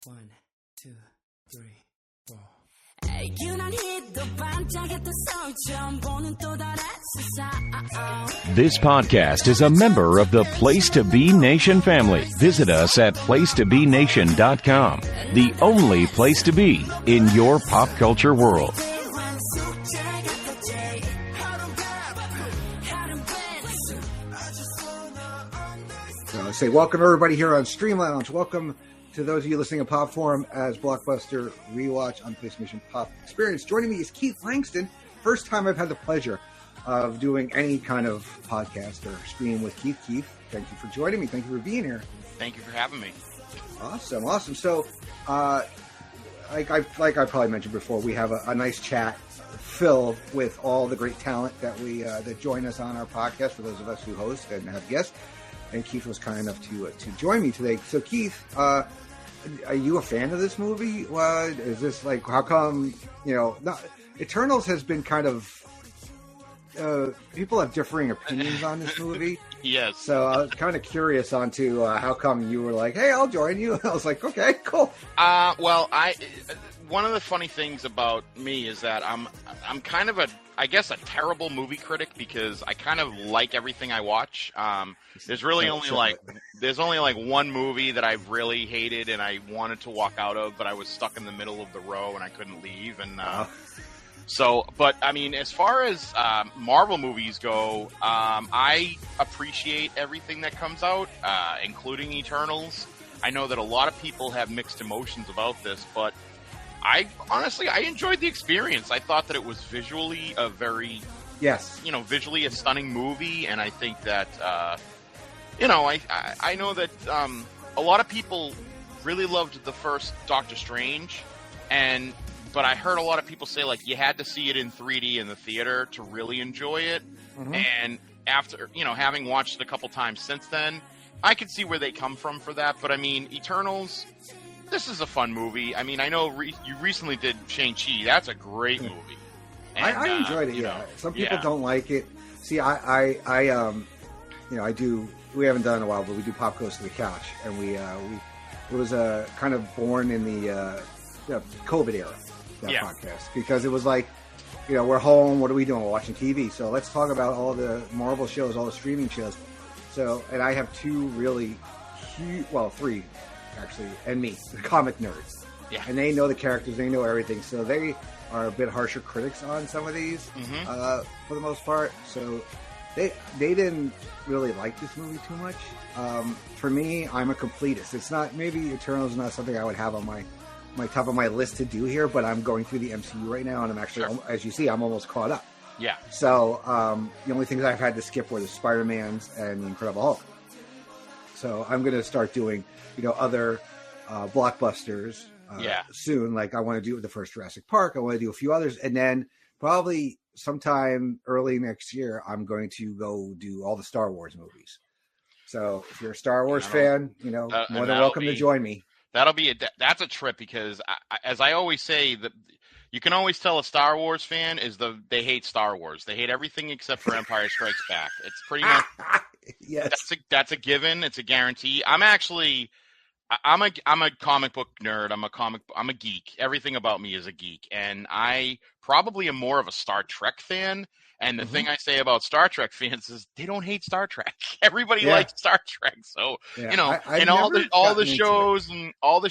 One, two, three, four. This podcast is a member of the Place to Be Nation family. Visit us at placetobenation.com, the only place to be in your pop culture world. Say welcome everybody here on Stream Lounge. Welcome to those of you listening in Pop Forum as Blockbuster Rewatch on PlayStation Pop Experience. Joining me is Keith Langston. First time I've had the pleasure of doing any kind of podcast or stream with Keith. Keith, thank you for joining me. Thank you for being here. Thank you for having me. Awesome. So, like I probably mentioned before, we have a nice chat filled with all the great talent that we that join us on our podcast. For those of us who host and have guests. And Keith was kind enough to join me today. So, Keith, are you a fan of this movie? Is this like, how come, Eternals has been kind of, people have differing opinions on this movie. Yes. So I was kind of curious onto how come you were like, hey, I'll join you. I was like, okay, cool. One of the funny things about me is that I'm kind of a terrible movie critic because I kind of like everything I watch. There's really only one movie that I've really hated and I wanted to walk out of, but I was stuck in the middle of the row and I couldn't leave. And but I mean, as far as Marvel movies go, I appreciate everything that comes out, including Eternals. I know that a lot of people have mixed emotions about this, but I enjoyed the experience. I thought that it was visually a very, visually a stunning movie, and I think that, I know that a lot of people really loved the first Doctor Strange, but I heard a lot of people say, like, you had to see it in 3D in the theater to really enjoy it, and after, having watched it a couple times since then, I could see where they come from for that, but I mean, Eternals, this is a fun movie. I mean, I know you recently did Shang-Chi. That's a great movie. And, I enjoyed it, Some people don't like it. See, I do, we haven't done it in a while, but we do Pop Goes to the Couch. And it was kind of born in the COVID era, that podcast. Because it was like, we're home, what are we doing? We're watching TV. So let's talk about all the Marvel shows, all the streaming shows. So, and I have two really huge, three, actually, and me, the comic nerds. Yeah. And they know the characters, they know everything, so they are a bit harsher critics on some of these, for the most part. So they didn't really like this movie too much. For me, I'm a completist. It's not, maybe Eternals is not something I would have on my top of my list to do here, but I'm going through the MCU right now, and I'm actually, as you see, I'm almost caught up. Yeah. So the only things I've had to skip were the Spider-Mans and the Incredible Hulk. So I'm going to start doing, other blockbusters soon. Like I want to do the first Jurassic Park. I want to do a few others. And then probably sometime early next year, I'm going to go do all the Star Wars movies. So if you're a Star Wars fan, more than welcome to join me. That's a trip because as I always say, that you can always tell a Star Wars fan they hate Star Wars. They hate everything except for Empire Strikes Back. It's pretty much yes. That's a given. It's a guarantee. I'm a comic book nerd. I'm a geek. Everything about me is a geek, and I probably am more of a Star Trek fan. And the thing I say about Star Trek fans is they don't hate Star Trek. Everybody likes Star Trek. So, and all the shows and all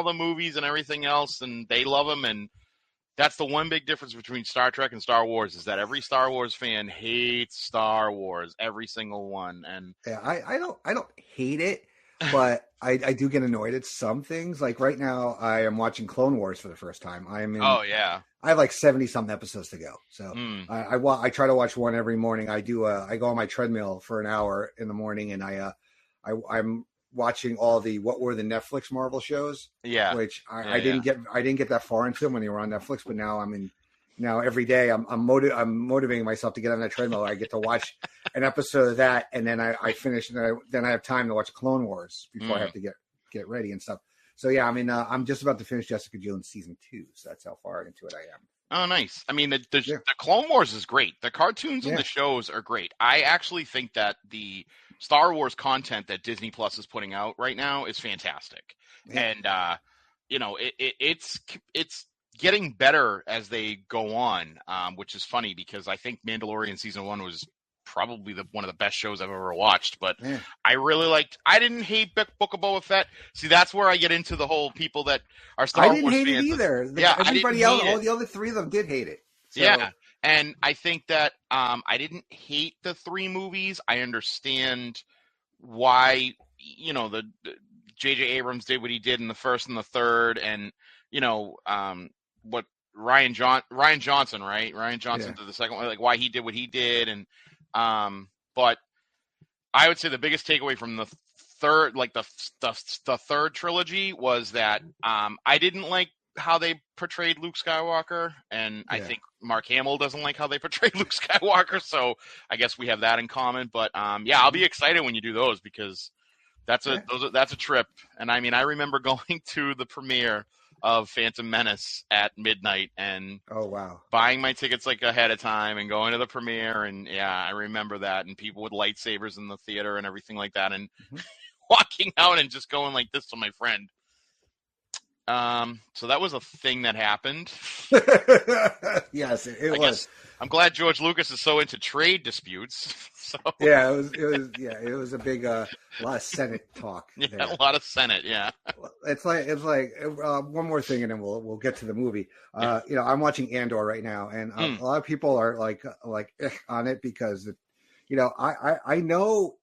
the movies and everything else, and they love them. And that's the one big difference between Star Trek and Star Wars is that every Star Wars fan hates Star Wars, every single one. And I don't hate it, but I do get annoyed at some things. Like right now, I am watching Clone Wars for the first time. I have like 70-something episodes to go. So I try to watch one every morning. I go on my treadmill for an hour in the morning, and I'm watching all the what were the Netflix Marvel shows. Yeah, which I didn't get that far into them when they were on Netflix, but now now every day I'm motivating myself to get on that treadmill. I get to watch an episode of that, and then I finish, and then I have time to watch Clone Wars before I have to get ready and stuff. So yeah, I'm just about to finish Jessica Jones season 2, so that's how far into it I am. Oh, nice. I mean, the Clone Wars is great. The cartoons and the shows are great. I actually think that the Star Wars content that Disney Plus is putting out right now is fantastic. Yeah. And it's getting better as they go on, which is funny because I think Mandalorian season 1 was probably one of the best shows I've ever watched. But I really liked. I didn't hate Book of Boba Fett. See, that's where I get into the whole people that are Star Wars fans. I didn't hate it either. Everybody else, all the other 3 of them did hate it. So. Yeah, and I think that I didn't hate the 3 movies. I understand why the J.J. Abrams did what he did in the first and the third, and what Ryan Johnson, right? Ryan Johnson did the second one, like why he did what he did, and but I would say the biggest takeaway from the third, like the third trilogy, was that I didn't like how they portrayed Luke Skywalker, and I think Mark Hamill doesn't like how they portrayed Luke Skywalker, so I guess we have that in common. But I'll be excited when you do those because that's a trip. And I mean, I remember going to the premiere of Phantom Menace at midnight and buying my tickets like ahead of time and going to the premiere, and I remember that, and people with lightsabers in the theater and everything like that, and walking out and just going like this to my friend. So that was a thing that happened. Yes, it was. I'm glad George Lucas is so into trade disputes. So. Yeah, it was a big lot of Senate talk. Yeah, there. A lot of Senate. Yeah. It's like one more thing, and then we'll get to the movie. I'm watching Andor right now, and a lot of people are like on it because, I know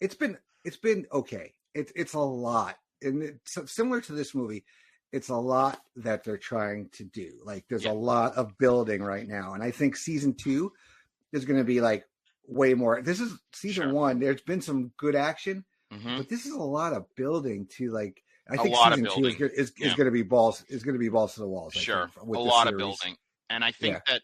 it's been okay. It's a lot, and it's similar to this movie. It's a lot that they're trying to do. Like there's a lot of building right now. And I think season 2 is going to be like way more. This is season 1. There's been some good action, but this is a lot of building to like, I think season 2 is going to be balls to the walls. Sure. A lot of building. And I think that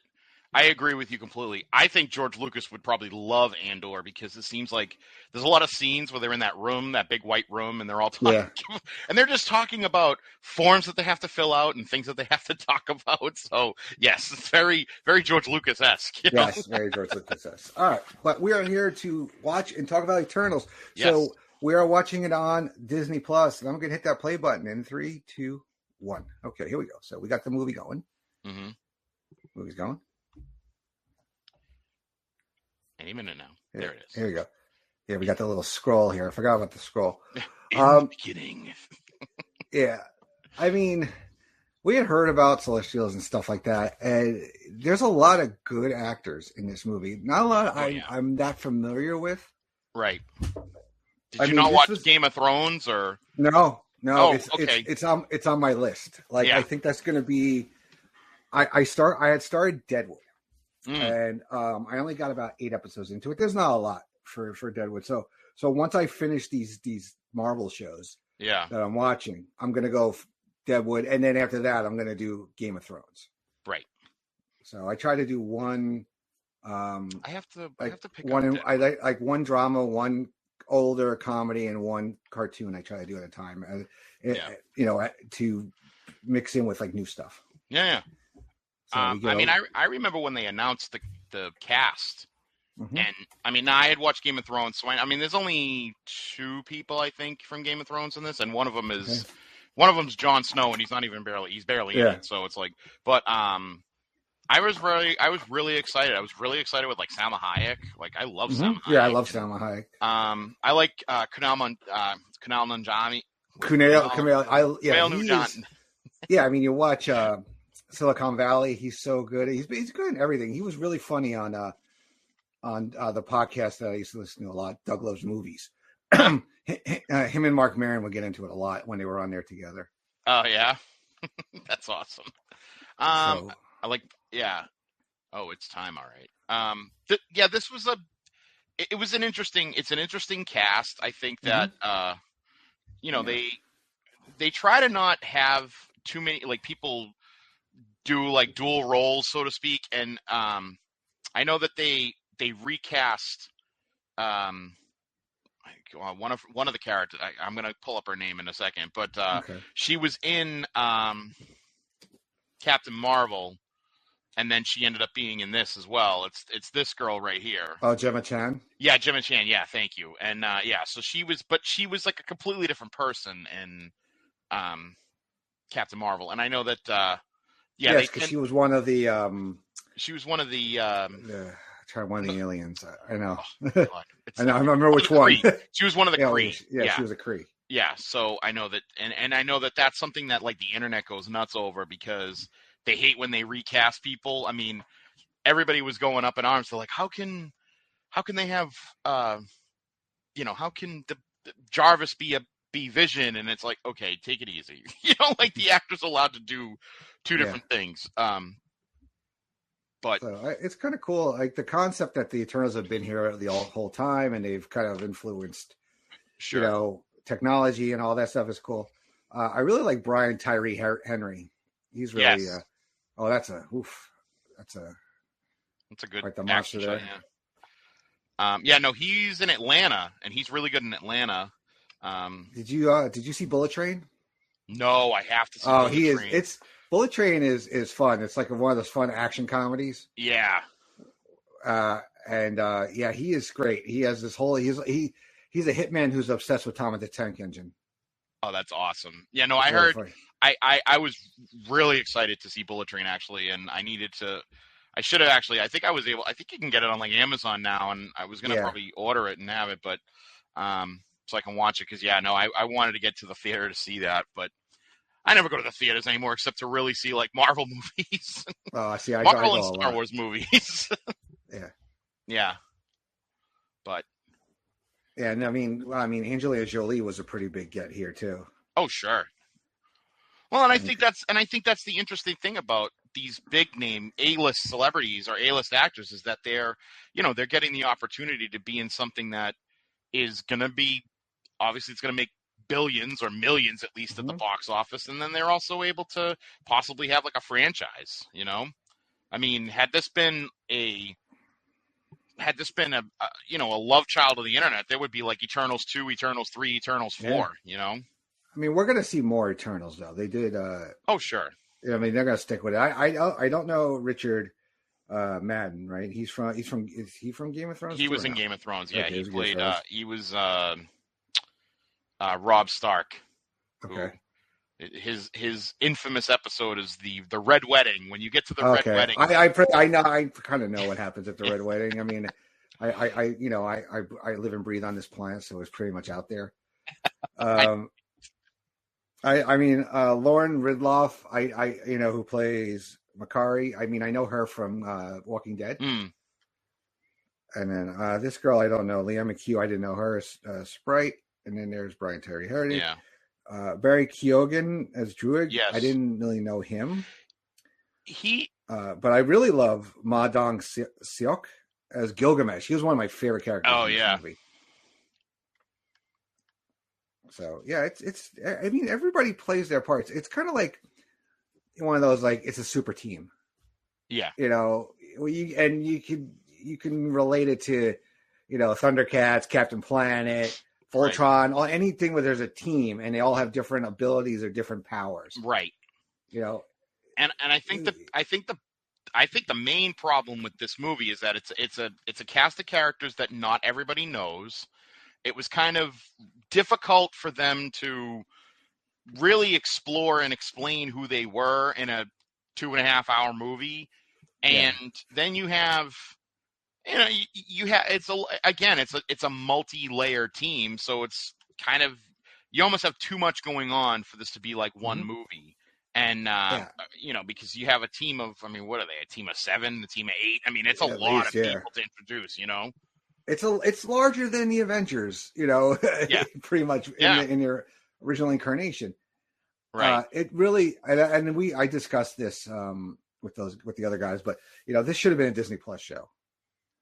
I agree with you completely. I think George Lucas would probably love Andor because it seems like there's a lot of scenes where they're in that room, that big white room, and they're all talking, and they're just talking about forms that they have to fill out and things that they have to talk about. So yes, it's very, very George Lucas-esque. Yes, very George Lucas-esque. All right, but we are here to watch and talk about Eternals. Yes. So we are watching it on Disney Plus, and I'm going to hit that play button in 3, 2, 1. Okay, here we go. So we got the movie going. Movie's going. Any minute now. There it is. Here we go. Yeah, we got the little scroll here. I forgot about the scroll. In the beginning. Yeah. I mean, we had heard about Celestials and stuff like that, and there's a lot of good actors in this movie. Not a lot I'm that familiar with. Right. Did you not watch Game of Thrones or? No. Oh, it's on my list. Like I think that's going to be. I had started Deadwood. And I only got about 8 episodes into it. There's not a lot for Deadwood. So once I finish these Marvel shows that I'm watching, I'm gonna go Deadwood, and then after that, I'm gonna do Game of Thrones. Right. So I try to do one. I have to pick one. I like one drama, one older comedy, and one cartoon. I try to do at a time. To mix in with like new stuff. Yeah. So I remember when they announced the cast, and I had watched Game of Thrones, so there's only 2 people I think from Game of Thrones in this, and one of them is Jon Snow, and he's barely in it, so it's like, but I was really excited. I was really excited with like Salma Hayek. Like I love Salma Hayek. Yeah, I love Salma Hayek. I like Kumail Nanjiani. Kumail. Yeah, I mean you watch. Silicon Valley, he's so good. He's good in everything. He was really funny on the podcast that I used to listen to a lot, Doug Loves Movies. Him and Mark Maron would get into it a lot when they were on there together. Oh yeah, that's awesome. I like Oh, it's time. All right. This was an interesting cast. I think that they try to not have too many like people do like dual roles, so to speak, and I know that they recast one of the characters. I'm going to pull up her name in a second, but she was in Captain Marvel, and then she ended up being in this as well. It's this girl right here. Oh, Gemma Chan. Yeah, Gemma Chan. Yeah, thank you. And so she was like a completely different person, and Captain Marvel, and I know that. Yes, because she was one of the. She was one of the. One of the aliens. I know. Oh, God. I know. I remember which one. She was one of the Kree. She was a Kree. Yeah, so I know that, and I know that that's something that like the internet goes nuts over because they hate when they recast people. I mean, everybody was going up in arms. They're like, how can they have, how can the Jarvis be Vision? And it's like, okay, take it easy. Like the actor's allowed to do two different things. But so it's kind of cool, like the concept that the Eternals have been here the whole time, and they've kind of influenced, technology and all that stuff is cool. I really like Brian Tyree Henry. He's really, that's a good like the monster there. He's in Atlanta, and he's really good in Atlanta. Did you see Bullet Train? No, I have to see. Bullet Train. Bullet Train is fun. It's like one of those fun action comedies. Yeah. He is great. He has this whole he's a hitman who's obsessed with Tom and the Tank Engine. Oh, that's awesome. Yeah, no, I heard. I was really excited to see Bullet Train actually, and I needed to. I should have actually. I think you can get it on like Amazon now, and I was gonna probably order it and have it, but so I can watch it because I wanted to get to the theater to see that, but I never go to the theaters anymore except to really see like Marvel movies. Oh, see, Marvel and Star Wars movies. Yeah. Yeah. But. Yeah, and I mean, Angelina Jolie was a pretty big get here too. Oh, sure. Well, and I think that's the interesting thing about these big name A-list celebrities or A-list actors is that they're getting the opportunity to be in something that is going to be, obviously it's going to make billions or millions at least at the box office, and then they're also able to possibly have like a franchise. I mean, had this been a love child of the internet, there would be like Eternals 2, Eternals 3, Eternals 4. I mean, we're gonna see more Eternals though. They did. Oh, sure. I mean, they're gonna stick with it. I don't know Richard Madden, right? Is he from Game of Thrones? He was in Game of Thrones. Yeah, he played. He was Robb Stark. Okay. His infamous episode is the Red Wedding. When you get to the Red Wedding, I know. I kind of know what happens at the Red Wedding. I mean, I live and breathe on this planet, so it's pretty much out there. Lauren Ridloff, who plays Makari. I mean, I know her from Walking Dead. Mm. And then this girl, I don't know, Leah McHugh. I didn't know her as Sprite. And then there's Brian Terry Heritage. Yeah. Barry Keoghan as Druid. Yes. I didn't really know him. But I really love Ma Dong-seok as Gilgamesh. He was one of my favorite characters in this movie. So yeah, it's. I mean, everybody plays their parts. It's kind of like one of those it's a super team. Yeah. You can relate it to, Thundercats, Captain Planet, Voltron, or anything where there's a team and they all have different abilities or different powers. Right. And I think the main problem with this movie is that it's a cast of characters that not everybody knows. It was kind of difficult for them to really explore and explain who they were in a 2.5-hour movie. And then you have, it's a multi-layer team. So it's kind of, you almost have too much going on for this to be like one movie. And, because you have a team of, what are they? A team of 7, a team of 8. It's a lot of people to introduce, It's larger than the Avengers, pretty much in their original incarnation. Right. It really, I discussed this with the other guys, but this should have been a Disney Plus show.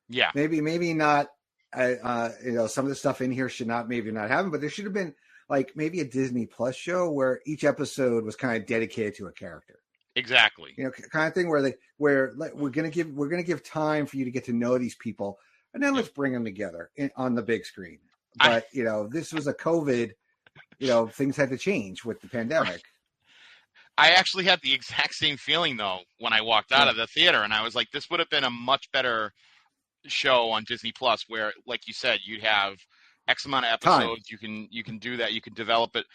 Yeah. Maybe not. Some of the stuff in here should not happen, but there should have been maybe a Disney Plus show where each episode was kind of dedicated to a character. Exactly. Kind of thing where we're gonna give time for you to get to know these people. And then let's bring them together on the big screen. But, this was a COVID, things had to change with the pandemic. I actually had the exact same feeling, though, when I walked out of the theater. And I was like, this would have been a much better show on Disney Plus where, like you said, you'd have X amount of episodes. You can do that. You can develop it.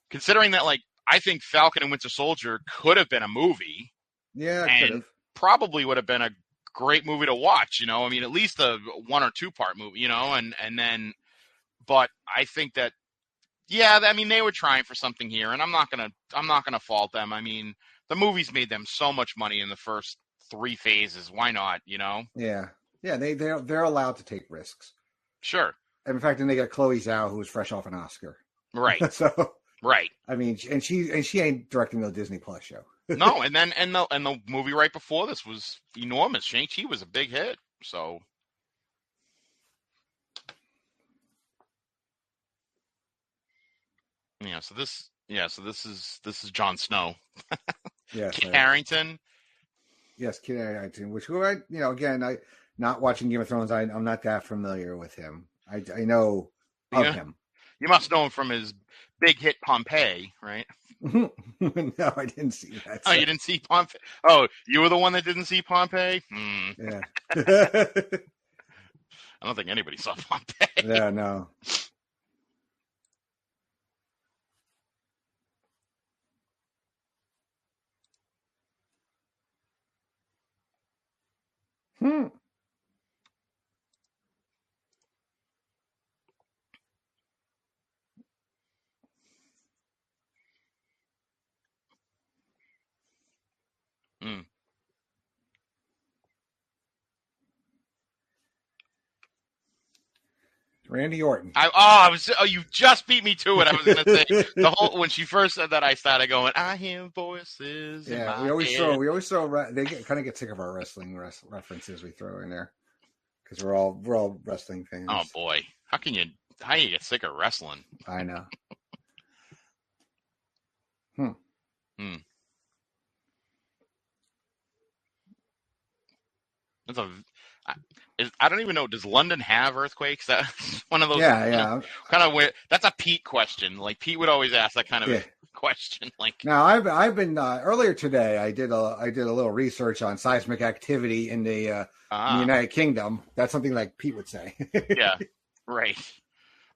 Considering that, I think Falcon and Winter Soldier could have been a movie. Yeah, it could have. Probably would have been a great movie to watch, I mean, at least a 1 or 2 part movie, and then, but I think that, yeah, I mean, they were trying for something here, and I'm not gonna fault them. I mean, the movies made them so much money in the first 3 phases. Why not, Yeah. Yeah, they're allowed to take risks. Sure. In fact, then they got Chloe Zhao, who was fresh off an Oscar. Right. So, right. I mean, and she ain't directing no Disney Plus show. No, and the movie right before this was enormous. Shang-Chi was a big hit. So so this is Jon Snow. Yes, Kit Harington. Yes, Kit Harington. Which again, I not watching Game of Thrones. I'm not that familiar with him. I know of him. You must know him from his big hit Pompeii, right? No, I didn't see that. Oh, you didn't see Pompeii? Oh, you were the one that didn't see Pompeii? Yeah. I don't think anybody saw Pompeii. Yeah, no. Randy Orton. You just beat me to it. I was going to say when she first said that, I started going, I hear voices. Yeah, we always throw. They kind of get sick of our wrestling references we throw in there because we're all wrestling fans. Oh boy, how do you get sick of wrestling? I know. I don't even know. Does London have earthquakes? That's one of those. Yeah. Kind of weird. That's a Pete question. Like Pete would always ask that kind of a question. Like now, I've been earlier today. I did a little research on seismic activity in the United Kingdom. That's something like Pete would say. Yeah, right.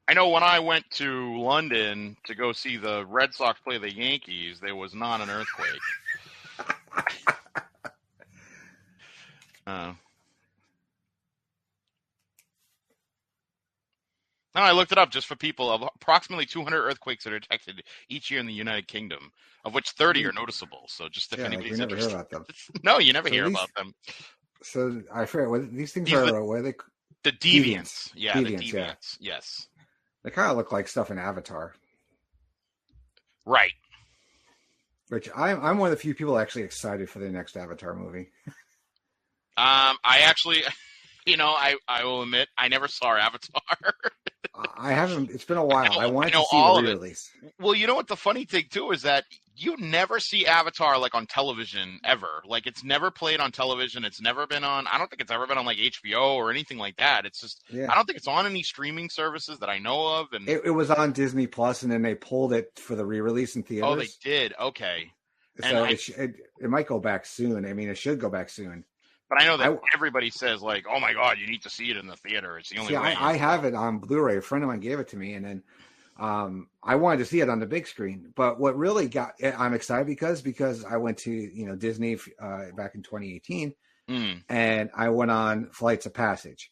I know when I went to London to go see the Red Sox play the Yankees, there was not an earthquake. No, I looked it up just for people. Of approximately 200 earthquakes are detected each year in the United Kingdom, of which 30 are noticeable. So just if anybody's interested. Never hear about them. No, you never hear about them. So I forget these things are. What are they? The deviants. Yeah, deviants, the deviants. Yeah. Yes. They kind of look like stuff in Avatar. Right. Which I'm one of the few people actually excited for the next Avatar movie. I actually, I will admit, I never saw Avatar. I haven't. It's been a while. I wanted to see all the re-release. Well, you know what the funny thing too is that you never see Avatar like on television ever. Like it's never played on television. It's never been on. I don't think it's ever been on like HBO or anything like that. It's just. Yeah. I don't think it's on any streaming services that I know of. And it was on Disney Plus, and then they pulled it for the re-release in theaters. Oh, they did. Okay. So it might go back soon. I mean, it should go back soon. But I know that everybody says, like, oh, my God, you need to see it in the theater. It's the only way. I have it on Blu-ray. A friend of mine gave it to me, and then I wanted to see it on the big screen. But what really I'm excited because I went to Disney back in 2018, and I went on Flights of Passage,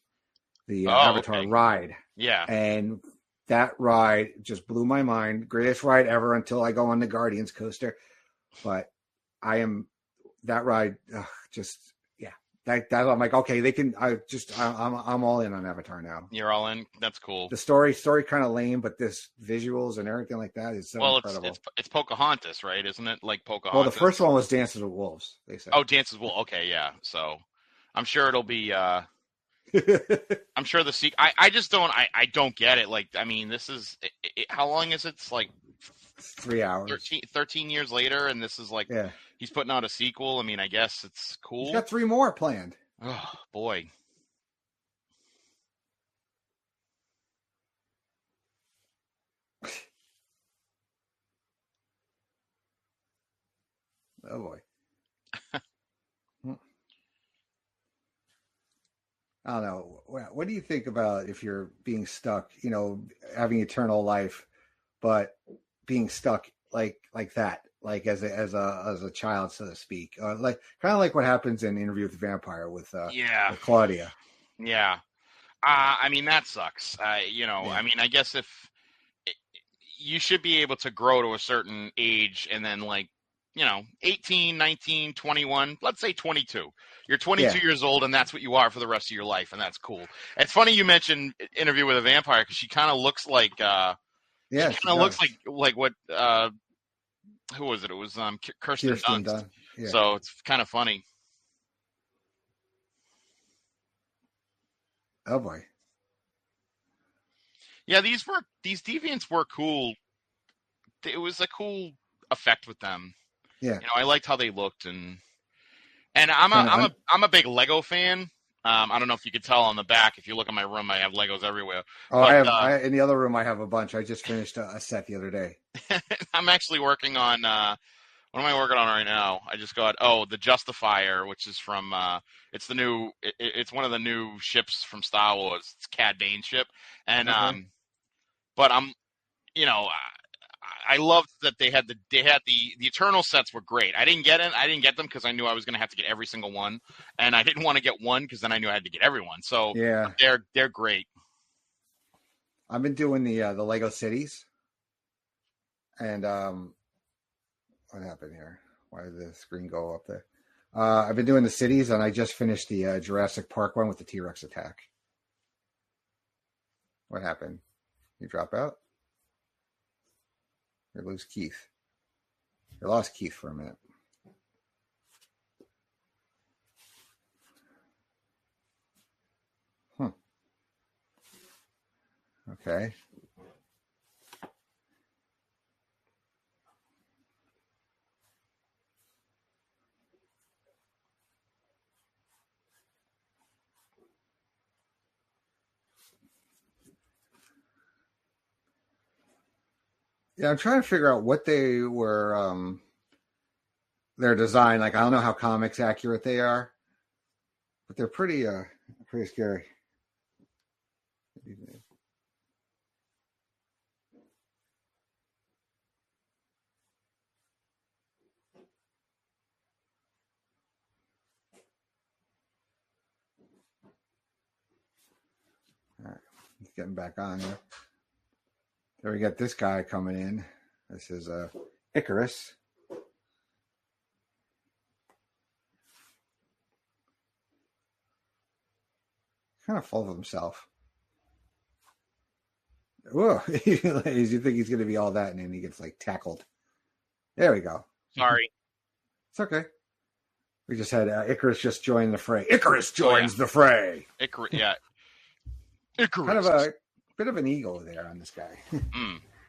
the Avatar ride. Yeah. And that ride just blew my mind. Greatest ride ever until I go on the Guardians coaster. But that ride just... That I'm like, okay, they can. I'm all in on Avatar now. You're all in. That's cool. The story kind of lame, but this visuals and everything like that is so incredible. It's Pocahontas, right? Isn't it like Pocahontas? Well, the first one was Dances with Wolves. They said. Oh, Dances with Wolves. Okay, yeah. So I'm sure it'll be. I'm sure the sequel. I just don't. I don't get it. Like, I mean, this is how long is it? It's like 3 hours. 13 years later, and this is like. Yeah. He's putting out a sequel. I mean, I guess it's cool. He's got 3 more planned. Oh, boy. Oh, boy. I don't know. What do you think about if you're being stuck, having eternal life, but being stuck like that, like as a child, so to speak, like kind of like what happens in Interview with the Vampire with Claudia. Yeah. I mean, that sucks. I mean, I guess if you should be able to grow to a certain age and then 18, 19, 21, let's say 22. You're 22 years old and that's what you are for the rest of your life. And that's cool. It's funny you mentioned Interview with a Vampire because she kind of looks like, she kind of looks like what, who was it? It was Kirsten Dunst. Yeah. So it's kind of funny. Oh boy. Yeah, these deviants were cool. It was a cool effect with them. Yeah. I liked how they looked, and I'm a big Lego fan. I don't know if you could tell on the back. If you look in my room, I have Legos everywhere. Oh, but, in the other room, I have a bunch. I just finished a set the other day. I'm actually working on. What am I working on right now? I just got the Justifier, which is from. It's the new. It's one of the new ships from Star Wars. It's Cad Bane's ship, and but I'm, I loved that they had the Eternal sets were great. I didn't get them because I knew I was going to have to get every single one, and I didn't want to get one because then I knew I had to get everyone. So yeah, they're great. I've been doing the Lego cities, and what happened here? Why did the screen go up there? I've been doing the cities, and I just finished the Jurassic Park one with the T-Rex attack. What happened? You drop out? Or lose Keith? You lost Keith for a minute. Okay. Yeah, I'm trying to figure out what they were, their design. Like, I don't know how comics accurate they are, but they're pretty scary. All right, he's getting back on here. There we got this guy coming in. This is Icarus. Kind of full of himself. Whoa, you think he's going to be all that, and then he gets tackled. There we go. Sorry. It's okay. We just had Icarus just join the fray. Icarus joins the fray. Icarus, yeah. Icarus. Kind of a bit of an ego there on this guy.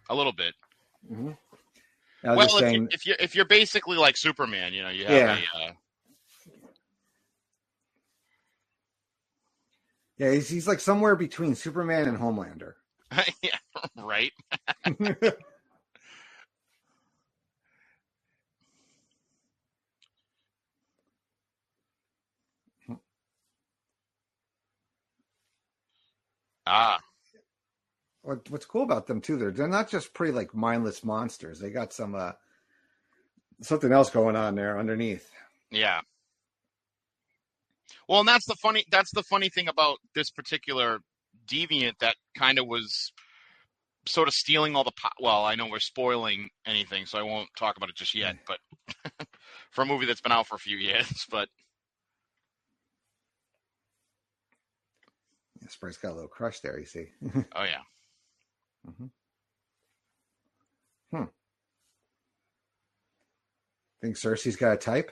A little bit. Mm-hmm. Well, if you're basically like Superman, you have Yeah, he's like somewhere between Superman and Homelander. Yeah, right. What's cool about them too? They're not just pretty mindless monsters. They got some something else going on there underneath. Yeah. Well, and that's the funny thing about this particular deviant that kind of was sort of stealing all the well, I know we're spoiling anything, so I won't talk about it just yet, but for a movie that's been out for a few years, but Sprite's got a little crush there, you see. Oh yeah. Think Cersei's got a type?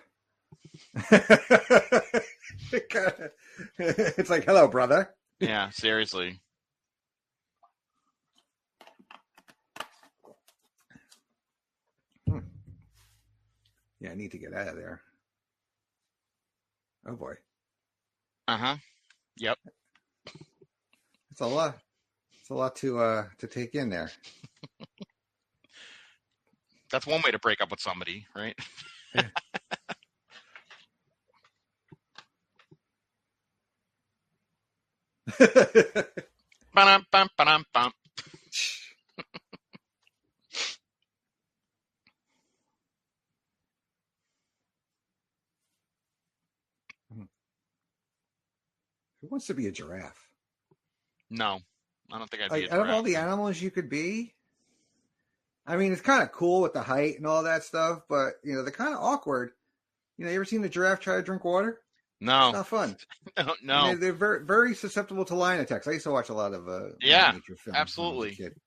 It's like, hello, brother. Yeah, seriously. Yeah, I need to get out of there. Oh boy. Yep. It's a lot. It's a lot to take in there. That's one way to break up with somebody, right? Yeah. Ba-dum, bum, ba-dum, bum. Who wants to be a giraffe? No, I don't think I'd be Like, a out of all giraffe. the animals you could be, I mean, it's kind of cool with the height and all that stuff, but you know, they're kind of awkward. You know, you ever seen a giraffe try to drink water? It's No, not fun. no. I mean, they're very, very susceptible to lion attacks. I used to watch a lot of Yeah, nature films absolutely. when I was a kid.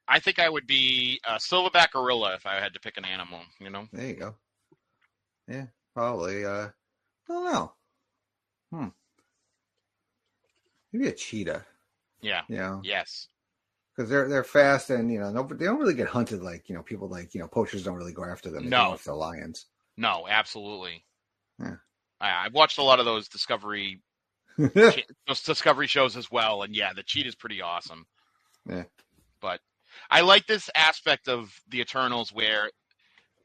I think I would be a silverback gorilla if I had to pick an animal, you know? There you go. Yeah, probably. I don't know. Maybe a cheetah. Yeah. You know, Yes. because they're fast and you know they don't really get hunted like you know people like you know poachers don't really go after them. They No. go after the lions. No, absolutely. Yeah. I've watched a lot of those Discovery shows as well, and yeah, the cheetah's pretty awesome. Yeah. But I like this aspect of the Eternals where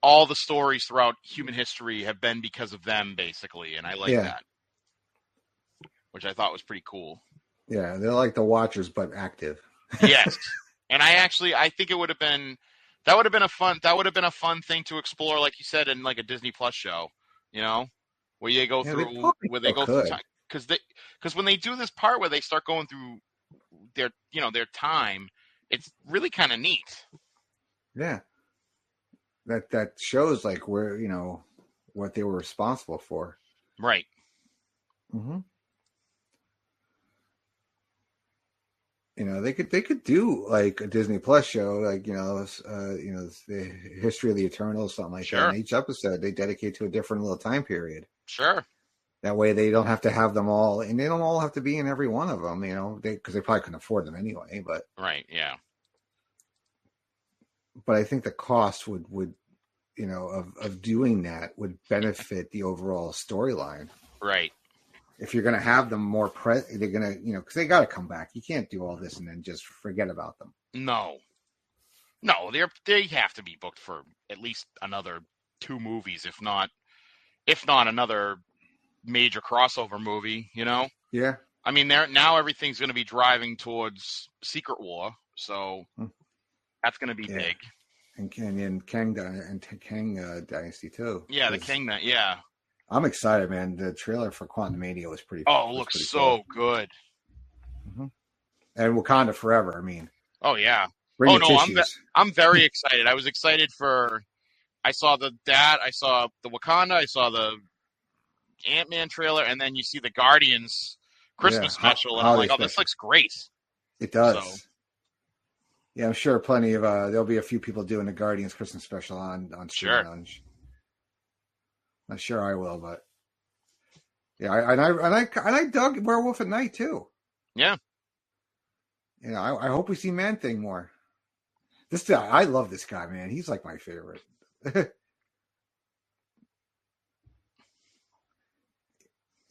all the stories throughout human history have been because of them, basically, and I like that, which I thought was pretty cool. Yeah, they're like the Watchers, but active. Yes, and I think it would have been a fun thing to explore, like you said, in like a Disney Plus show, you know, where they go through time, because when they do this part where they start going through their time, it's really kind of neat. Yeah, that shows like where you know what they were responsible for. Right. Mm-hmm. You know, they could do like a Disney Plus show, like the history of the Eternals, something like that. And each episode they dedicate to a different little time period. Sure. That way they don't have to have them all, and they don't all have to be in every one of them. You know, because they probably couldn't afford them anyway. But right, yeah. But I think the cost would you know of doing that would benefit the overall storyline. Right. If you're going to have them more they're going to, you know, because they got to come back. You can't do all this and then just forget about them. No, they have to be booked for at least another 2 movies, if not another major crossover movie. You know? Yeah. I mean, now everything's going to be driving towards Secret War, so that's going to be big. And Kang Dynasty too. Yeah, the Kang. Yeah. I'm excited, man. The trailer for Quantumania was pretty. Oh, it looks so good. Mm-hmm. And Wakanda Forever. I mean. Oh yeah. Bring I'm very excited. I was excited for. I saw the Wakanda. I saw the Ant-Man trailer, and then you see the Guardians Christmas special, and I'm like, this looks great. It does. So. Yeah, I'm sure plenty of there'll be a few people doing the Guardians Christmas special on Sure. Lounge. Not sure I will, but yeah, I dug Werewolf at Night too. Yeah. You know, I hope we see Man-Thing more. This guy, I love this guy, man. He's like my favorite. You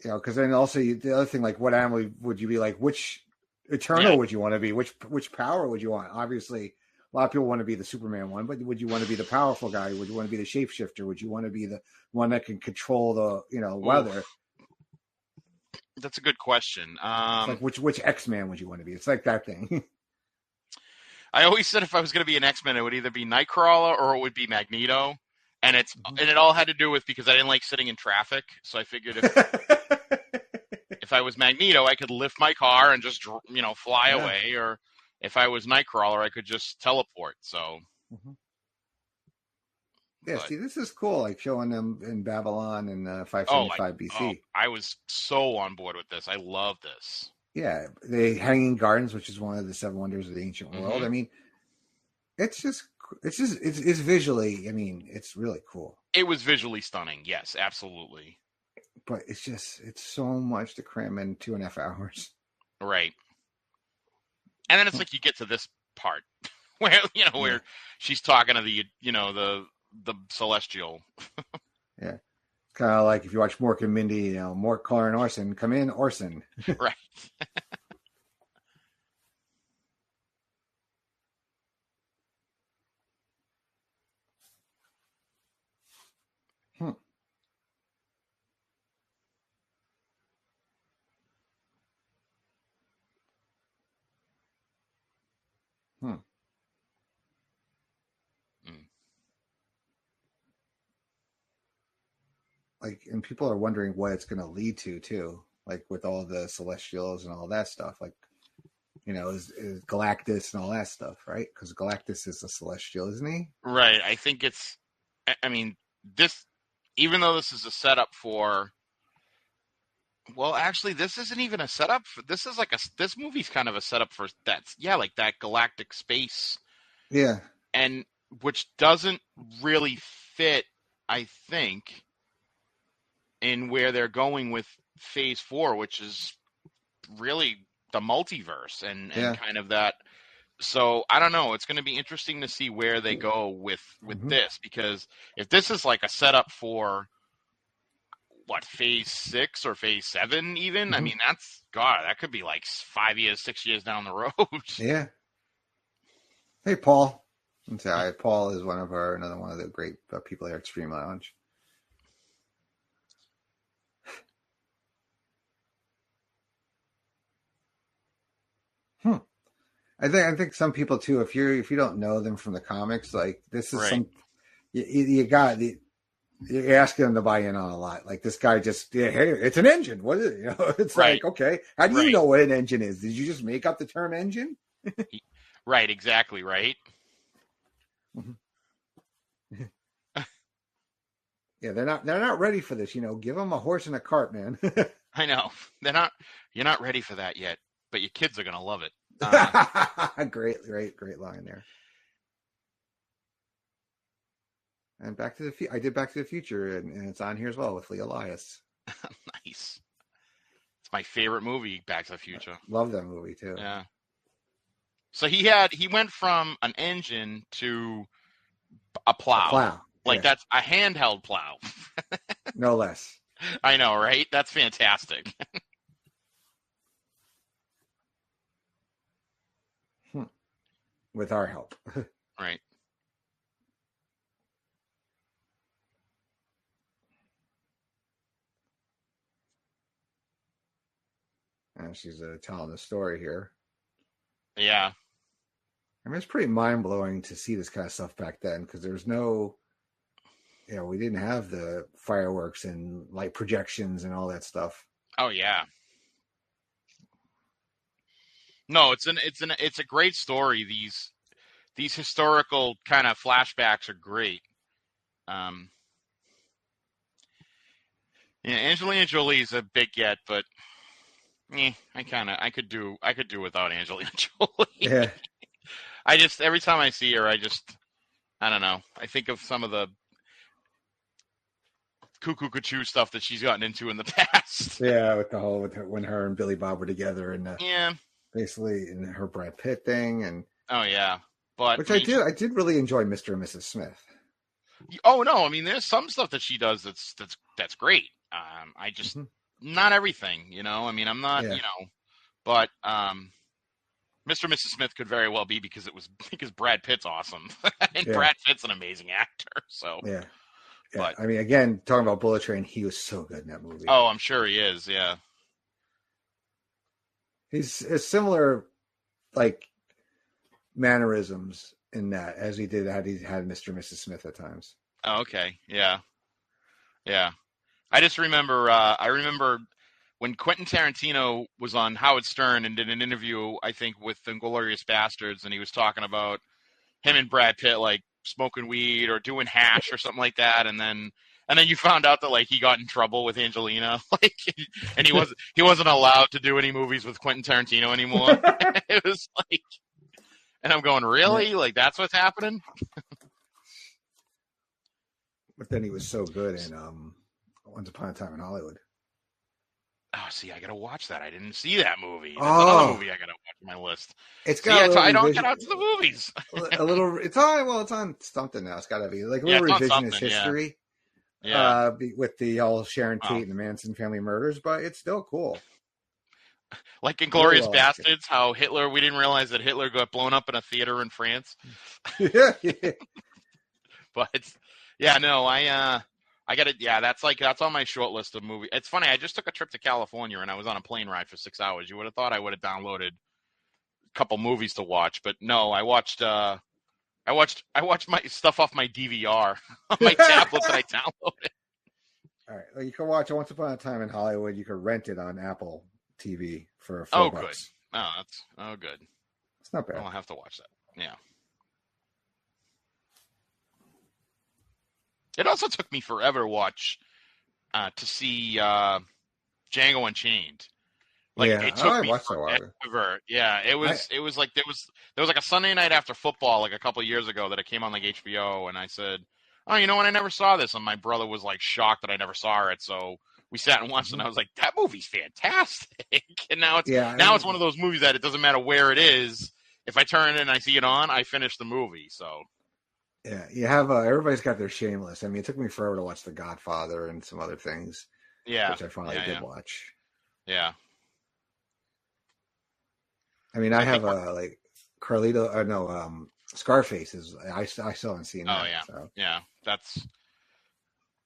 know, because then also the other thing, like, what animal would you be like? Which Eternal would you want to be? Which power would you want? Obviously, a lot of people want to be the Superman one, but would you want to be the powerful guy? Would you want to be the shapeshifter? Would you want to be the one that can control the weather? That's a good question. It's like which X-Man would you want to be? It's like that thing. I always said if I was going to be an X-Men, it would either be Nightcrawler or it would be Magneto, and it all had to do with because I didn't like sitting in traffic, so I figured if I was Magneto, I could lift my car and just fly away, or if I was Nightcrawler, I could just teleport. So. Mm-hmm. Yeah, see, this is cool, like showing them in Babylon in 575 BC. Oh, I was so on board with this. I love this. Yeah, the Hanging Gardens, which is one of the 7 wonders of the ancient world. Mm-hmm. I mean, it's visually, I mean, it's really cool. It was visually stunning. Yes, absolutely. But it's so much to cram in 2.5 hours. Right. And then it's like you get to this part where, where she's talking to the Celestial. Yeah. Kind of like if you watch Mork and Mindy, Mork, Clark, and Orson, come in, Orson. Right. Hmm. Like, and people are wondering what it's going to lead to too. Like with all the Celestials and all that stuff. Like, is Galactus and all that stuff, right? Because Galactus is a Celestial, isn't he? Right. I think it's. I mean, this. Even though this is a setup for. Well, actually, this isn't even a setup for. This is like this movie's kind of a setup for that. Yeah, like that galactic space. Yeah. And which doesn't really fit, I think, in where they're going with Phase 4, which is really the multiverse and kind of that. So I don't know. It's going to be interesting to see where they go with this, because if this is like a setup for what, Phase 6 or Phase 7 even, I mean, that could be like 5 years, 6 years down the road. Yeah. Hey, Paul. I'm sorry. Paul is another one of the great people here at Extreme Lounge. I think some people too, if you don't know them from the comics, like this is right. you're asking them to buy in on a lot. Like this guy just, hey, it's an engine. What is it? It's right. Like, okay, how do you know what an engine is? Did you just make up the term engine? Right. Exactly. Right. Yeah, they're not ready for this. Give them a horse and a cart, man. I know you're not ready for that yet, but your kids are gonna love it. Great line there. And I did Back to the Future, and it's on here as well with Lee Elias. Nice. It's my favorite movie, Back to the Future. Love that movie too. Yeah. So he went from an engine to a plow. Like that's a handheld plow. No less. I know, right? That's fantastic. With our help. Right. And she's telling the story here. Yeah. I mean, it's pretty mind-blowing to see this kind of stuff back then, because there's no, we didn't have the fireworks and light projections and all that stuff. Oh yeah. No, it's a great story. These historical kind of flashbacks are great. Angelina Jolie's a big get, but I could do without Angelina Jolie. Yeah. Every time I see her, I don't know. I think of some of the cuckoo stuff that she's gotten into in the past. Yeah, when her and Billy Bob were together, and basically in her Brad Pitt thing, and oh yeah, but I did really enjoy Mr. and Mrs. Smith. Oh no, I mean there's some stuff that she does that's great. I just not everything, I mean I'm not, but Mr. and Mrs. Smith could very well be because Brad Pitt's awesome and Brad Pitt's an amazing actor. So yeah. But I mean, again, talking about Bullet Train, he was so good in that movie. Oh, I'm sure he is. Yeah. He's a similar, like, mannerisms in that as he had Mr. and Mrs. Smith at times. Oh, okay. Yeah. Yeah. I just remember, when Quentin Tarantino was on Howard Stern and did an interview, I think, with Inglourious Bastards, and he was talking about him and Brad Pitt, like, smoking weed or doing hash or something like that, and then you found out that, like, he got in trouble with Angelina, like, and he wasn't allowed to do any movies with Quentin Tarantino anymore. It was like, and I'm going, really? Like, that's what's happening? But then he was so good in Once Upon a Time in Hollywood. Oh, see, I gotta watch that. I didn't see that movie. That's another movie I gotta watch on my list. It's got. I don't get out to the movies. A little. It's on something now. It's got to be like a little revisionist history. Yeah. With the all Sharon Tate and the Manson family murders, but it's still cool. Like Inglourious Bastards, how we didn't realize that Hitler got blown up in a theater in France. Yeah. But yeah, no, I got it. Yeah, that's on my short list of movies. It's funny. I just took a trip to California and I was on a plane ride for 6 hours. You would have thought I would have downloaded couple movies to watch. But no, I watched my stuff off my DVR on my tablet that I downloaded. All right, well, you can watch Once Upon a Time in Hollywood. You can rent it on Apple TV for $4. Good. Oh, good. It's not bad. I'll have to watch that. Yeah. It also took me forever to see Django Unchained. Like it took me forever. Yeah, it was like there was like a Sunday night after football like a couple of years ago that it came on like HBO, and I said, "Oh, you know what? I never saw this." And my brother was like shocked that I never saw it. So we sat and watched it, and I was like, "That movie's fantastic." And now it's one of those movies that it doesn't matter where it is. If I turn it and I see it on, I finish the movie. So yeah, you have everybody's got their Shameless. I mean, it took me forever to watch The Godfather and some other things. Yeah, which I finally did watch. Yeah. I mean, I have like Carlito. Scarface is. I still haven't seen that. Oh yeah, so. Yeah.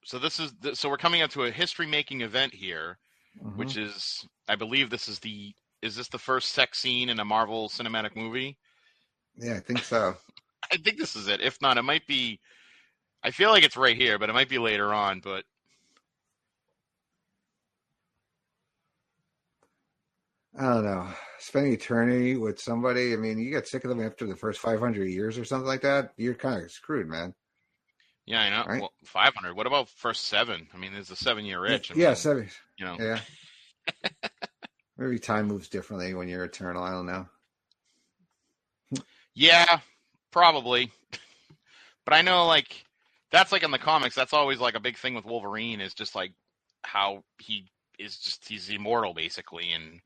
So we're coming up to a history-making event here, which is, I believe, this is the first sex scene in a Marvel cinematic movie? Yeah, I think so. I think this is it. If not, it might be. I feel like it's right here, but it might be later on. But I don't know. Spending eternity with somebody, I mean, you get sick of them after the first 500 years or something like that, you're kind of screwed, man. Yeah, I know. Right? Well, 500. What about first 7? I mean, there's a 7-year itch. I mean, 7. You know. Yeah. Maybe time moves differently when you're eternal. I don't know. Yeah, probably. But I know, like, that's like in the comics, that's always like a big thing with Wolverine is just like how he's immortal basically, and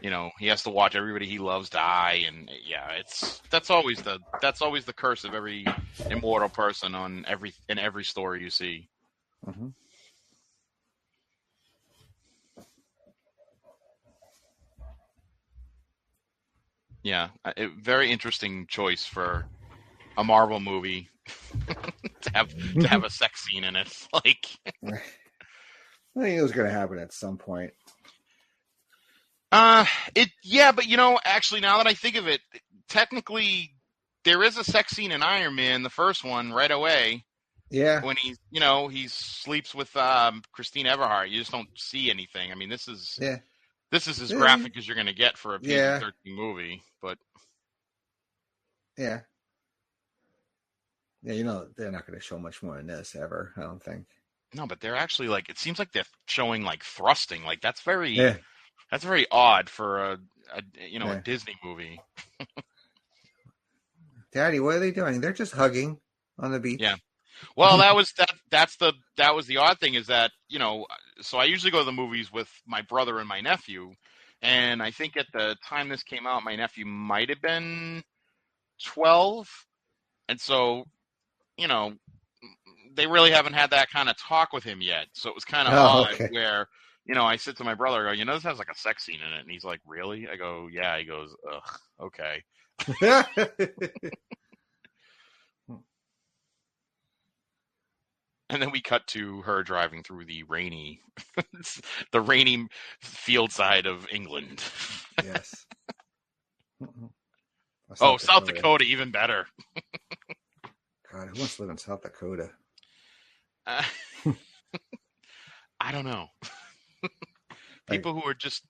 you know, he has to watch everybody he loves die, and yeah, that's always the curse of every immortal person in every story you see. Mm-hmm. Yeah, very interesting choice for a Marvel movie to have a sex scene in it. Like, I think it was going to happen at some point. But you know, actually, now that I think of it, technically, there is a sex scene in Iron Man, the first one, right away. Yeah. When he sleeps with Christine Everhart, you just don't see anything. I mean, this is as graphic as you're going to get for a PG-13 movie, but yeah, you know, they're not going to show much more in this ever, I don't think. No, but they're actually like, it seems like they're showing like thrusting, like that's very odd for a Disney movie. Daddy, what are they doing? They're just hugging on the beach. Yeah. Well, that was the odd thing is that, you know, so I usually go to the movies with my brother and my nephew, and I think at the time this came out, my nephew might have been 12, and so, you know, they really haven't had that kind of talk with him yet, so it was kind of odd where, you know, I said to my brother, I go, you know, this has like a sex scene in it, and he's like, really? I go, yeah. He goes, ugh, okay. And then we cut to her driving through the rainy field side of England. Yes. South Dakota, even better. God, who wants to live in South Dakota? I don't know. People who are just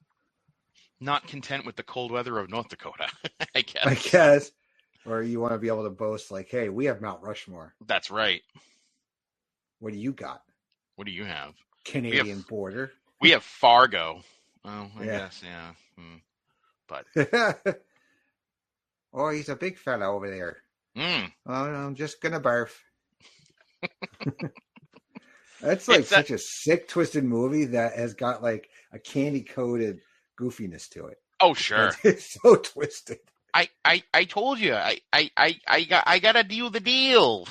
not content with the cold weather of North Dakota, I guess. Or you want to be able to boast like, hey, we have Mount Rushmore. That's right. What do you got? What do you have? Canadian border. We have Fargo. Oh, I guess, yeah. But oh, he's a big fella over there. Oh, I'm just gonna barf. That's like such a sick, twisted movie that has got like a candy-coated goofiness to it. Oh, sure. It's so twisted. I told you. I gotta deal the deal.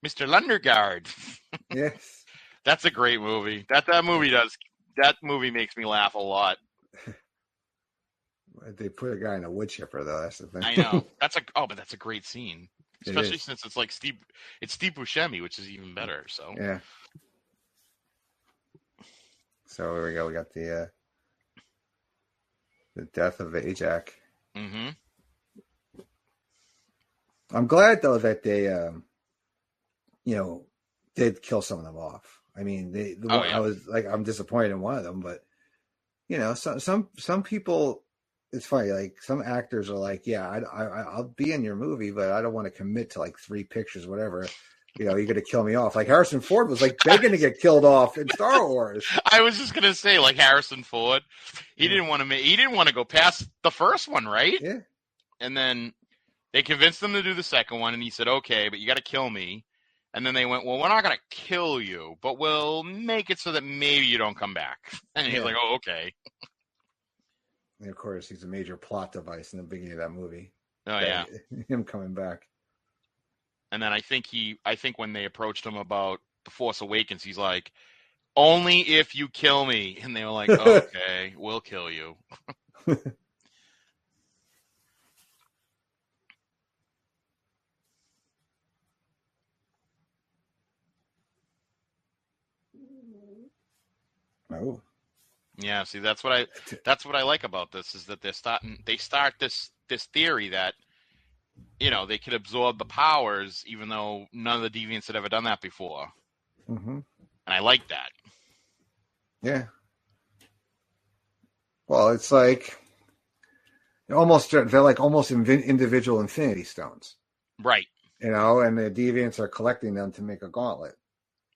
Mr. Lundergaard. Yes. That's a great movie. That movie makes me laugh a lot. They put a guy in a wood chipper though, that's the thing. I know. But that's a great scene. Especially since it's like Steve Buscemi, which is even better. So yeah. So here we go. We got the death of Ajax. Mm-hmm. I'm glad though that they, did kill some of them off. I mean, I was like, I'm disappointed in one of them, but some people, it's funny. Like some actors are like, yeah, I'll be in your movie, but I don't want to commit to like 3 pictures, whatever. You're going to kill me off. Like Harrison Ford was like begging to get killed off in Star Wars. I was just gonna say, like Harrison Ford, he didn't want to go past the first one, right? Yeah. And then they convinced him to do the second one, and he said, "Okay, but you got to kill me." And then they went, "Well, we're not gonna kill you, but we'll make it so that maybe you don't come back." And he's like, "Oh, okay." And of course, he's a major plot device in the beginning of that movie. Oh yeah, him coming back. And then I think when they approached him about The Force Awakens, he's like, "Only if you kill me." And they were like, "Okay, we'll kill you." Oh. Yeah, see, that's what I like about this is that they start this theory that they could absorb the powers even though none of the deviants had ever done that before. Mm-hmm. And I like that. Yeah. Well, it's like they're almost individual Infinity Stones. Right. And the deviants are collecting them to make a gauntlet.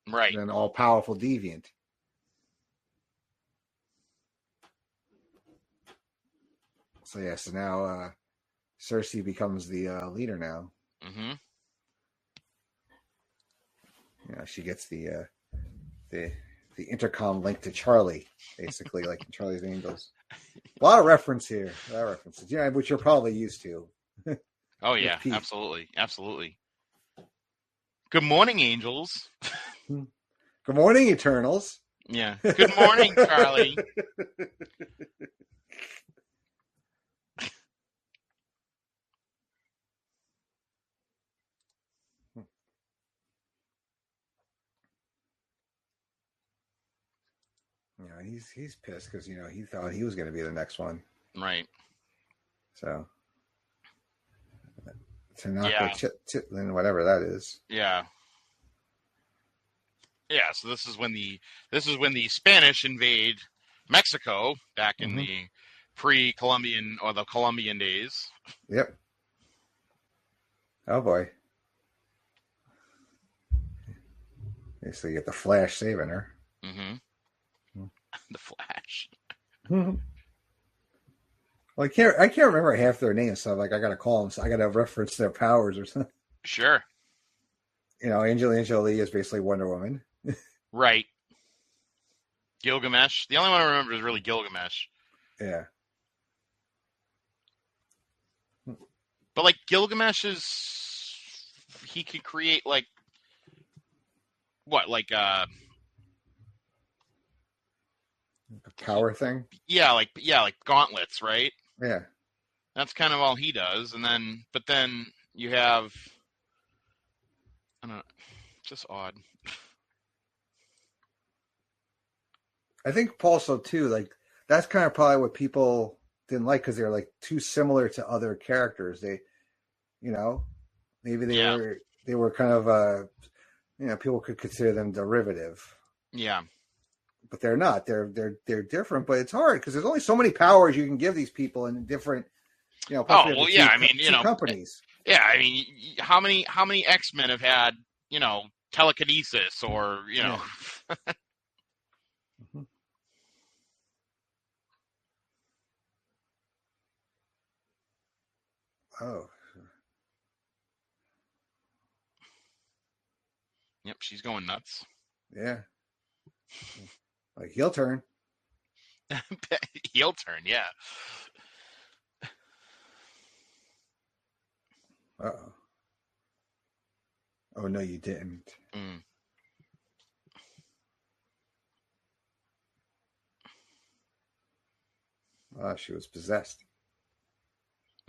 Right. An all-powerful deviant. So so now Cersei becomes the leader now. Mm-hmm. She gets the intercom link to Charlie, basically, like in Charlie's Angels. A lot of reference here. A lot of references. Which you're probably used to. Oh yeah, absolutely. Absolutely. Good morning, Angels. Good morning, Eternals. Yeah. Good morning, Charlie. He's pissed because he thought he was going to be the next one. Right. So then whatever that is. Yeah. Yeah. So this is when the Spanish invade Mexico back in the pre-Columbian or the Columbian days. Yep. Oh boy. So you get the Flash saving her. Mm-hmm. The Flash. Well, I can't remember half their names, so I gotta call them. So I gotta reference their powers or something. Sure. Angelina Jolie is basically Wonder Woman. Right. Gilgamesh. The only one I remember is really Gilgamesh. Yeah. But like Gilgamesh he could create like what, like a power thing? Yeah, like gauntlets, right? Yeah. That's kind of all he does. But then you have, I don't know, just odd. I think also too, like that's kind of probably what people didn't like because they're like too similar to other characters. They, maybe they were kind of people could consider them derivative. Yeah. But they're not. They're different. But it's hard because there's only so many powers you can give these people in different, companies. Yeah, I mean, how many X-Men have had telekinesis or Yeah. Oh. Yep, she's going nuts. Yeah. Like heel turn. Heel turn, yeah. Uh-oh. Oh, no, you didn't. Mm. Oh, she was possessed.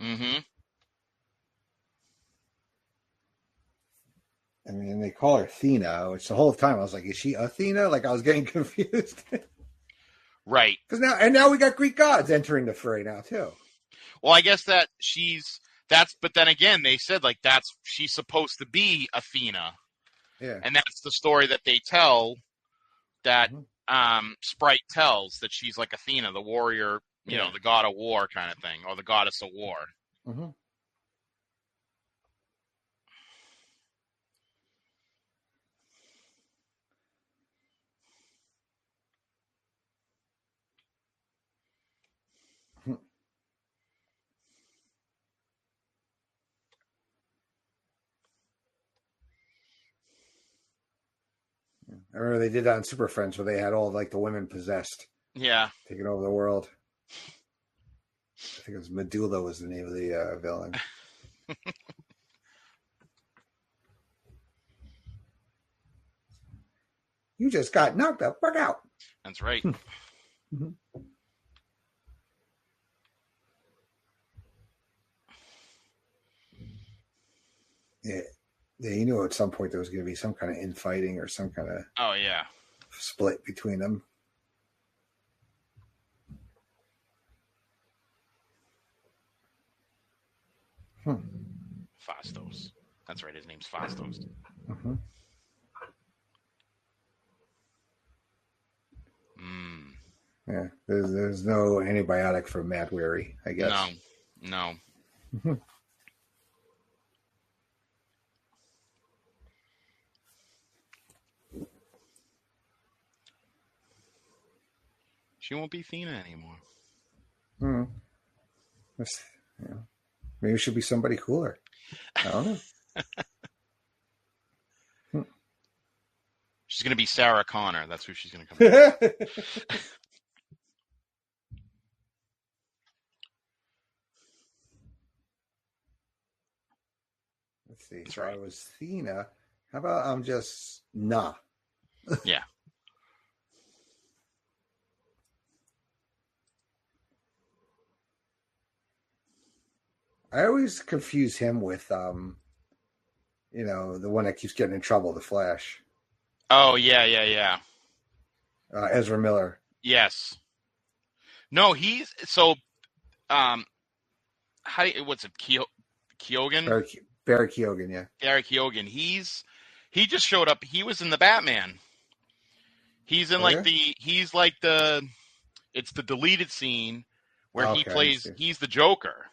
Mm-hmm. I mean, they call her Athena, which the whole time I was like, is she Athena? Like, I was getting confused. Right. Because now we got Greek gods entering the fray now, too. Well, I guess that but then again, they said like she's supposed to be Athena. Yeah. And that's the story that they tell, that Sprite tells, that she's like Athena, the warrior, you know, the god of war kind of thing, or the goddess of war. Mm-hmm. I remember they did that on Super Friends where they had all like the women possessed. Yeah. Taking over the world. I think it was Medulla was the name of the villain. You just got knocked the fuck out. That's right. Mm-hmm. Yeah. Yeah, you knew at some point there was going to be some kind of infighting or some kind of split between them. Fastos. That's right. His name's Fastos. Mm-hmm. Yeah, there's no antibiotic for Mad Weary, I guess. No. Mm-hmm. She won't be Athena anymore. Maybe it should be somebody cooler. I don't know. She's going to be Sarah Connor. That's who she's going to come. Let's see. So I was Athena. How about I'm just nah? Yeah. I always confuse him with, the one that keeps getting in trouble, the Flash. Oh, yeah. Ezra Miller. Yes. No, he's so. What's it? Keoghan? Barry Keoghan, yeah. Barry Keoghan. He just showed up. He was in the Batman. He's in it's the deleted scene where he plays. He's the Joker.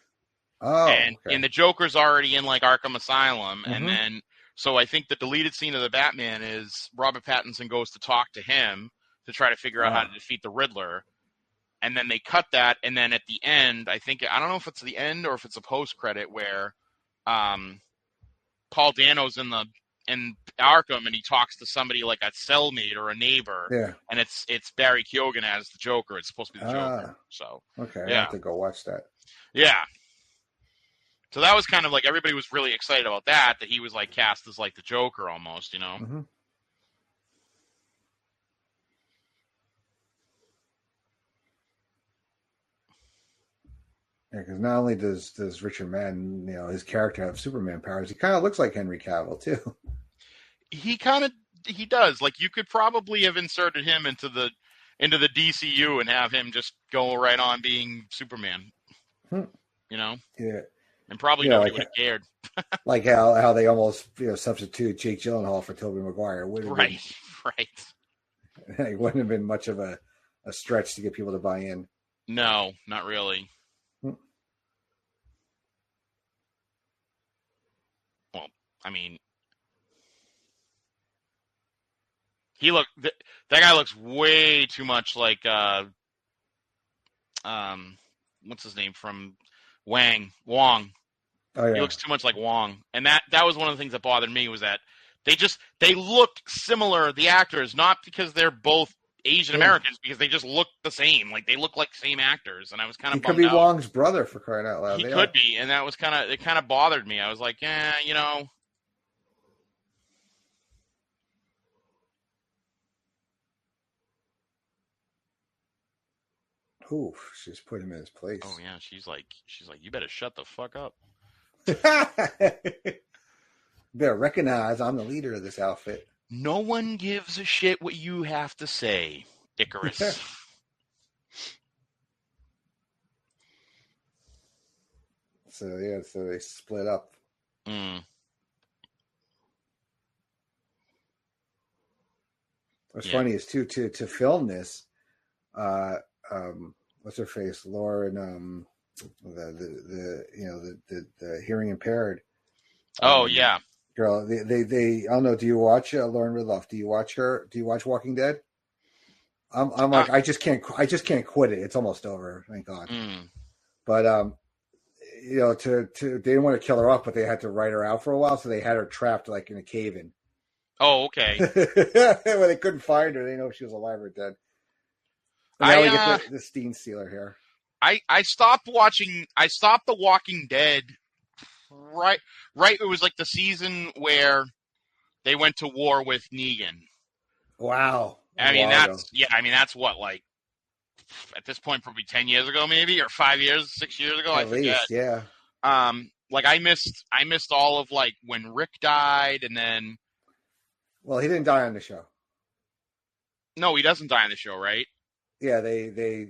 Oh, and the Joker's already in like Arkham Asylum, and then so I think the deleted scene of the Batman is Robert Pattinson goes to talk to him to try to figure out how to defeat the Riddler, and then they cut that, and then at the end, I don't know if it's the end or if it's a post credit where Paul Dano's in Arkham and he talks to somebody like a cellmate or a neighbor, and it's Barry Keoghan as the Joker. It's supposed to be the Joker, so I have to go watch that. Yeah. So that was kind of like everybody was really excited about that he was like cast as like the Joker almost, you know. Mm-hmm. Yeah, because not only does Richard Madden, his character have Superman powers, he kind of looks like Henry Cavill too. He does. Like you could probably have inserted him into the DCU and have him just go right on being Superman. You know. Yeah. And probably nobody would have cared. Like how they almost substitute Jake Gyllenhaal for Tobey Maguire. Right. It wouldn't have been much of a stretch to get people to buy in. No, not really. Well, I mean, that guy looks way too much like what's his name from Wong. Oh, yeah. He looks too much like Wong. And that was one of the things that bothered me was that they looked similar, the actors, not because they're both Asian Americans, because they just look the same. Like they look like same actors. And I was kind of bummed out. He could be Wong's brother, for crying out loud. He could be, and that was it kind of bothered me. I was like, Ooh, she's put him in his place. Oh yeah, she's like, you better shut the fuck up. Better recognize I'm the leader of this outfit. No one gives a shit what you have to say, Icarus. So they split up. Mm. What's funny is too to film this. What's her face? Lauren, the hearing impaired. Yeah. Girl, they I don't know. Do you watch Lauren Ridloff? Do you watch her? Do you watch Walking Dead? I'm like I just can't quit it. It's almost over, thank God. But they didn't want to kill her off, but they had to write her out for a while, so they had her trapped like in a cave-in. Oh, okay. When they couldn't find her, they didn't know if she was alive or dead. And now we get the Steen Stealer here. I stopped watching. I stopped The Walking Dead. Right. It was like the season where they went to war with Negan. Wow. That's what, like, at this point, probably 10 years ago, maybe, or 5 years, 6 years ago. At least, yeah. Like I missed all of like when Rick died, and then. Well, he didn't die on the show. No, he doesn't die on the show, right? Yeah, they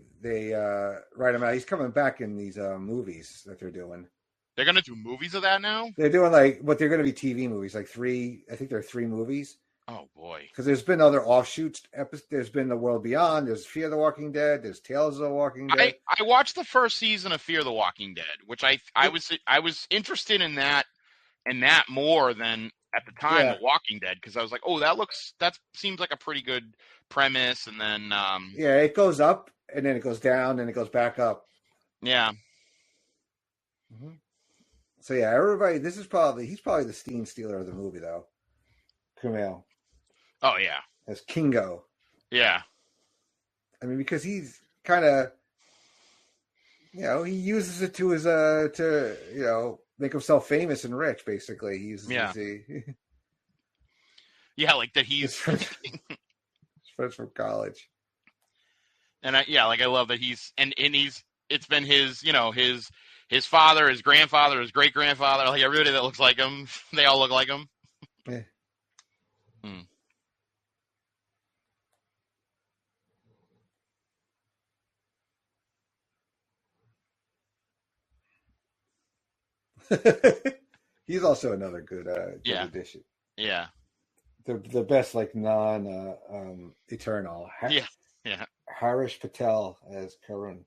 write him out. He's coming back in these movies that they're doing. They're gonna do movies of that now? They're doing but they're gonna be TV movies, like 3. I think there are 3 movies. Oh boy! Because there's been other offshoots. There's been The World Beyond. There's Fear the Walking Dead. There's Tales of the Walking Dead. I watched the first season of Fear the Walking Dead, which I was interested in that more than at the time The Walking Dead, because I was like, oh, that seems like a pretty good premise, and then it goes up and then it goes down and it goes back up. Yeah. Mm-hmm. So yeah, everybody. He's probably the Steen Stealer of the movie, though. Kumail. Oh yeah. As Kingo. Yeah. I mean, because he's kind of, he uses it to his make himself famous and rich. Basically, he uses yeah, like that. He's friends from college. And I love that it's been his father, his grandfather, his great grandfather, like everybody that looks like him. They all look like him. Yeah. He's also another good addition. Yeah. The best eternal. Yeah. Harish Patel as Karun.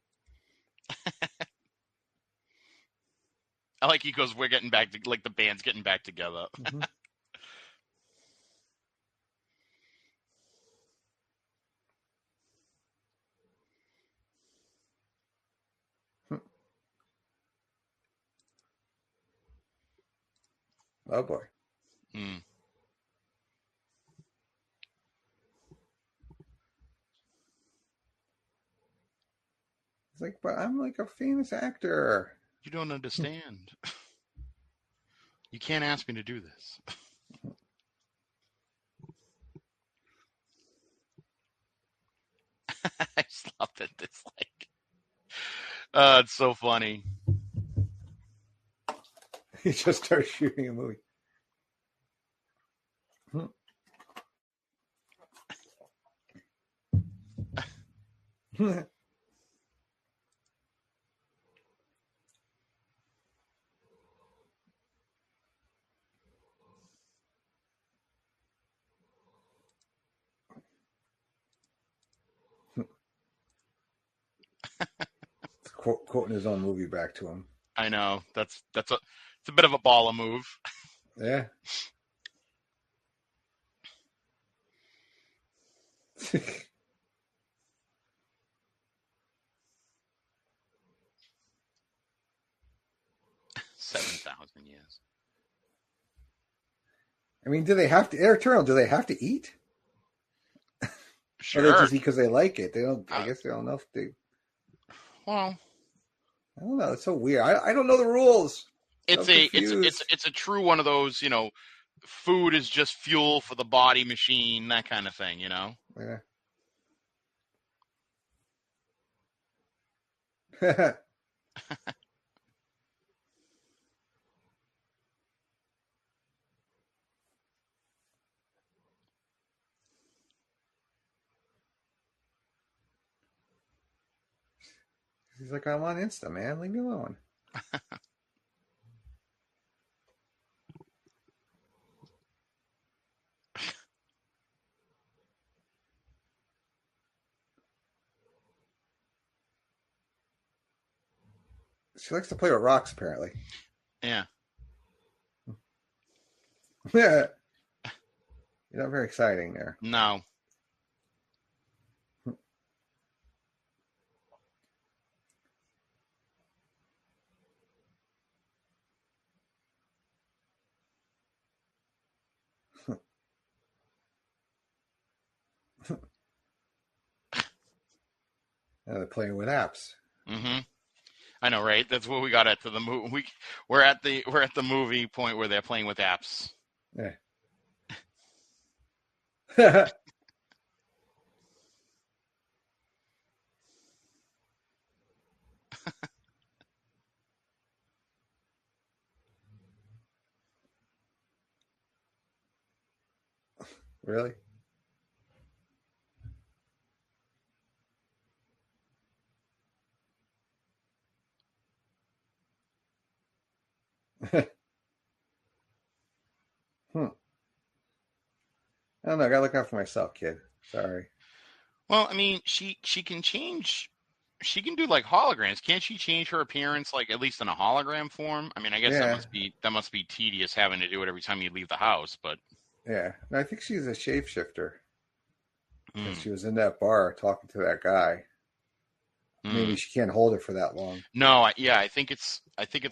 I like he goes, we're getting back to, like, the band's getting back together. Mm-hmm. Oh boy. Mm. It's like, but I'm like a famous actor. You don't understand. You can't ask me to do this. I just love it. It's like, it's so funny. He just starts shooting a movie. Quoting his own movie back to him. I know. It's a bit of a baller move. Yeah. $7,000 years. I mean, do they have to? Eternal? Do they have to eat? Sure. Or they just eat because they like it. They don't. I guess they don't know if they. Well, I don't know. It's so weird. I don't know the rules. It's a true one of those. Food is just fuel for the body machine. That kind of thing. Yeah. He's like, I'm on Insta, man. Leave me alone. She likes to play with rocks, apparently. Yeah. Yeah. You're not very exciting there. No. They're playing with apps. Mm-hmm. I know, right? That's what we got at the movie. We're at the movie point where they're playing with apps. Yeah. Really? I don't know. I gotta look out for myself, kid. Sorry. Well, I mean, she can change. She can do like holograms. Can't she change her appearance, like at least in a hologram form? I mean, I guess that must be tedious having to do it every time you leave the house. But yeah, no, I think she's a shapeshifter. She was in that bar talking to that guy. Maybe she can't hold it for that long. No, I think it's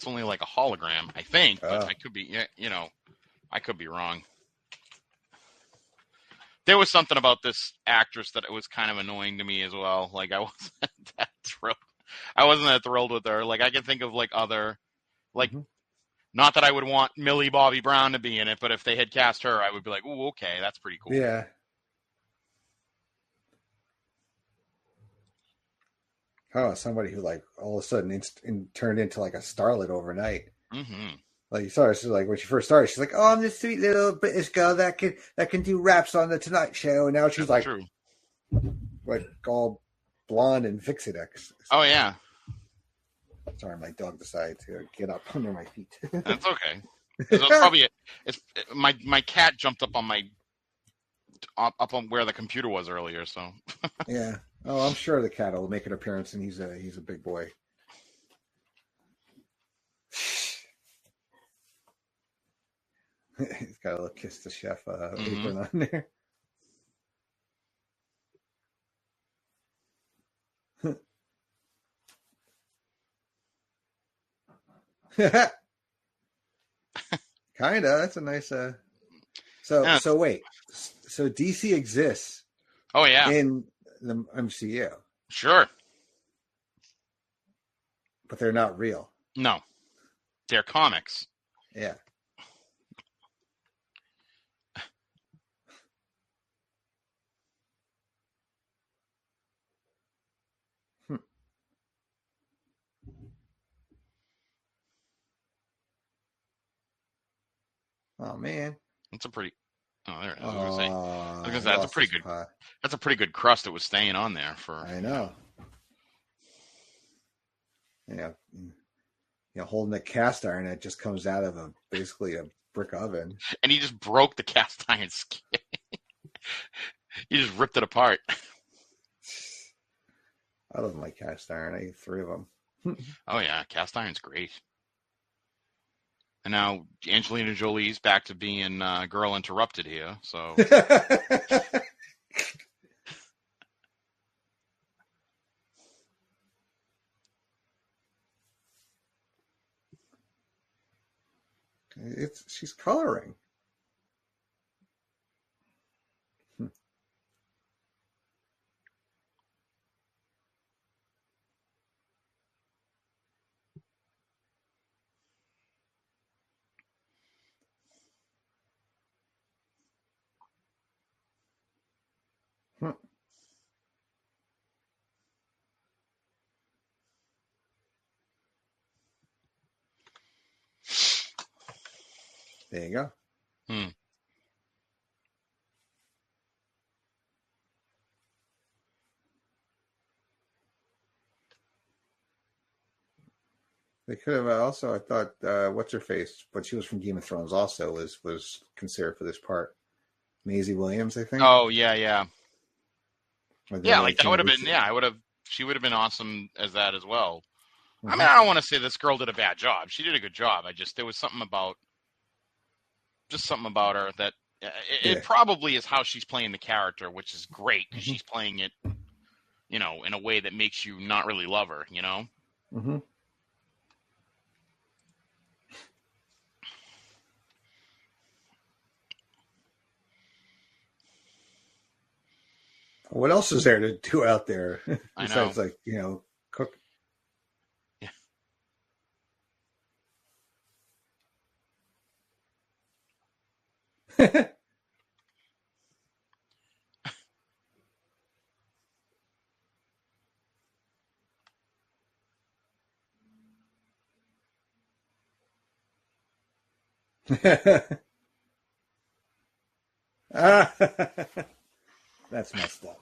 only like a hologram. I think, but I could be, I could be wrong. There was something about this actress that it was kind of annoying to me as well. Like I wasn't that thrilled. I wasn't that thrilled with her. Like I can think of like other, like, not that I would want Millie Bobby Brown to be in it, but if they had cast her, I would be like, "Ooh, okay, that's pretty cool." Yeah. Oh, somebody who like all of a sudden turned into like a starlet overnight. Mm-hmm. Like you saw her, she's like when she first started, she's like, "Oh, I'm this sweet little British girl that can do raps on the Tonight Show," and now she's like all blonde and Vixedex. Oh yeah. Sorry, my dog decided to get up under my feet. That's okay. Probably my cat jumped up on up on where the computer was earlier. So yeah. Oh, I'm sure the cat will make an appearance, and he's a big boy. He's got a little kiss the chef apron on there. Kinda. That's a nice. So wait. So DC exists. Oh yeah. In the MCU. Sure. But they're not real. No. They're comics. Yeah. Oh man. That's a pretty. Oh, there it is. I was gonna say that's a pretty good. That's a pretty good crust that was staying on there for. I know. Yeah. Holding a cast iron that just comes out of basically a brick oven. And he just broke the cast iron skin. He just ripped it apart. I love my cast iron. I ate 3 of them. Oh yeah, cast iron's great. And now Angelina Jolie's back to being Girl Interrupted here. So she's coloring. There you go. They could have also, I thought, what's her face, but she was from Game of Thrones also, was considered for this part. Maisie Williams, I think. Oh, yeah. Yeah, like that would have been, she would have been awesome as that as well. I mean, I don't want to say this girl did a bad job. She did a good job. There was something about her that it probably is how she's playing the character, which is great because she's playing it, in a way that makes you not really love her, Mm-hmm. What else is there to do out there besides, cook? Yeah. That's messed up.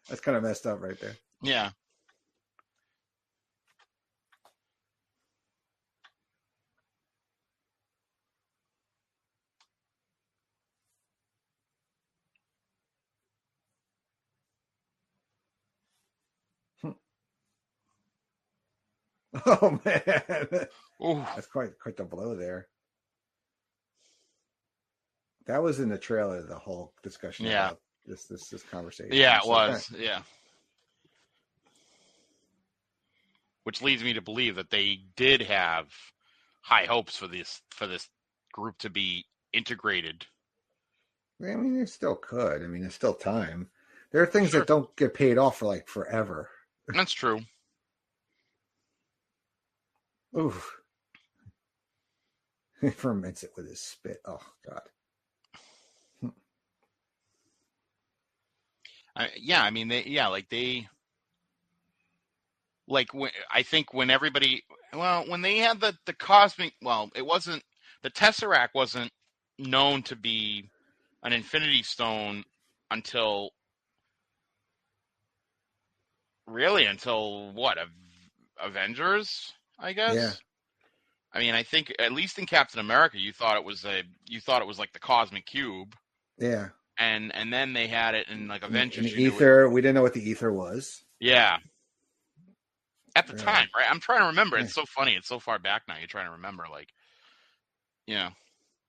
That's kind of messed up right there. Yeah. Oh man, Ooh. that's quite the blow there. That was in the trailer. The whole discussion about this conversation. Yeah, it was. Yeah. Which leads me to believe that they did have high hopes for this group to be integrated. I mean, they still could. I mean, there's still time. There are things that don't get paid off for like forever. That's true. Oof. He ferments it with his spit. Oh God. I mean, I think when everybody, when they had the cosmic, it wasn't, the Tesseract wasn't known to be an Infinity Stone until what, Avengers, I guess. Yeah. I mean, I think at least in Captain America, you thought it was like the cosmic cube. Yeah. And then they had it in like Avengers. In the ether, we didn't know what the ether was. Yeah. At the time, right? I'm trying to remember. It's so funny. It's so far back now. You're trying to remember, I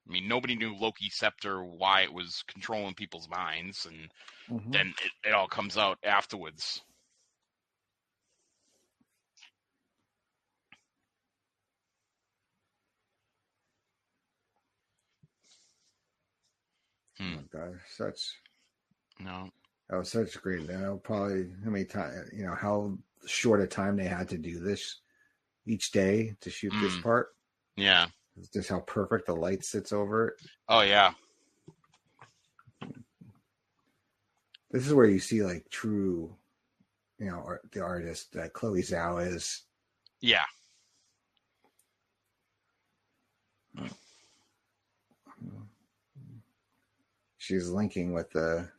mean, nobody knew Loki Scepter, why it was controlling people's minds, and then it all comes out afterwards. Oh my God, that was such great. Probably how many time, how short a time they had to do this each day to shoot this part. Yeah. Just how perfect the light sits over it. Oh yeah. This is where you see like true, the artist that Chloe Zhao is. Yeah. She's linking with the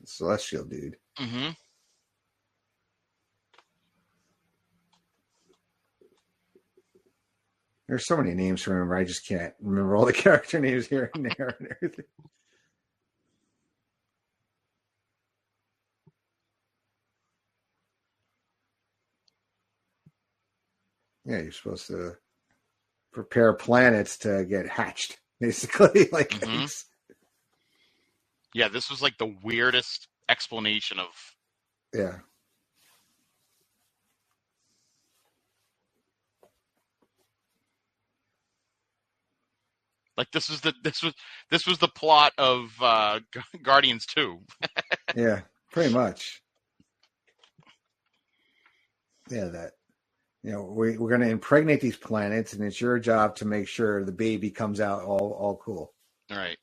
celestial dude. Mm-hmm. There's so many names to remember. I just can't remember all the character names here and there and everything. Yeah, you're supposed to prepare planets to get hatched, basically. Eggs. Yeah, this was like the weirdest explanation of. Yeah. Like this was the plot of Guardians 2. Yeah, pretty much. Yeah, that we're going to impregnate these planets, and it's your job to make sure the baby comes out all cool. All right.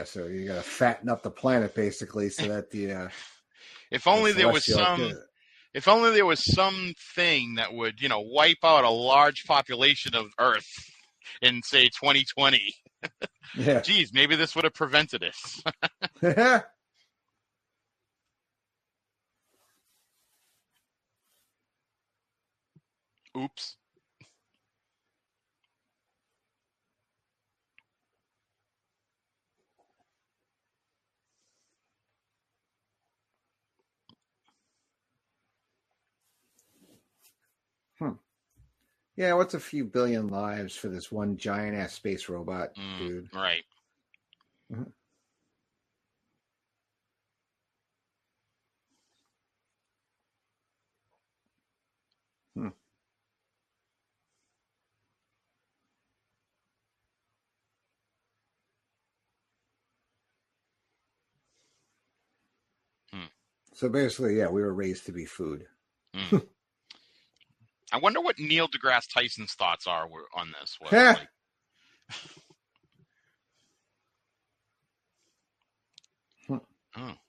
So you got to fatten up the planet basically, so that the If only there was celestial. if only there was something that would, wipe out a large population of Earth in, say, 2020. Yeah. Geez, maybe this would have prevented it. Oops. Yeah, what's a few billion lives for this one giant ass space robot, dude? Right. Mm-hmm. So basically, yeah, we were raised to be food. I wonder what Neil deGrasse Tyson's thoughts are on this.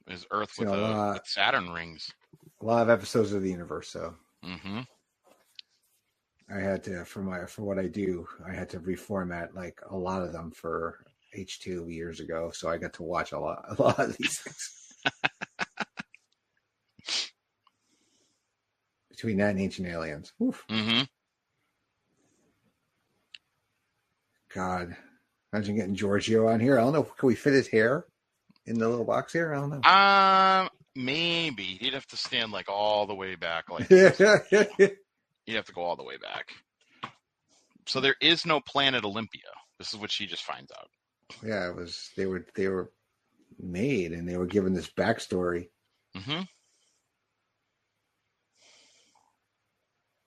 Is Earth with Saturn rings? A lot of episodes of the universe, so. Mm-hmm. I had to, for what I do, I had to reformat like a lot of them for H2 years ago, so I got to watch a lot of these things. Between that and Ancient Aliens. Oof. Mm-hmm. God. Imagine getting Giorgio on here. I don't know. Can we fit his hair in the little box here? I don't know. Maybe. He'd have to stand like all the way back. Like He'd have to go all the way back. So there is no planet Olympia. This is what she just finds out. Yeah, it was. They were made, and they were given this backstory. Mm-hmm.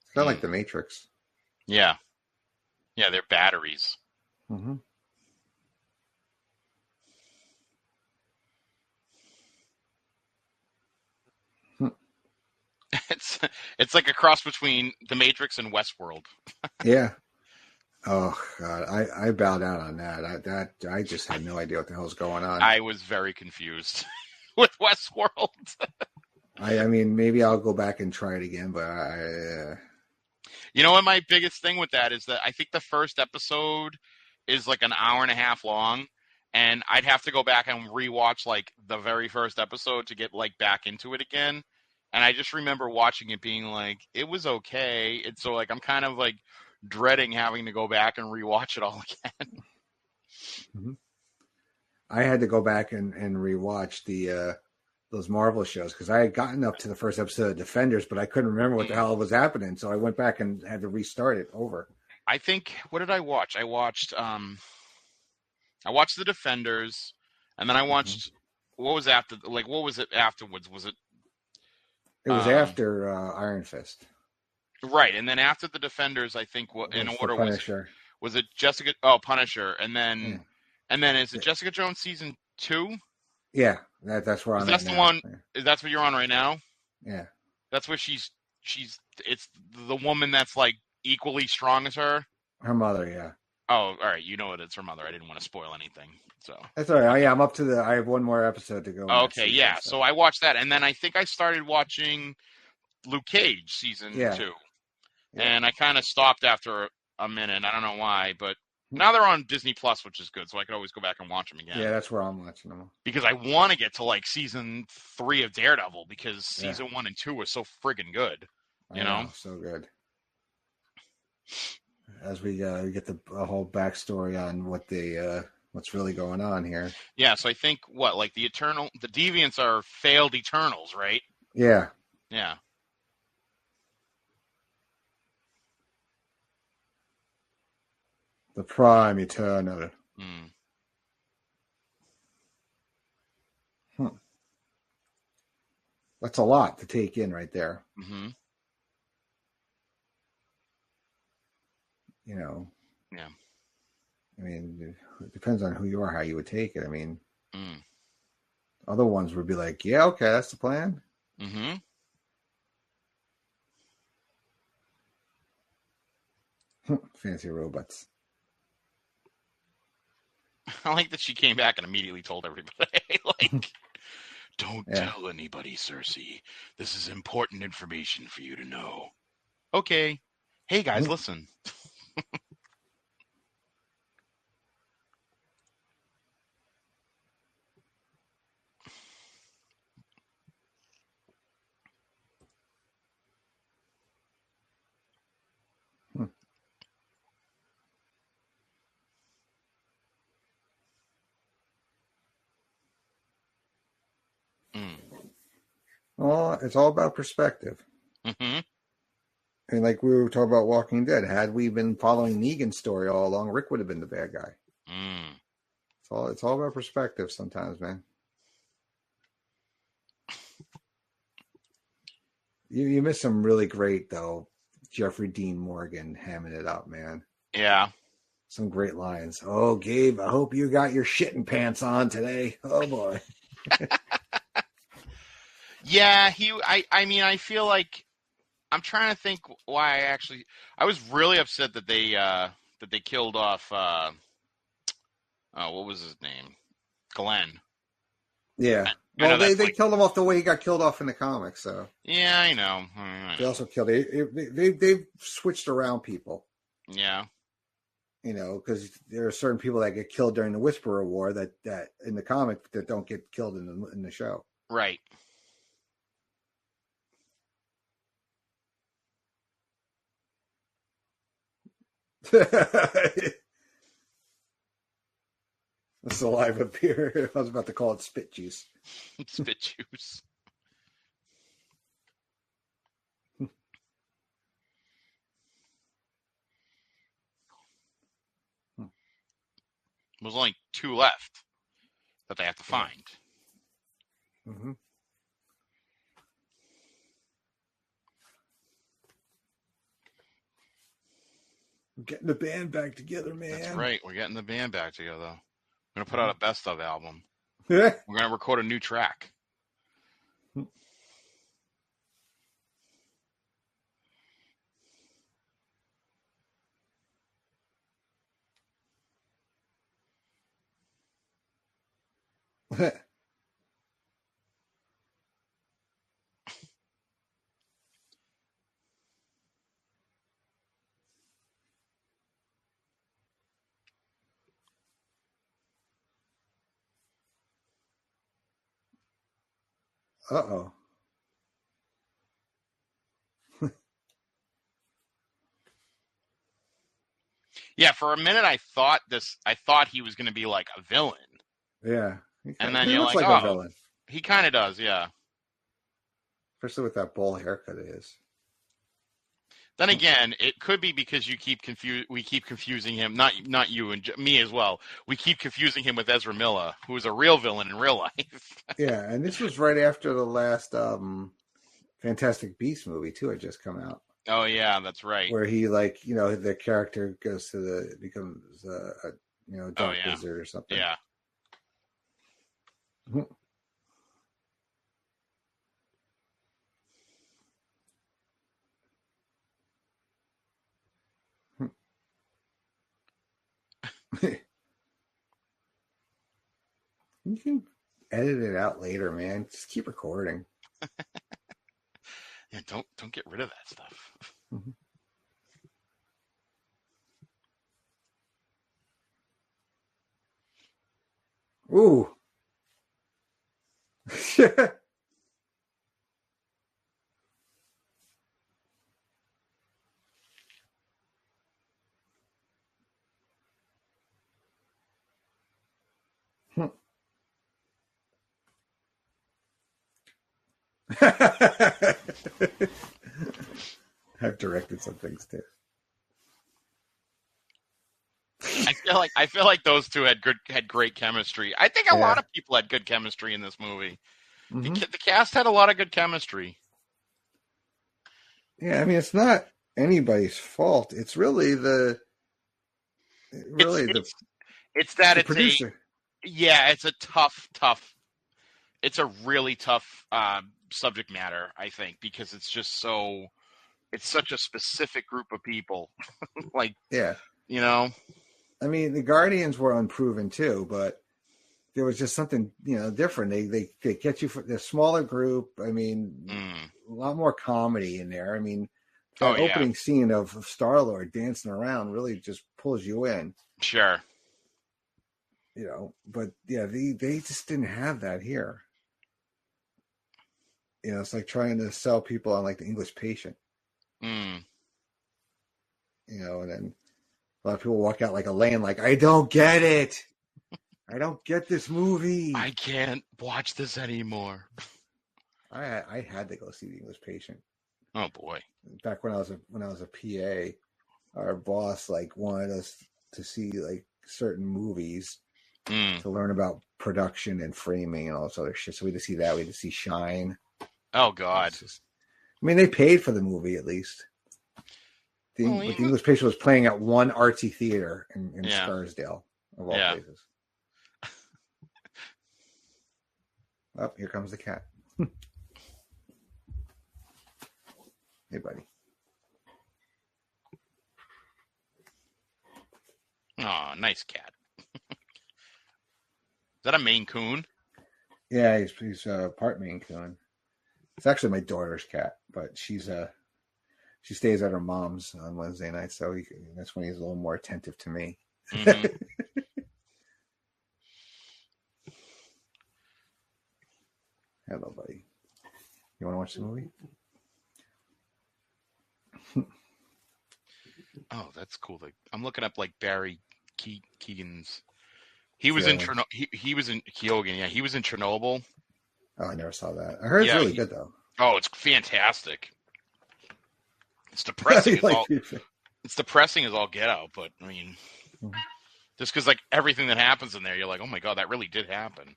It's kind of like the Matrix. Yeah. Yeah, they're batteries. Mm-hmm. It's like a cross between the Matrix and Westworld. Yeah. Oh God, I bowed out on that. I just had no idea what the hell's going on. I was very confused with Westworld. I mean, maybe I'll go back and try it again, but You know what my biggest thing with that is that I think the first episode is like an hour and a half long, and I'd have to go back and rewatch like the very first episode to get like back into it again. And I just remember watching it being like, it was okay. And so like I'm kind of like dreading having to go back and rewatch it all again. Mm-hmm. I had to go back and rewatch those Marvel shows because I had gotten up to the first episode of Defenders, but I couldn't remember what the hell was happening. So I went back and had to restart it over. I think, what did I watch? I watched The Defenders, and then I watched, what was it afterwards? Was it? It was after Iron Fist. Right, and then after The Defenders, I think in order was it Jessica? Oh, Punisher, and then is it Jessica Jones season 2? Yeah, that's where I'm. That's the one. Yeah. That's what you're on right now. Yeah, that's where she's. It's the woman that's like equally strong as her. Her mother, yeah. Oh, all right. You know it's her mother. I didn't want to spoil anything, so that's all right. Yeah, I'm up to I have one more episode to go. Okay, yeah. So I watched that, and then I think I started watching Luke Cage season 2, yeah. And I kind of stopped after a minute. I don't know why, but now they're on Disney Plus, which is good, so I could always go back and watch them again. Yeah, that's where I'm watching them. Because I want to get to like season 3 of Daredevil because season 1 and 2 are so friggin' good. You know, so good. As we get the whole backstory on what's really going on here. Yeah, so I think the Deviants are failed Eternals, right? Yeah. Yeah. The Prime Eternal. That's a lot to take in right there. Mm-hmm. You know. Yeah. I mean, it depends on who you are, how you would take it. I mean, other ones would be like, yeah, okay, that's the plan. Mm-hmm. Fancy robots. I like that she came back and immediately told everybody. Don't tell anybody, Cersei. This is important information for you to know. Okay. Hey, guys, listen. Well, it's all about perspective. Mm-hmm. And like we were talking about Walking Dead, had we been following Negan's story all along, Rick would have been the bad guy. It's all about perspective sometimes, man. You missed some really great, though, Jeffrey Dean Morgan hamming it up, man. Yeah. Some great lines. Oh, Gabe, I hope you got your shitting pants on today. Oh, boy. Yeah, I mean, I feel like I'm trying to think why I was really upset that they killed off what was his name? Glenn. Yeah. Well, they killed him off the way he got killed off in the comics, so. Yeah, I know. They also killed they've switched around people. Yeah. You know, because there are certain people that get killed during the Whisperer War that in the comic that don't get killed in the show. Right. The saliva beer. I was about to call it spit juice. Spit juice. There's only 2 left that they have to find. Mm-hmm. We're getting the band back together, man. That's right. We're getting the band back together. We're going to put out a best of album. Yeah. We're going to record a new track. Uh-oh. Yeah, for a minute I thought he was going to be like a villain. Yeah. And then you're like, a villain. He kind of does, yeah. Especially with that bowl haircut of his. Then again, it could be because we keep confusing him, not you and me as well. We keep confusing him with Ezra Miller, who is a real villain in real life. Yeah, and this was right after the last Fantastic Beasts movie too had just come out. Oh yeah, that's right. Where he the character goes to becomes a dark wizard or something. Yeah. You can edit it out later, man. Just keep recording. Yeah, don't get rid of that stuff. Mm-hmm. Ooh. I've directed some things too. I feel like those two had great chemistry. I think a lot of people had good chemistry in this movie. Mm-hmm. The cast had a lot of good chemistry. Yeah, I mean, it's not anybody's fault. It's really the producer. It's a tough. It's a really tough subject matter, I think, because it's just it's such a specific group of people. Yeah. You know? I mean, the Guardians were unproven too, but there was just something, different. They get you for the smaller group. I mean, a lot more comedy in there. I mean, that opening scene of Star-Lord dancing around really just pulls you in. Sure. But yeah, they just didn't have that here. It's like trying to sell people on like The English Patient. And then a lot of people walk out like Elaine, like, I don't get it. I don't get this movie. I can't watch this anymore. I had to go see The English Patient. Oh boy! Back when I was a PA, our boss like wanted us to see like certain movies to learn about production and framing and all this other shit. So we had to see that. We had to see Shine. Oh God! They paid for the movie at least. The English Patient was playing at one artsy theater in Scarsdale, of all places. Oh, here comes the cat. Hey, buddy. Oh, nice cat. Is that a Maine Coon? Yeah, he's part Maine Coon. It's actually my daughter's cat, but she stays at her mom's on Wednesday night, so that's when he's a little more attentive to me. Mm-hmm. Hello, buddy. You want to watch the movie? Oh, that's cool. Like, I'm looking up like Barry Keoghan's. He was in Chernobyl. He was in Keoghan. Yeah, he was in Chernobyl. Oh, I never saw that. I heard it's really good though. Oh, it's fantastic. It's depressing. It's depressing as all get out. But I mean, just because like everything that happens in there, you're like, oh my God, that really did happen.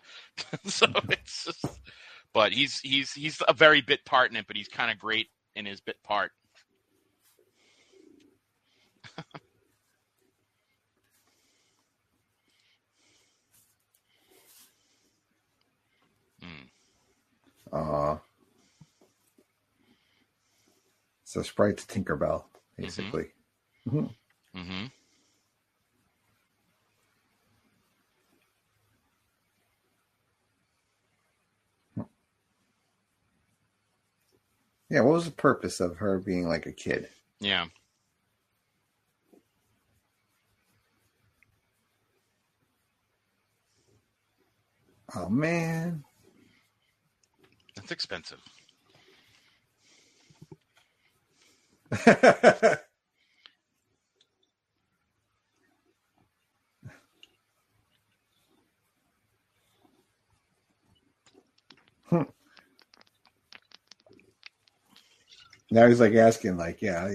So it's just. But he's a very bit part in it, but he's kind of great in his bit part. So Sprite's Tinkerbell, basically. Mm-hmm. Mm-hmm. Yeah, what was the purpose of her being like a kid? Yeah. Oh, man. That's expensive. Now he's like asking, like, at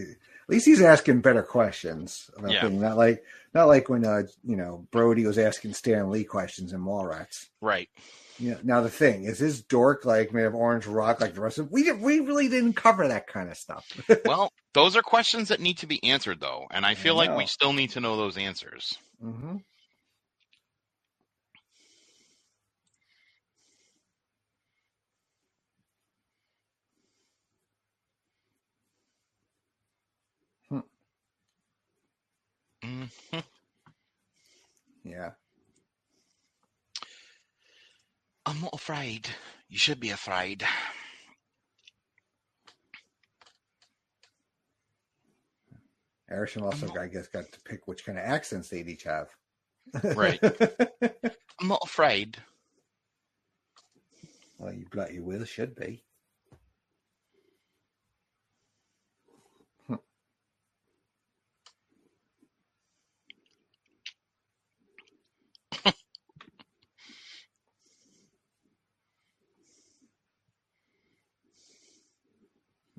least he's asking better questions about things. Not like when Brody was asking Stan Lee questions in Mallrats. Right. Now the thing is, this dork like made of orange rock like the rest of we really didn't cover that kind of stuff. Well, those are questions that need to be answered though, and I feel like we still need to know those answers. Mm-hmm. Mm-hmm. Yeah. I'm not afraid. You should be afraid. Harrison also, I guess, got to pick which kind of accents they'd each have. Right. I'm not afraid. Well, you bloody will should be.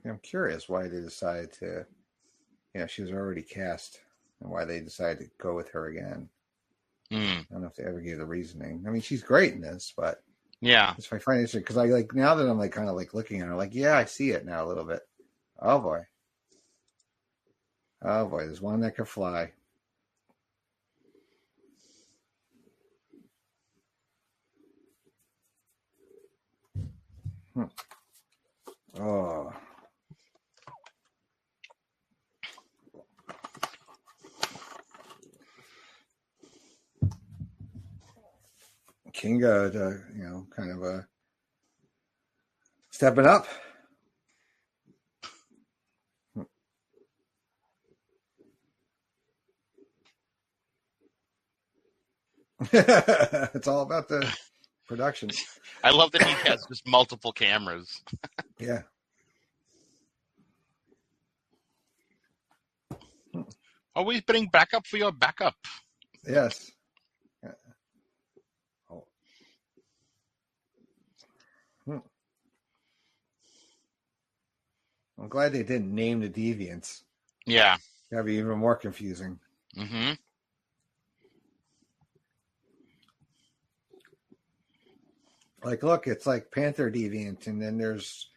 I'm curious why they decided to, she was already cast, and why they decided to go with her again. I don't know if they ever gave the reasoning. I mean, she's great in this, but yeah, if I find it interesting, because I like now that I'm like kind of like looking at her, like, I see it now a little bit. Oh boy, there's one that can fly. Oh. Kinga to, kind of stepping up. It's all about the production. I love that he has just multiple cameras. Yeah. Always putting backup for your backup. Yes. Yeah. Oh. I'm glad they didn't name the deviants. Yeah. That'd be even more confusing. Mm-hmm. Like, look, it's like Panther deviant, and then there's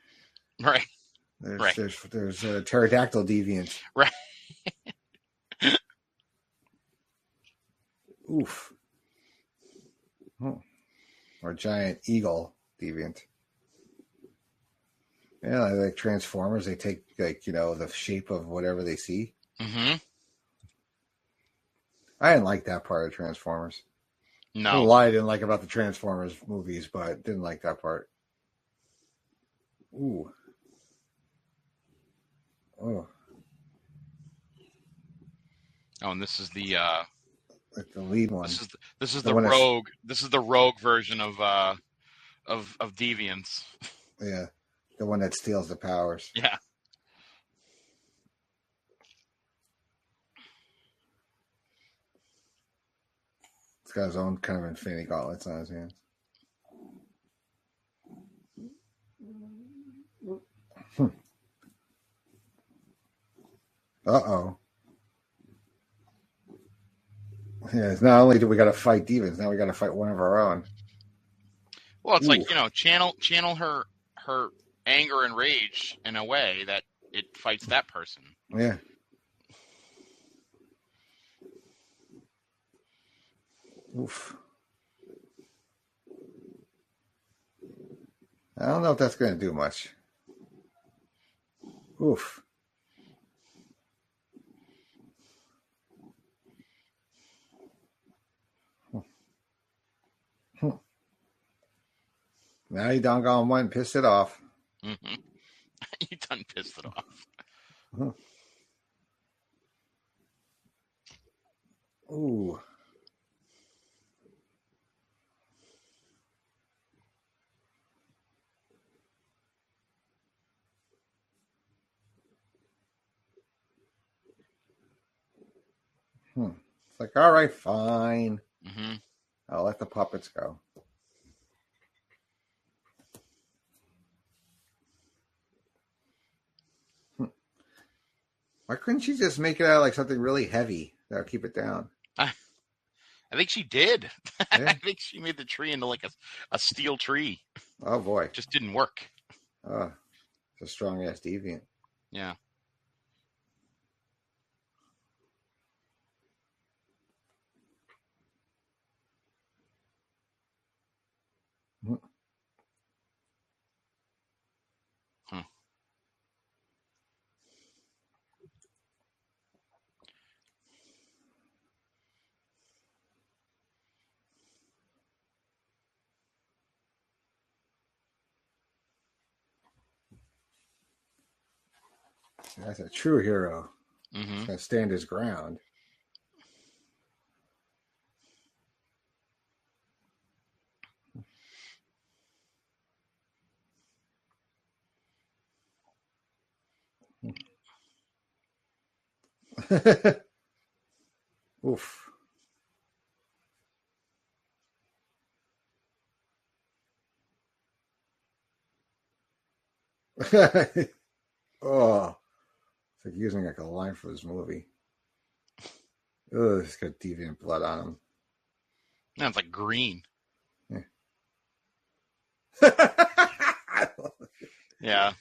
right. There's a pterodactyl deviant. Right. Oof. Or giant eagle deviant. Yeah, like Transformers, they take the shape of whatever they see. Mm-hmm. I didn't like that part of Transformers. No. I don't know why I didn't like about the Transformers movies, but didn't like that part. Ooh. Oh. Oh, and this is the like the lead one. This is the rogue. This is the rogue version of Deviants. Yeah, the one that steals the powers. Yeah. It's got his own kind of infinity gauntlets on his hands. Uh-oh. Yeah, it's not only do we got to fight demons, now we got to fight one of our own. Well, it's like, channel her anger and rage in a way that it fights that person. Yeah. Oof. I don't know if that's going to do much. Oof. Now you done gone one, pissed it off. Mm-hmm. You done pissed it off. Ooh. It's like, all right, fine. Mm-hmm. I'll let the puppets go. Why couldn't she just make it out like something really heavy that'll keep it down? I think she did. Yeah. I think she made the tree into like a steel tree. Oh, boy. It just didn't work. Oh, it's a strong-ass deviant. Yeah. That's a true hero. Mm-hmm. He's going to stand his ground. Oof. Oh. It's like using like a line for this movie. Oh, it's got deviant blood on him. No, it's like green. Yeah.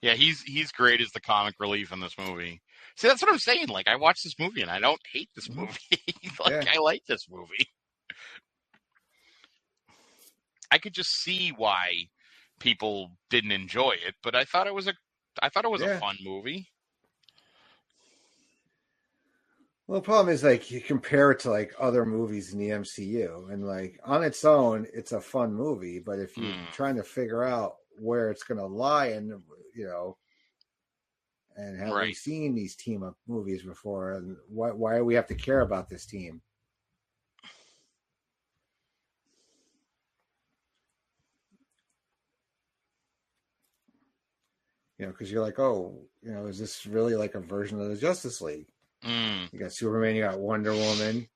Yeah, he's great as the comic relief in this movie. See, that's what I'm saying. Like, I watched this movie and I don't hate this movie. I like this movie. I could just see why people didn't enjoy it, but I thought it was a fun movie. Well, the problem is like you compare it to like other movies in the MCU, and like on its own, it's a fun movie. But if you're trying to figure out where it's going to lie, and and have we seen these team up movies before, and why do we have to care about this team? Because you're like, oh, is this really like a version of the Justice League? You got Superman, you got Wonder Woman,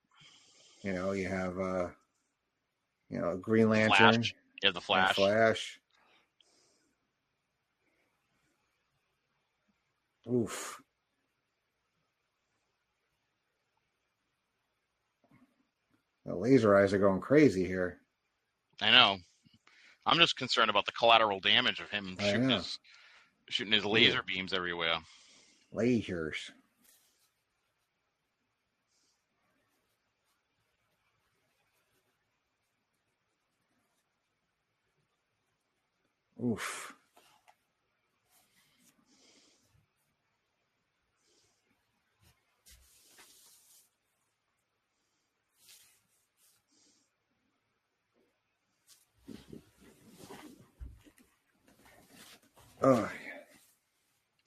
you have Green Lantern, you have the Flash. Oof. The laser eyes are going crazy here. I know. I'm just concerned about the collateral damage of him shooting his laser beams everywhere. Lasers. Oof.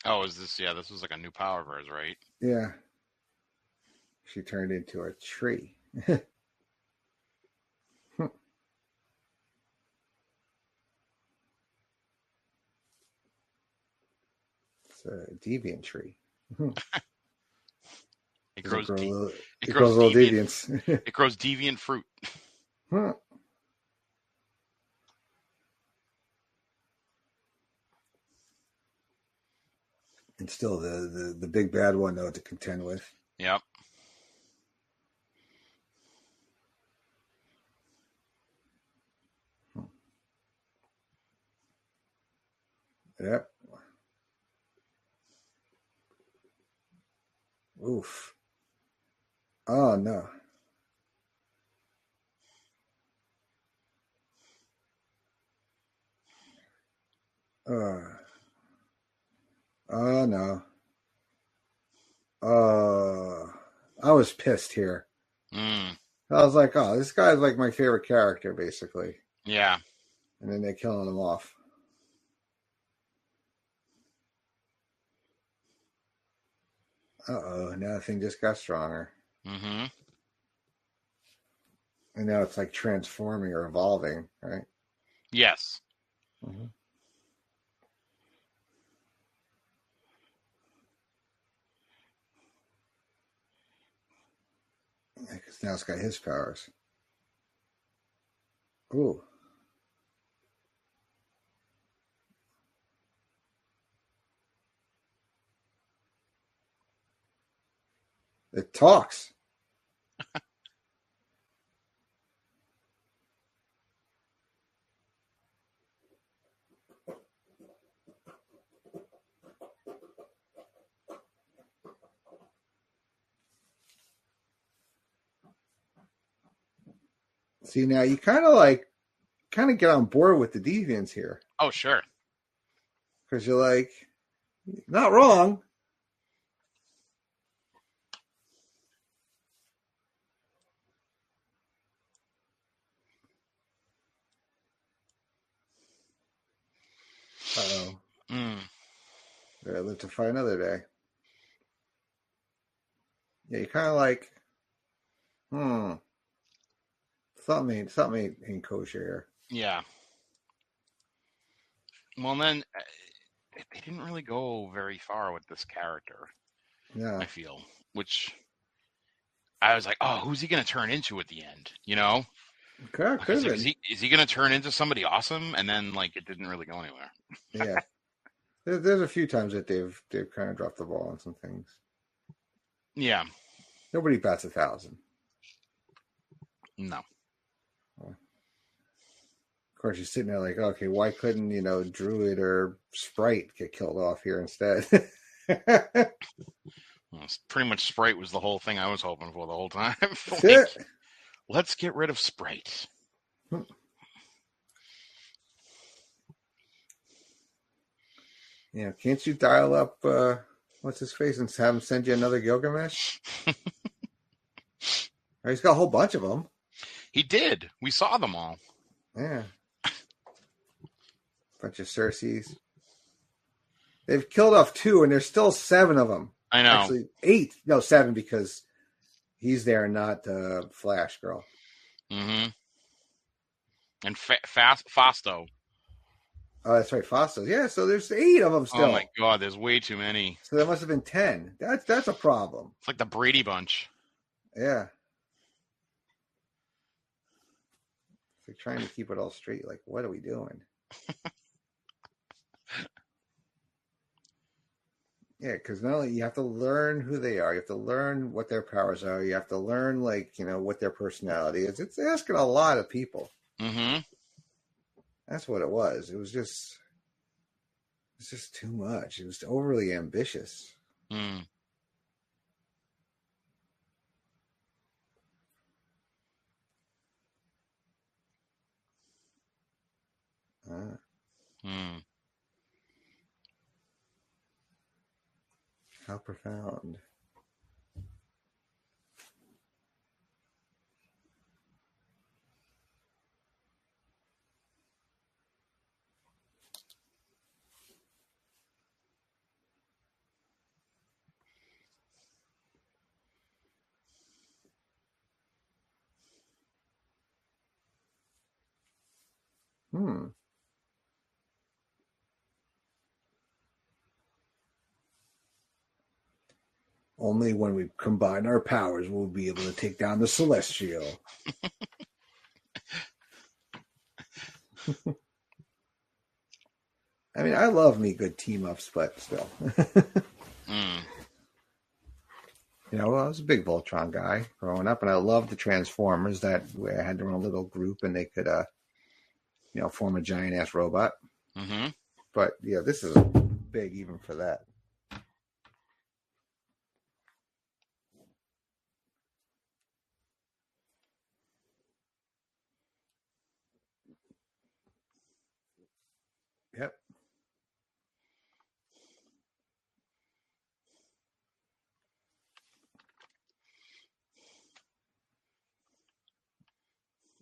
Oh, is this? Yeah, this was like a new power of hers, right? Yeah. She turned into a tree. It's a deviant tree. It grows little deviants. It grows deviant fruit. And still the big bad one though to contend with. Yep. Yep. Oof. Oh no. Oh no. I was pissed here. I was like, oh, this guy's like my favorite character, basically. Yeah. And then they're killing him off. Uh-oh, now the thing just got stronger. Mm-hmm. And now it's like transforming or evolving, right? Yes. Mm-hmm. Because now it's got his powers. Ooh. It talks. See, now you kind of get on board with the deviants here. Oh, sure. Because you're like, not wrong. Uh-oh. I live to fight another day. Yeah, you're kind of like, something ain't kosher here. Yeah. Well, then they didn't really go very far with this character. Yeah, I feel, which I was like, oh, who's he going to turn into at the end? Okay, is he going to turn into somebody awesome? And then it didn't really go anywhere. Yeah, there's a few times that they've kind of dropped the ball on some things. Yeah. Nobody bats 1,000. No. Of course, you're sitting there like, okay, why couldn't, Druid or Sprite get killed off here instead? Well, pretty much Sprite was the whole thing I was hoping for the whole time. Let's get rid of Sprite. Yeah, can't you dial up, what's his face, and have him send you another Gilgamesh? He's got a whole bunch of them. He did. We saw them all. Yeah. Bunch of Circes. They've killed off 2, and there's still 7 of them. I know. Actually, 8. No, 7 because he's there and not Flash Girl. Mm-hmm. And Fasto. Oh, that's right, Fossil. Yeah, so there's 8 of them still. Oh my God, there's way too many. So there must have been 10. That's a problem. It's like the Brady Bunch. Yeah. It's like trying to keep it all straight. Like, what are we doing? Yeah, because not only you have to learn who they are, you have to learn what their powers are, you have to learn, like, you know, what their personality is. It's asking a lot of people. Mm-hmm. That's what it was. It's just too much. It was overly ambitious. Mm. How profound. Only when we combine our powers will we be able to take down the Celestial. I mean, I love me good team-ups, but still. You know, I was a big Voltron guy growing up, and I loved the Transformers that had their own little group, and they could, you know, form a giant-ass robot. Mm-hmm. But, yeah, this is big even for that. Yep.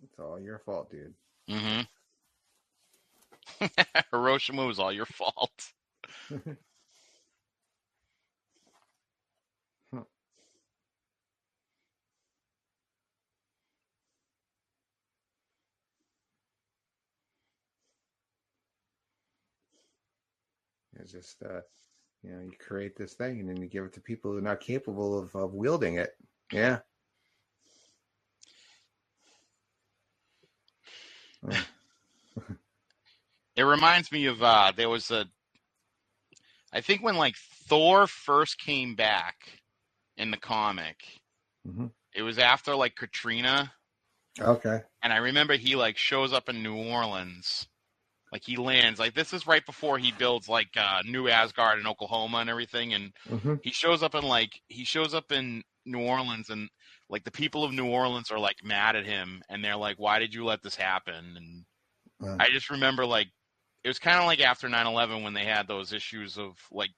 It's all your fault, dude. Mm-hmm. Hiroshima was all your fault. It's just, you know, you create this thing and then you give it to people who are not capable of wielding it. Yeah. It reminds me of, there was I think when like Thor first came back in the comic, it was after like Katrina. Okay. And I remember he like shows up in New Orleans. Like he lands, like this is right before he builds like New Asgard in Oklahoma and everything, and he shows up in New Orleans, and like the people of New Orleans are like mad at him, and they're like, "Why did you let this happen?" And I just remember like it was kind of like after 9/11 when they had those issues of like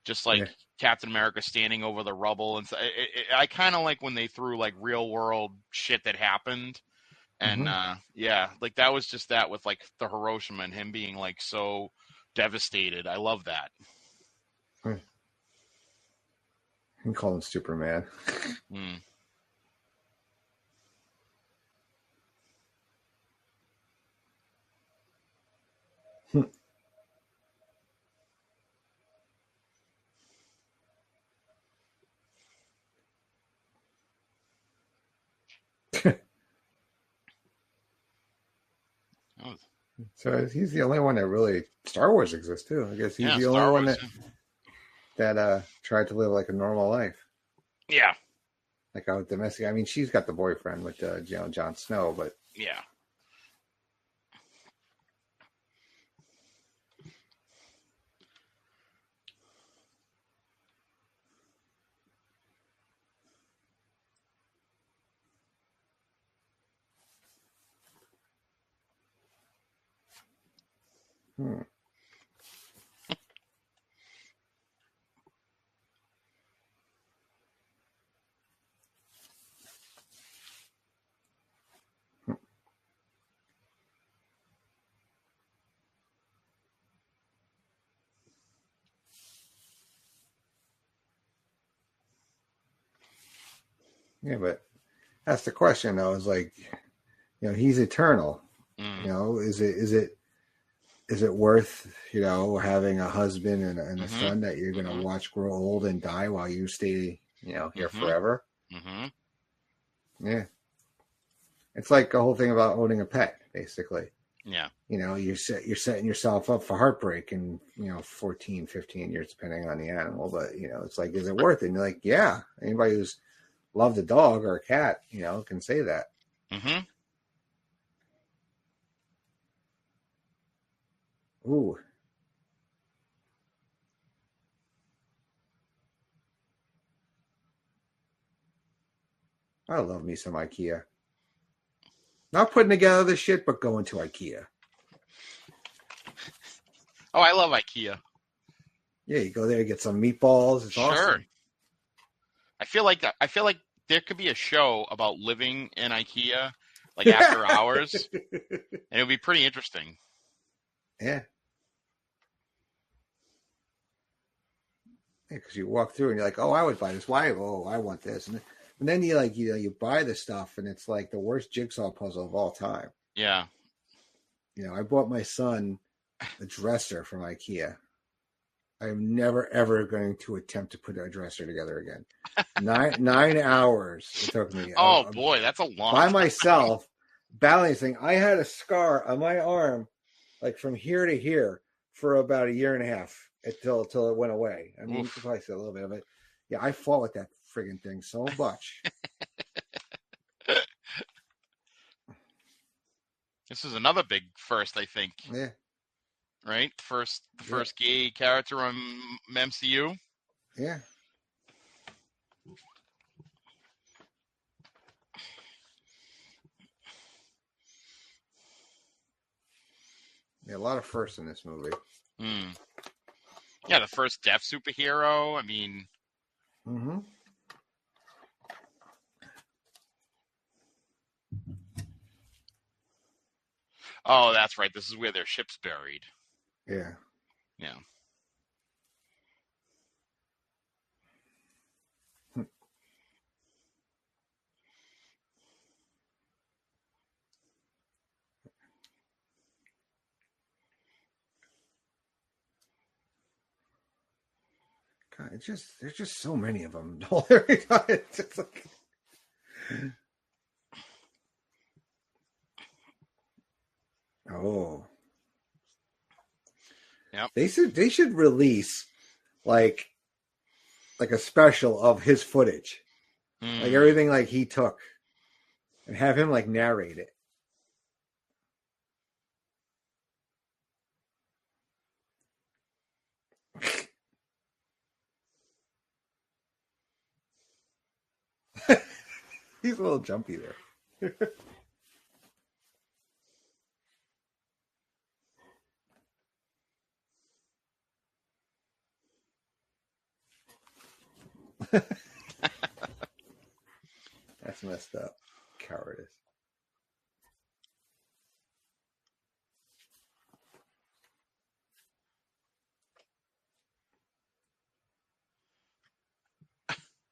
just like Captain America standing over the rubble, and so I kind of like when they threw like real world shit that happened. And yeah, like that was just that with like the Hiroshima and him being like so devastated. I love that. You can call him Superman. So he's the only one that really Star Wars exists too. I guess he's the only one that tried to live like a normal life. Yeah. Like out domestic. I mean, she's got the boyfriend with Jon Snow, but yeah. Yeah, but that's the question, though. Is like, he's eternal. Is it worth, having a husband and a son that you're going to watch grow old and die while you stay, here forever? Yeah. It's like the whole thing about owning a pet, basically. Yeah. You're setting yourself up for heartbreak in, 14, 15 years, depending on the animal. But, it's like, is it worth it? And you're like, yeah. Anybody who's loved a dog or a cat, can say that. Mm-hmm. Ooh. I love me some IKEA. Not putting together the shit, but going to IKEA. Oh, I love IKEA. Yeah, you go there, get some meatballs. It's awesome. I feel like there could be a show about living in IKEA, like after hours, and it would be pretty interesting. Yeah. Because you walk through and you're like, oh, I would buy this. Why? Oh, I want this. And then you buy the stuff and it's like the worst jigsaw puzzle of all time. Yeah. I bought my son a dresser from IKEA. I am never, ever going to attempt to put a dresser together again. 9 hours it took me. Oh, boy, that's a long by myself, balancing. I had a scar on my arm, like from here to here, for about a year and a half until it went away. I mean, you could probably see a little bit of it. Yeah, I fought with that friggin' thing so much. This is another big first, I think. Yeah. Right? The first gay character on MCU. Yeah. Yeah, a lot of firsts in this movie. Yeah, the first deaf superhero. I mean. Mm-hmm. Oh, that's right. This is where their ship's buried. Yeah. Yeah. God, there's just so many of them. It's just like... Oh. Yep. They should release like a special of his footage. Like everything like he took. And have him like narrate it. He's a little jumpy there. That's messed up. Cowardice.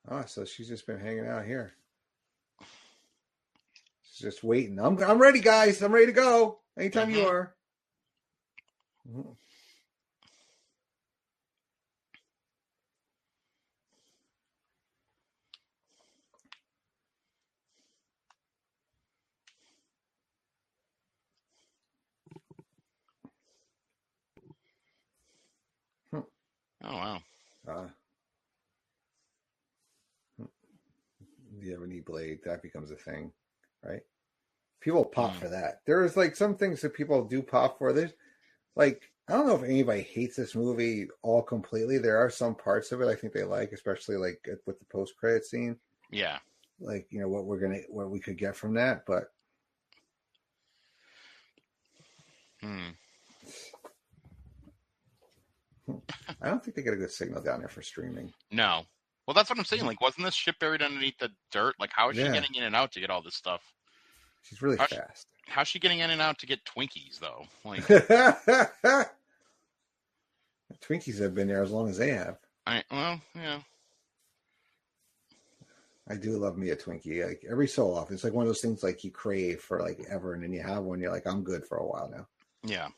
Oh, so she's just been hanging out here. She's just waiting. I'm ready, guys. I'm ready to go. Anytime you are. Mm-hmm. Oh, wow. The ebony blade, that becomes a thing, right? People pop for that. There's like some things that people do pop for. There's like, I don't know if anybody hates this movie all completely. There are some parts of it I think they like, especially like with the post-credit scene. Yeah. Like, what we could get from that, but I don't think they get a good signal down there for streaming. No. Well, that's what I'm saying. Like, wasn't this ship buried underneath the dirt? Like, how is she getting in and out to get all this stuff? She's really fast. How's she getting in and out to get Twinkies, though? Like, Twinkies have been there as long as they have. Well, yeah. I do love me a Twinkie. Like every so often, it's like one of those things like you crave for like ever, and then you have one, you're like, I'm good for a while now. Yeah.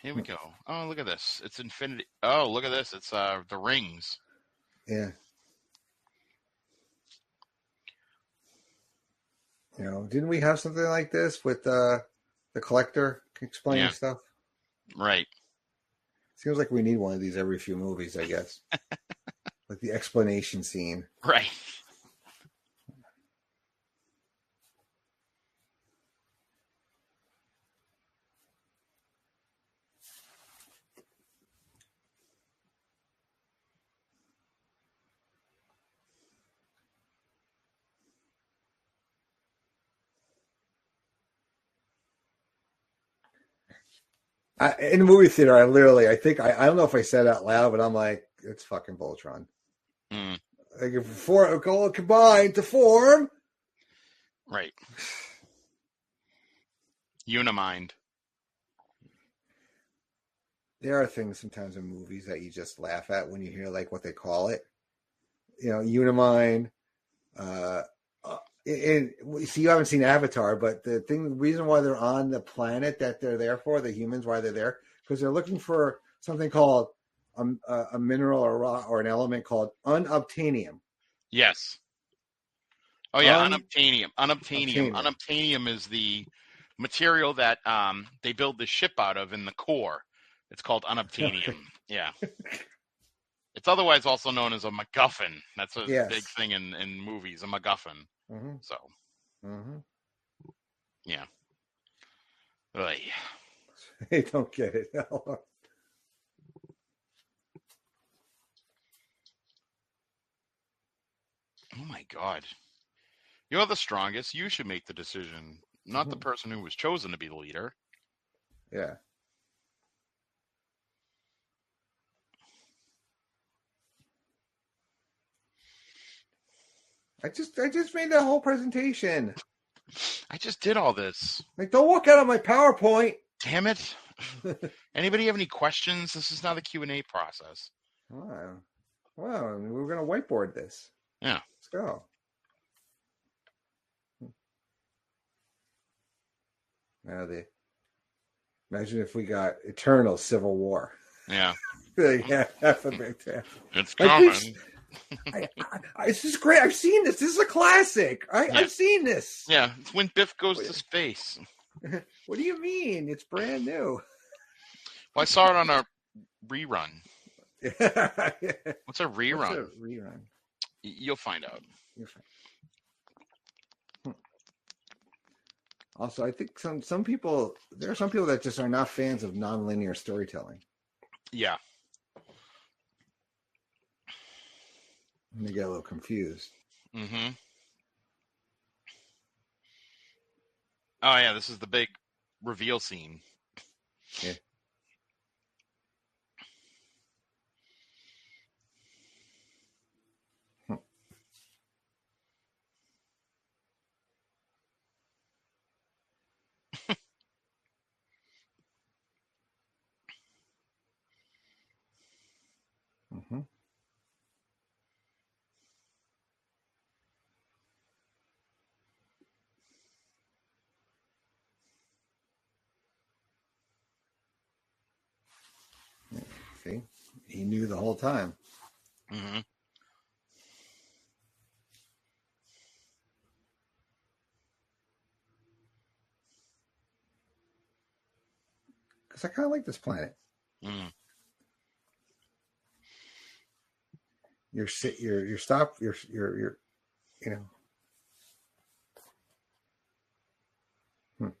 Here we go. Oh, look at this. It's infinity. Oh, look at this. It's the rings. Yeah. You know, didn't we have something like this with the collector explaining stuff? Right. Seems like we need one of these every few movies, I guess. Like the explanation scene. Right. In the movie theater, I think I don't know if I said out loud, but I'm like, it's fucking Voltron. Mm. Like if four all combined to form, right? Unimind. There are things sometimes in movies that you just laugh at when you hear like what they call it. You know, Unimind. See, you haven't seen Avatar, but the reason why they're on the planet that they're there for, the humans, why they're there, because they're looking for something called a mineral or rock or an element called unobtainium. Yes. Oh yeah, unobtainium. Unobtainium is the material that they build the ship out of in the core. It's called unobtainium. Yeah. It's otherwise also known as a McGuffin. That's a big thing in movies, a McGuffin. Mm-hmm. So, yeah. Oy. They don't get it. Oh my God. You're the strongest. You should make the decision, not the person who was chosen to be the leader. Yeah. I just made that whole presentation. I just did all this. Like, don't walk out of my PowerPoint. Damn it. Anybody have any questions? This is not a Q&A process. Wow. Well, we're going to whiteboard this. Yeah. Let's go. Now imagine if we got eternal civil war. Yeah. Yeah, that's a big thing. It's coming. This is great. I've seen this. This is a classic. I've seen this. Yeah, it's when Biff goes to space. What do you mean? It's brand new. Well, I saw it on a rerun. What's a rerun? What's a rerun? You'll find out. Also, I think some people, there are some people that just are not fans of nonlinear storytelling. Yeah. And they get a little confused. Mm-hmm. Oh, yeah, this is the big reveal scene. Yeah. Mm-hmm. See, he knew the whole time. Mm-hmm. Because I kind of like this planet. Mm. You're you know.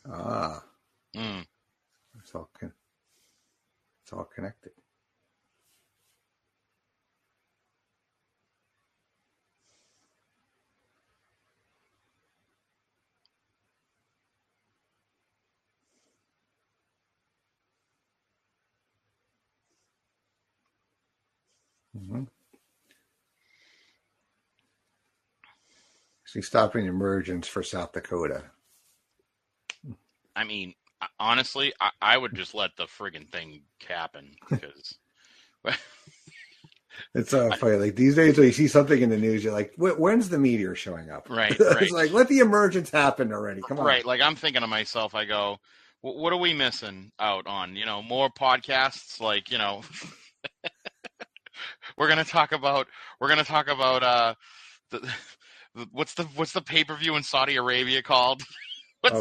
Ah. Mm. It's all connected. Mm-hmm. She's stopping emergence for South Dakota. I mean, honestly, I would just let the friggin' thing happen because it's funny. Like these days, when you see something in the news, you're like, "When's the meteor showing up?" Right. It's like, let the emergence happen already. Come on. Right. Like I'm thinking to myself, I go, "What are we missing out on? More podcasts? Like, we're gonna talk about what's the pay-per-view in Saudi Arabia called?"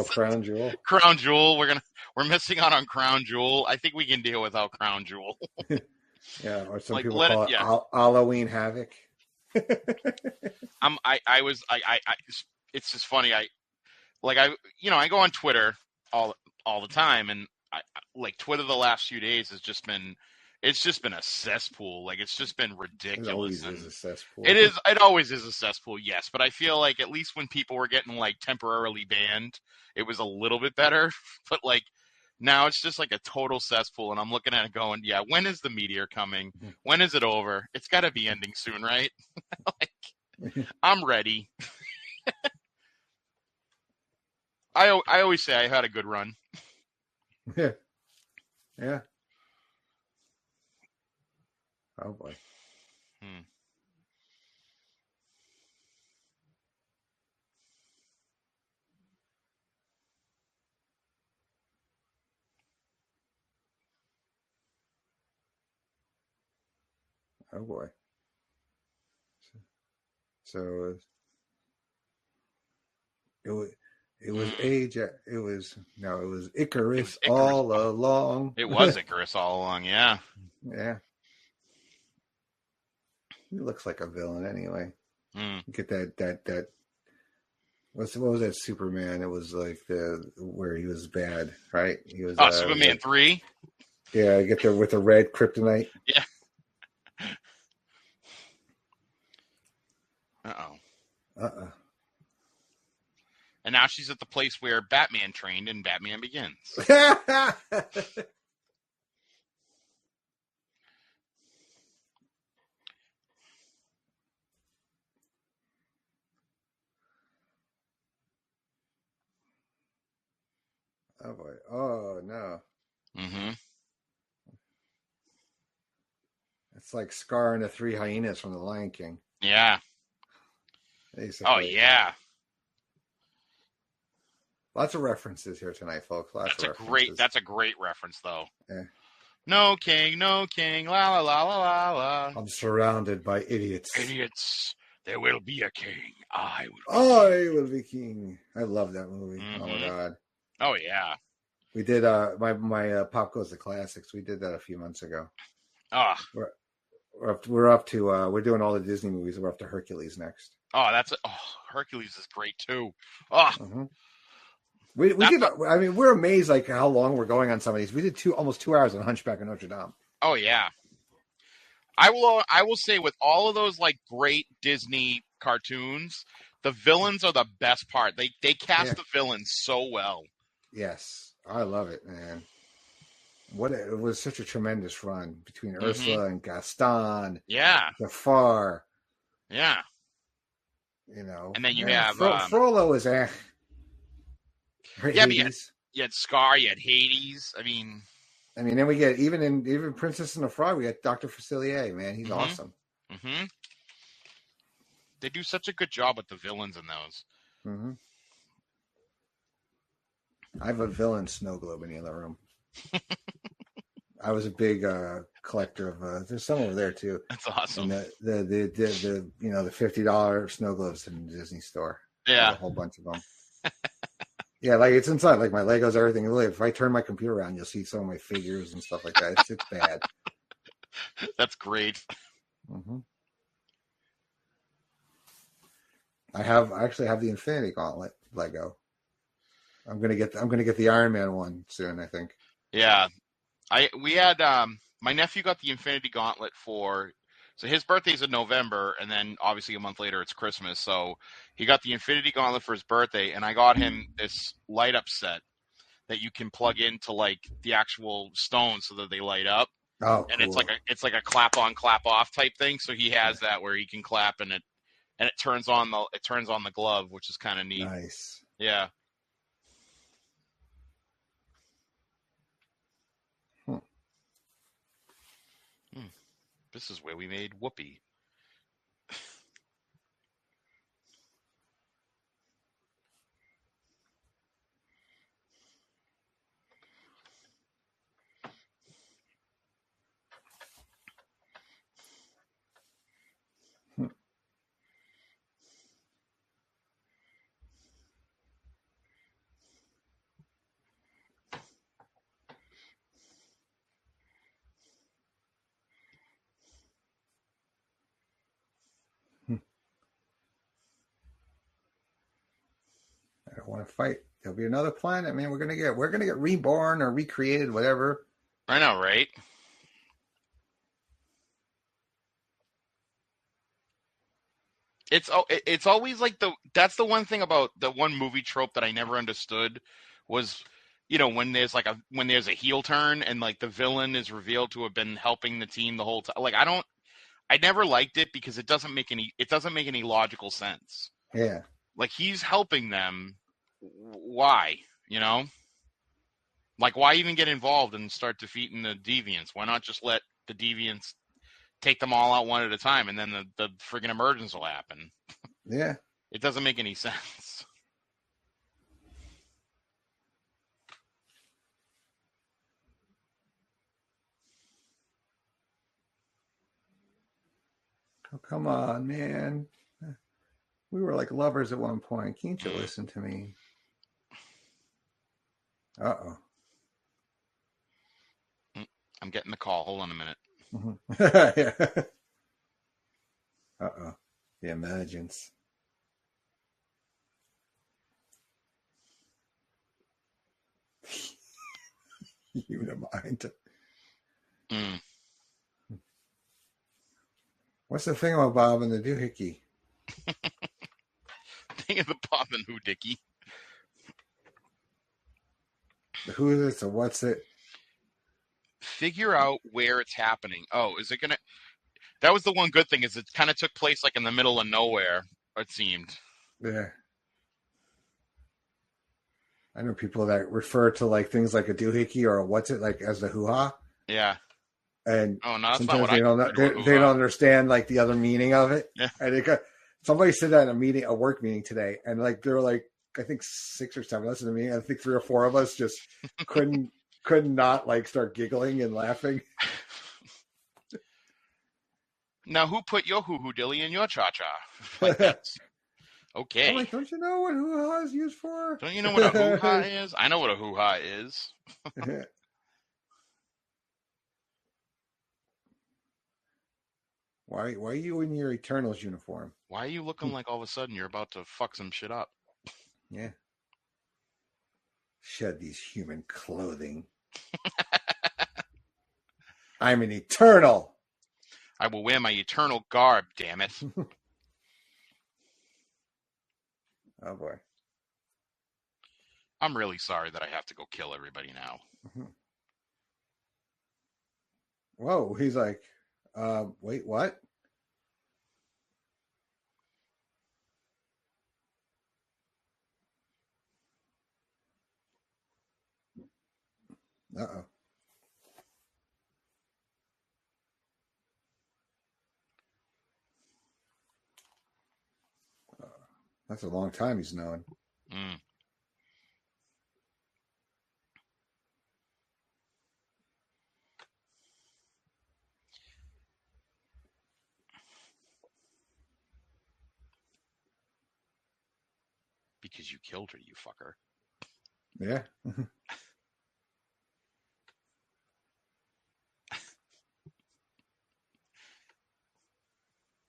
Crown Jewel. Crown Jewel. We're missing out on Crown Jewel. I think we can deal without Crown Jewel. Yeah, or some people call it Halloween Havoc. It's just funny. I go on Twitter all the time, and Twitter the last few days has just been a cesspool. Like it's just been ridiculous. It always is a cesspool. It always is a cesspool, yes. But I feel like at least when people were getting temporarily banned, it was a little bit better. But now it's just a total cesspool, and I'm looking at it going, yeah, when is the meteor coming? When is it over? It's got to be ending soon, right? I'm ready. I always say I had a good run. Yeah. Yeah. Oh boy. Oh boy. So it was Icarus all along. It was Icarus all along, yeah. Yeah. He looks like a villain anyway. Get that what was that Superman? It was where he was bad, right? He was Superman 3? Yeah, get there with the red kryptonite. Yeah. Uh-oh. And now she's at the place where Batman trained in Batman Begins. Oh boy. Oh no. Mm-hmm. It's like Scar and the Three Hyenas from The Lion King. Yeah. Basically. Oh yeah. Lots of references here tonight, folks. That's a great reference, though. Yeah. No king, la la la la la la. I'm surrounded by idiots. Idiots. There will be a king. I will be king. I love that movie. Mm-hmm. Oh my god. Oh yeah. We did my Pop Goes the Classics. We did that a few months ago. We're up to we're doing all the Disney movies. We're up to Hercules next. Hercules is great too. Mm-hmm. We did. I mean, we're amazed how long we're going on some of these. We did almost 2 hours on Hunchback of Notre Dame. Oh yeah. I will say with all of those great Disney cartoons, the villains are the best part. They cast the villains so well. Yes, I love it, man. It was such a tremendous run between Ursula and Gaston. Yeah. Jafar. Yeah. And then you have Frollo is Yeah, you had Scar, you had Hades. I mean, then we get even Princess and the Frog. We got Dr. Facilier. Man, he's awesome. Mm-hmm. They do such a good job with the villains in those. Mm-hmm. I have a villain snow globe in the other room. I was a big collector of. There's some over there too. That's awesome. And the the $50 snow globes in the Disney store. Yeah, a whole bunch of them. Yeah, it's inside, my Legos, everything. Really, if I turn my computer around, you'll see some of my figures and stuff like that. It's bad. That's great. Mm-hmm. I actually have the Infinity Gauntlet Lego. I'm gonna get the Iron Man one soon, I think. Yeah, we had my nephew got the Infinity Gauntlet so his birthday's in November, and then obviously a month later it's Christmas. So he got the Infinity Gauntlet for his birthday, and I got him this light up set that you can plug into the actual stones so that they light up. Oh, and cool. it's like a clap on, clap off type thing. So he has that where he can clap and it and it turns on the glove, which is kind of neat. Nice. Yeah. This is where we made Whoopi. I don't want to fight. There'll be another planet, man. We're gonna get reborn or recreated, whatever. I know, right? It's always like that's the one thing about the one movie trope that I never understood was, when there's a heel turn and like the villain is revealed to have been helping the team the whole time. Like I never liked it because it doesn't make any logical sense. Yeah. Like he's helping them. Why? Like why even get involved and start defeating the deviants? Why not just let the deviants take them all out one at a time, and then the friggin' emergence will happen? Yeah. It doesn't make any sense. Oh, come on, man. We were like lovers at one point. Can't you listen to me? Uh-oh. I'm getting the call. Hold on a minute. Yeah. Uh-oh. The emergence. You don't mind. What's the thing about Bob and the doohickey? Thing of the Bob and who, Dickie? Who is it? So what's it? Figure out where it's happening. Oh, is it gonna? That was the one good thing, is it kind of took place like in the middle of nowhere. It seemed. Yeah. I know people that refer to like things like a doohickey or a what's it like as the hoo-ha. Yeah. And oh no, that's sometimes not what they don't understand like the other meaning of it. Yeah. And somebody said that in a work meeting today, and like there were like I think 6 or 7 listening to me. I think 3 or 4 of us just could not like start giggling and laughing. Now, who put your hoo-hoo dilly in your cha-cha? Like, okay. I'm like, don't you know what hoo-ha is used for? Don't you know what a hoo-ha is? I know what a hoo-ha is. Why are you in your Eternals uniform? Why are you looking like all of a sudden you're about to fuck some shit up? Yeah. Shed these human clothing. I'm an Eternal. I will wear my eternal garb, damn it. Oh, boy. I'm really sorry that I have to go kill everybody now. Mm-hmm. Whoa, he's like, wait, what? Uh-oh. That's a long time he's known. Because you killed her, you fucker. Yeah.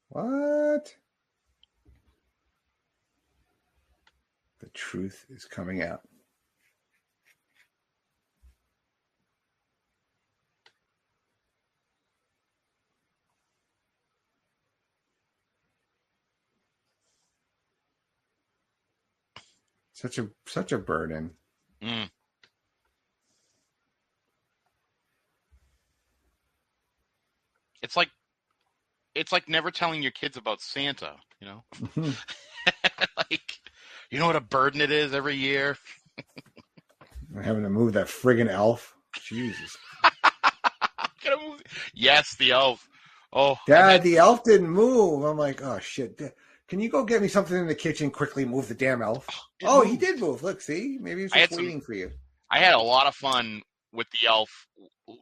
What? The truth is coming out. Such a burden. It's like it's like never telling your kids about Santa, you know? Mm-hmm. Like, you know what a burden it is every year? Having to move that friggin' elf. Jesus. Yes, the elf. Oh, Dad, the elf didn't move. I'm like, oh, shit. Can you go get me something in the kitchen quickly? Move the damn elf. Oh, he did move. Look, see? Maybe he's just waiting for you. I had a lot of fun with the elf.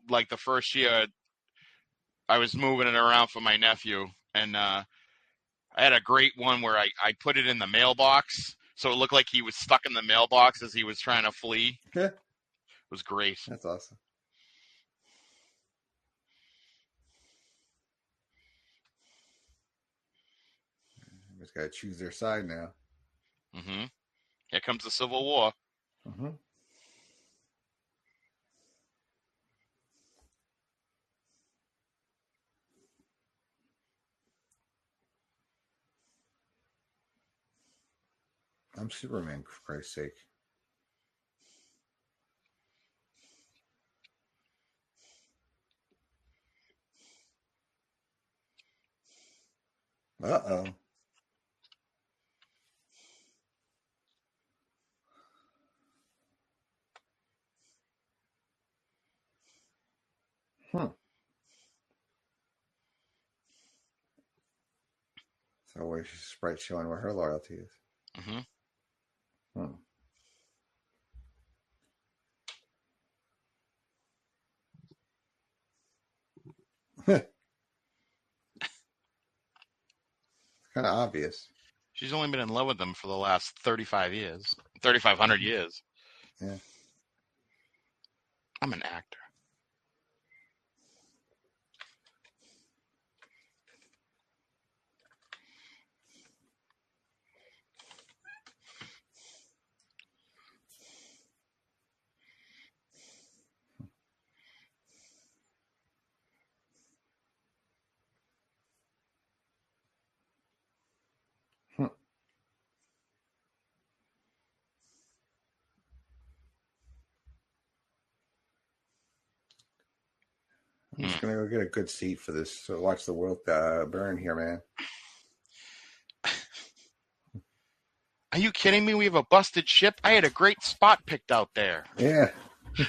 Like the first year, I was moving it around for my nephew, and I had a great one where I put it in the mailbox, so it looked like he was stuck in the mailbox as he was trying to flee. It was great. That's awesome. Just got to choose their side now. Mm-hmm. Here comes the Civil War. Mm-hmm. I'm Superman, for Christ's sake. Uh-oh. So where's Sprite showing where her loyalty is? Mm-hmm. It's kind of obvious. She's only been in love with him for the last 3,500 years. Yeah. I'm an actor. I'm just going to go get a good seat for this. So watch the world burn here, man. Are you kidding me? We have a busted ship. I had a great spot picked out there. Yeah.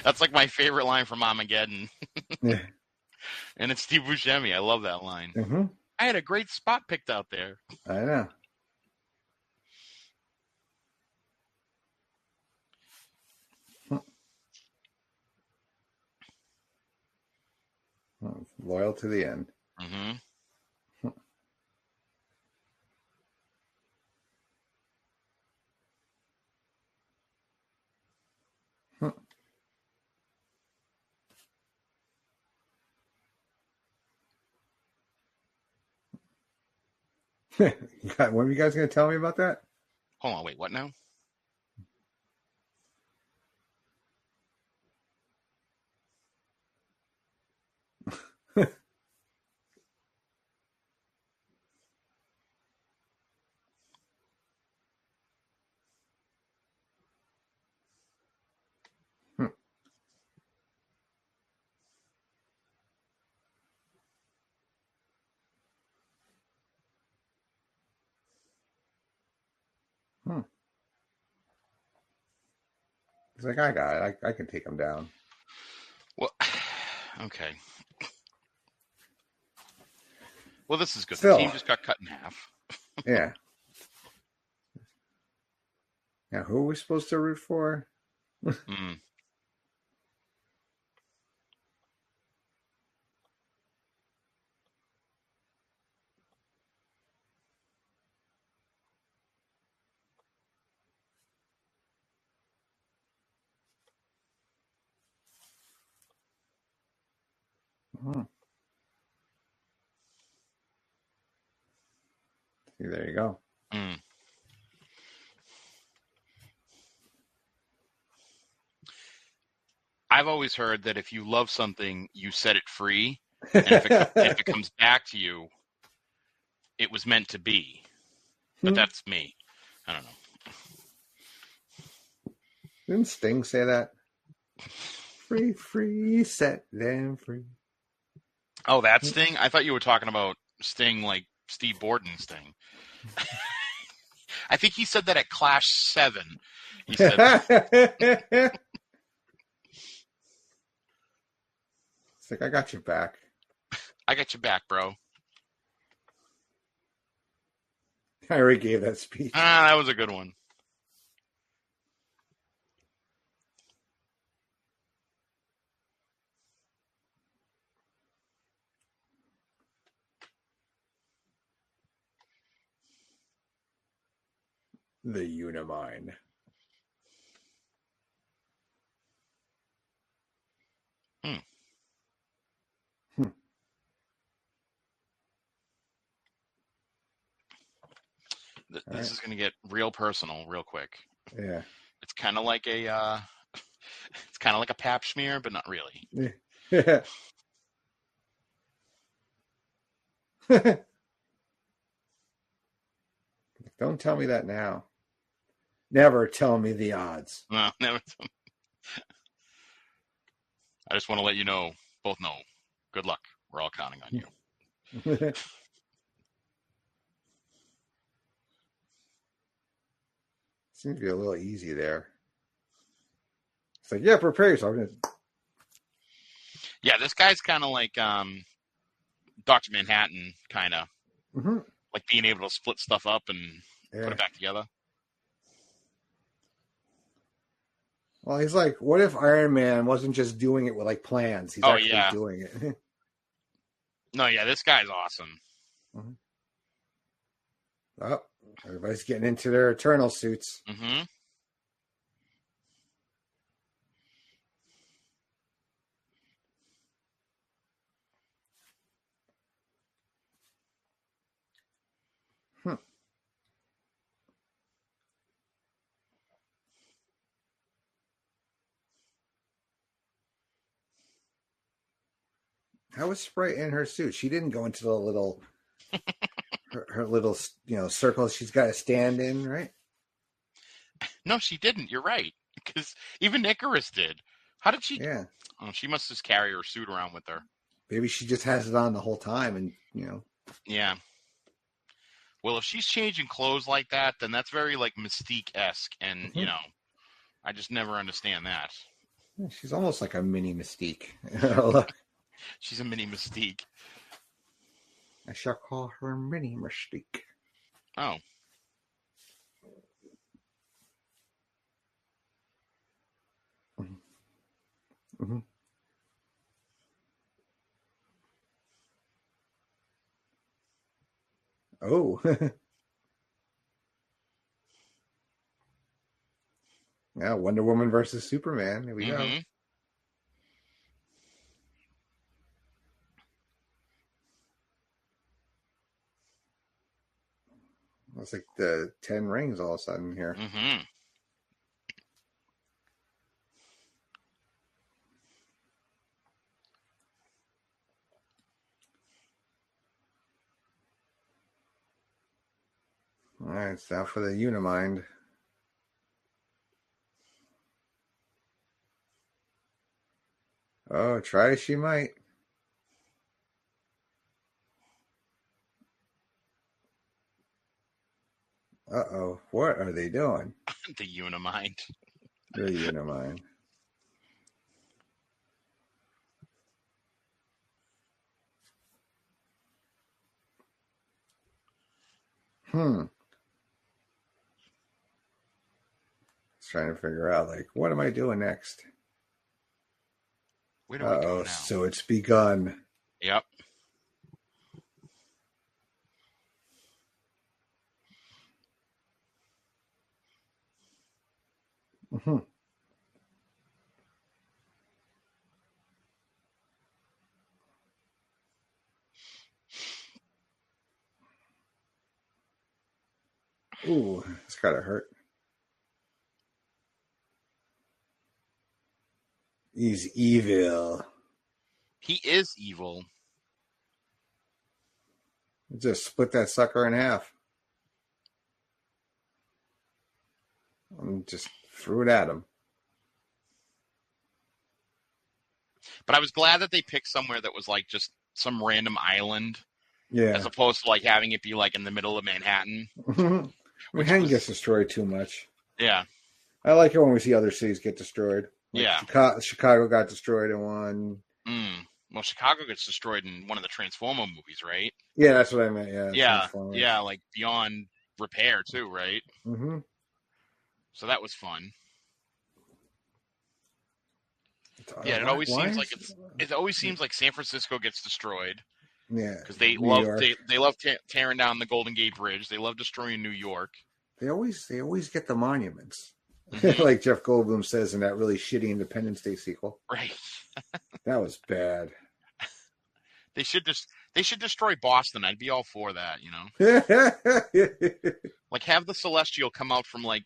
That's like my favorite line from Armageddon. Yeah. And it's Steve Buscemi. I love that line. Mm-hmm. I had a great spot picked out there. I know. Loyal to the end. Mm-hmm. When are you guys going to tell me about that? Hold on, wait, what now? He's like, I got it. I can take him down. Well, okay. Well, this is good. Still. The team just got cut in half. Yeah. Now, who are we supposed to root for? Mm. See, there you go. Mm. I've always heard that if you love something, you set it free, and if it comes back to you, it was meant to be. But that's me. I don't know. Didn't Sting say that? Free, free, set them free. Oh, that Sting? I thought you were talking about Sting like Steve Borden Sting. I think he said that at Clash 7. He said that. It's like, I got your back. I got your back, bro. I already gave that speech. That was a good one. The Unimind. This is going to get real personal real quick. Yeah. It's kind of like a pap smear, but not really. Yeah. Don't tell me that now. Never tell me the odds. No, never. I just want to let you know, both know. Good luck. We're all counting on you. Seems to be a little easy there. It's like, yeah, prepare yourself. Yeah, this guy's kind of like Dr. Manhattan, kind of. Mm-hmm. Like being able to split stuff up and put it back together. Well, he's like, what if Iron Man wasn't just doing it with like plans? He's actually doing it. No, yeah, this guy's awesome. Mm-hmm. Oh, everybody's getting into their Eternal suits. Mm-hmm. How was Sprite in her suit? She didn't go into the little, her little, circle she's got to stand in, right? No, she didn't. You're right. Because even Icarus did. How did she? Yeah. Oh, she must just carry her suit around with her. Maybe she just has it on the whole time, and Yeah. Well, if she's changing clothes like that, then that's very like Mystique-esque, and I just never understand that. She's almost like a mini Mystique. She's a mini Mystique. I shall call her Mini Mystique. Oh. Mm-hmm. Oh. Yeah, Wonder Woman versus Superman. Here we go. It's like the 10 rings all of a sudden here. Mm-hmm. All right, it's now for the Unimind. Oh, try as she might. Uh-oh, what are they doing? The Unimind. The Unimind. Trying to figure out, like, what am I doing next? Where do we go now? So it's begun. Yep. Mm-hmm. Ooh, it's gotta hurt. He's evil. He is evil. Just split that sucker in half. And just threw it at him. But I was glad that they picked somewhere that was like just some random island Yeah. As opposed to like having it be like in the middle of Manhattan. Manhattan gets destroyed too much. Yeah. I like it when we see other cities get destroyed. Like yeah. Chicago got destroyed in one. Well, Chicago gets destroyed in one of the Transformer movies, right? Yeah, that's what I meant. Yeah. Yeah, like beyond repair too, right? Mm-hmm. So that was fun. Yeah, it always seems like San Francisco gets destroyed. Yeah, because they love tearing down the Golden Gate Bridge. They love destroying New York. They always get the monuments, like Jeff Goldblum says in that really shitty Independence Day sequel. Right. That was bad. They should destroy Boston. I'd be all for that, you know. Like have the Celestial come out from like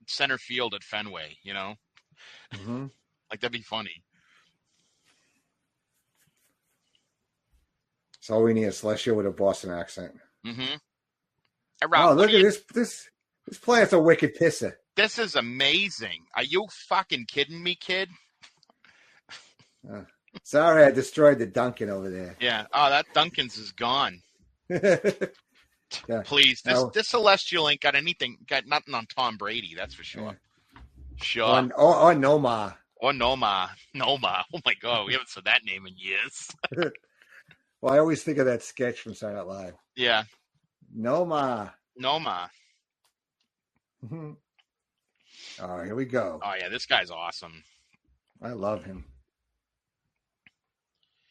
center field at Fenway, you know. Mm-hmm. Like that'd be funny. So all we need is Celestial with a Boston accent. Mm-hmm. Oh, look at this! This plant's a wicked pisser. This is amazing. Are you fucking kidding me, kid? Sorry, I destroyed the Duncan over there. Yeah. Oh, that Duncan's is gone. Yeah. Please, this Celestial ain't got nothing on Tom Brady. That's for sure. Yeah. Sure. Or Noma. Or Noma. Oh my God, we haven't said that name in years. Well, I always think of that sketch from Saturday Night Live. Yeah. Noma. Mm-hmm. Oh, here we go. Oh, yeah, this guy's awesome. I love him.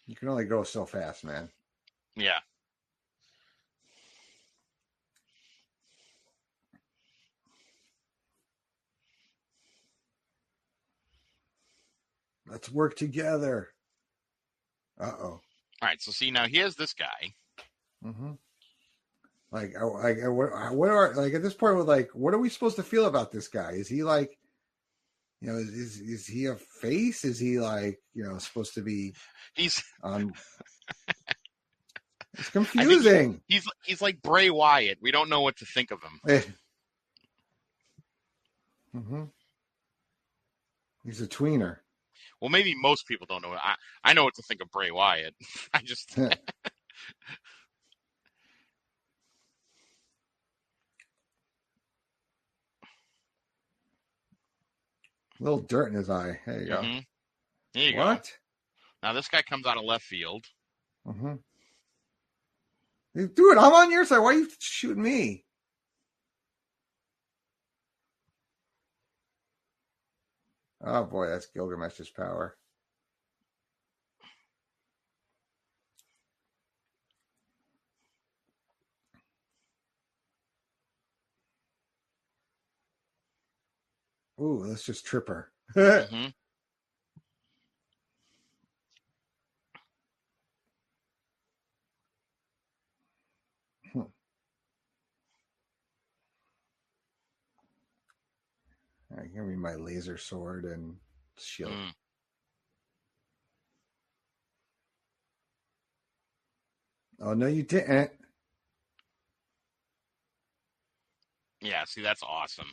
You can only go so fast, man. Yeah. Let's work together. Uh-oh. All right, so see, now here's this guy. Mm-hmm. What are like at this point? With like, what are we supposed to feel about this guy? Is he like, you know, is he a face? Is he like, you know, supposed to be? He's it's confusing. He's like Bray Wyatt. We don't know what to think of him. Mm-hmm. He's a tweener. Well, maybe most people don't know. I know what to think of Bray Wyatt. I just. A little dirt in his eye. There you go. There you go. Now this guy comes out of left field. Mm-hmm. Dude, I'm on your side. Why are you shooting me? Oh boy, that's Gilgamesh's power. Ooh, let's just trip her. Mm-hmm. Give me my laser sword and shield. Oh, no, you didn't. Yeah, see, that's awesome.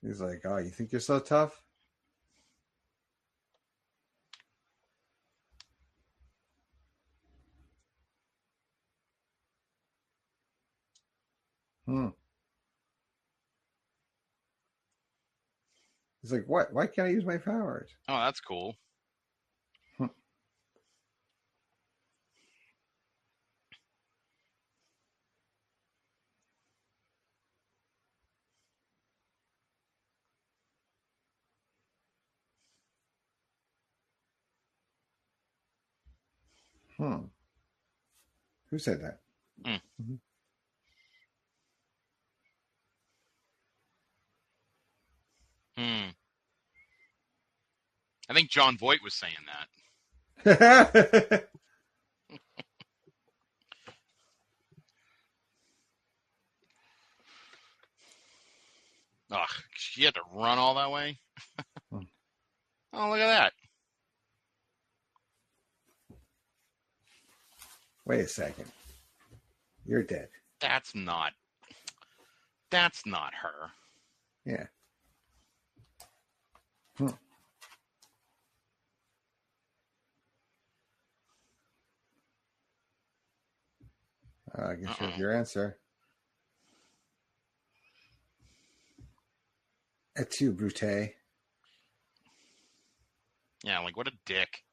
He's like, oh, you think you're so tough? He's like, what? Why can't I use my powers? Oh, that's cool. Who said that? Mm-hmm. I think John Voight was saying that. Ugh, she had to run all that way? Oh, look at that. Wait a second. You're dead. That's not her. Yeah. I guess you have your answer. Et tu, Brute? Yeah, like what a dick.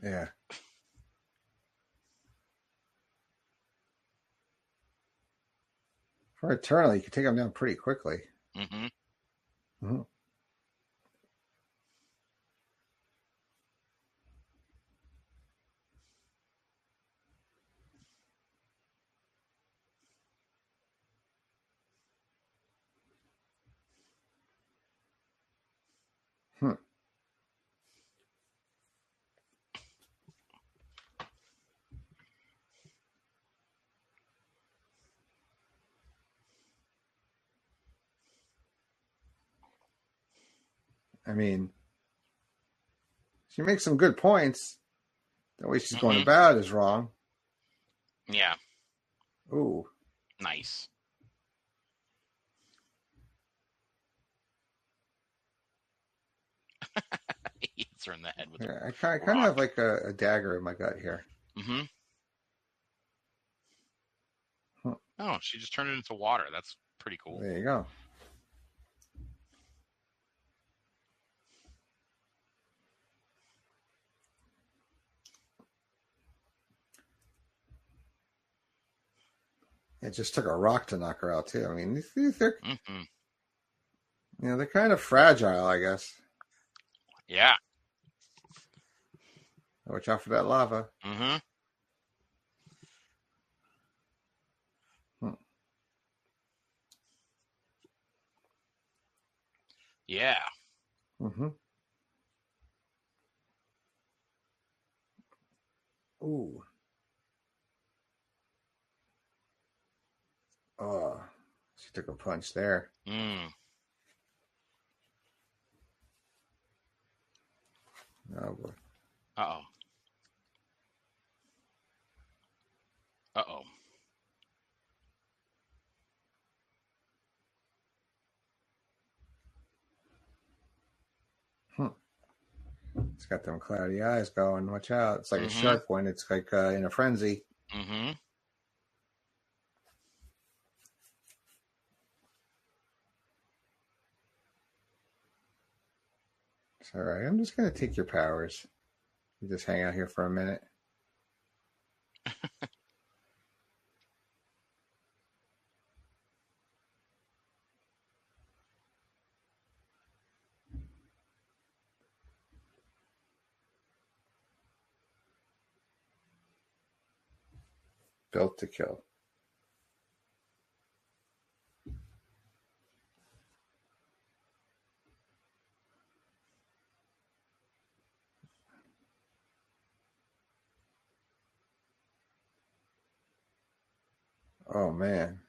Yeah. For Eternal, you can take them down pretty quickly. Mm-hmm. Mm-hmm. I mean, she makes some good points. The way she's going about is wrong. Yeah. Ooh. Nice. He hits her in the head with I kind of have like a dagger in my gut here. Mm-hmm. Oh, she just turned it into water. That's pretty cool. There you go. It just took a rock to knock her out too. I mean, they're they're kind of fragile, I guess. Yeah. Watch out for that lava. Mm-hmm. Yeah. Mm-hmm. Ooh. Oh, she took a punch there. Mm. Oh boy. Uh-oh. Uh-oh. It's got them cloudy eyes going. Watch out. It's like a shark when it's like in a frenzy. Mm-hmm. It's all right. I'm just going to take your powers. You just hang out here for a minute. Built to kill. Oh, man.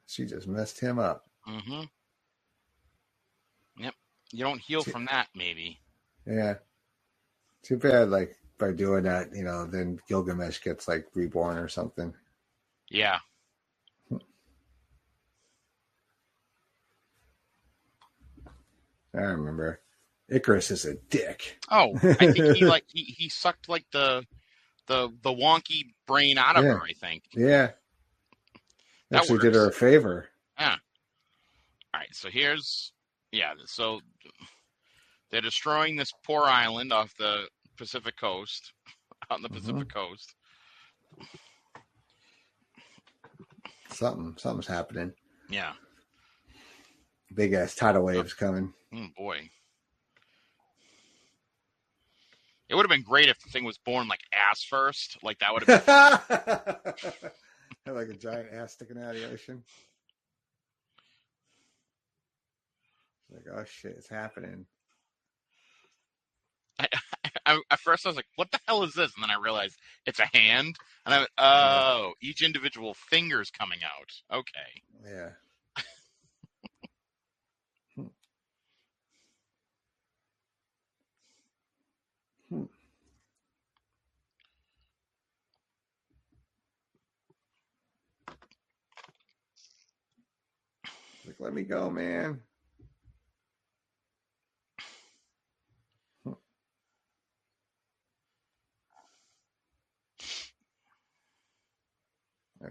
She just messed him up. Mm-hmm. Yep. You don't heal from that, maybe. Yeah. Too bad, like, by doing that, then Gilgamesh gets, like, reborn or something. Yeah. I remember. Icarus is a dick. Oh, I think he sucked like the wonky brain out of her, I think. Yeah. That Actually did her a favor. Yeah. All right, so so they're destroying this poor island off the Pacific coast, out on the Pacific coast. Something's happening. Yeah. Big ass tidal waves coming. Oh boy. It would have been great if the thing was born like ass first. Like that would have been like a giant ass sticking out of the ocean. Like, oh shit, it's happening. At first I was like, what the hell is this? And then I realized it's a hand. And I went, each individual finger's coming out. Okay. Yeah. Like, let me go, man.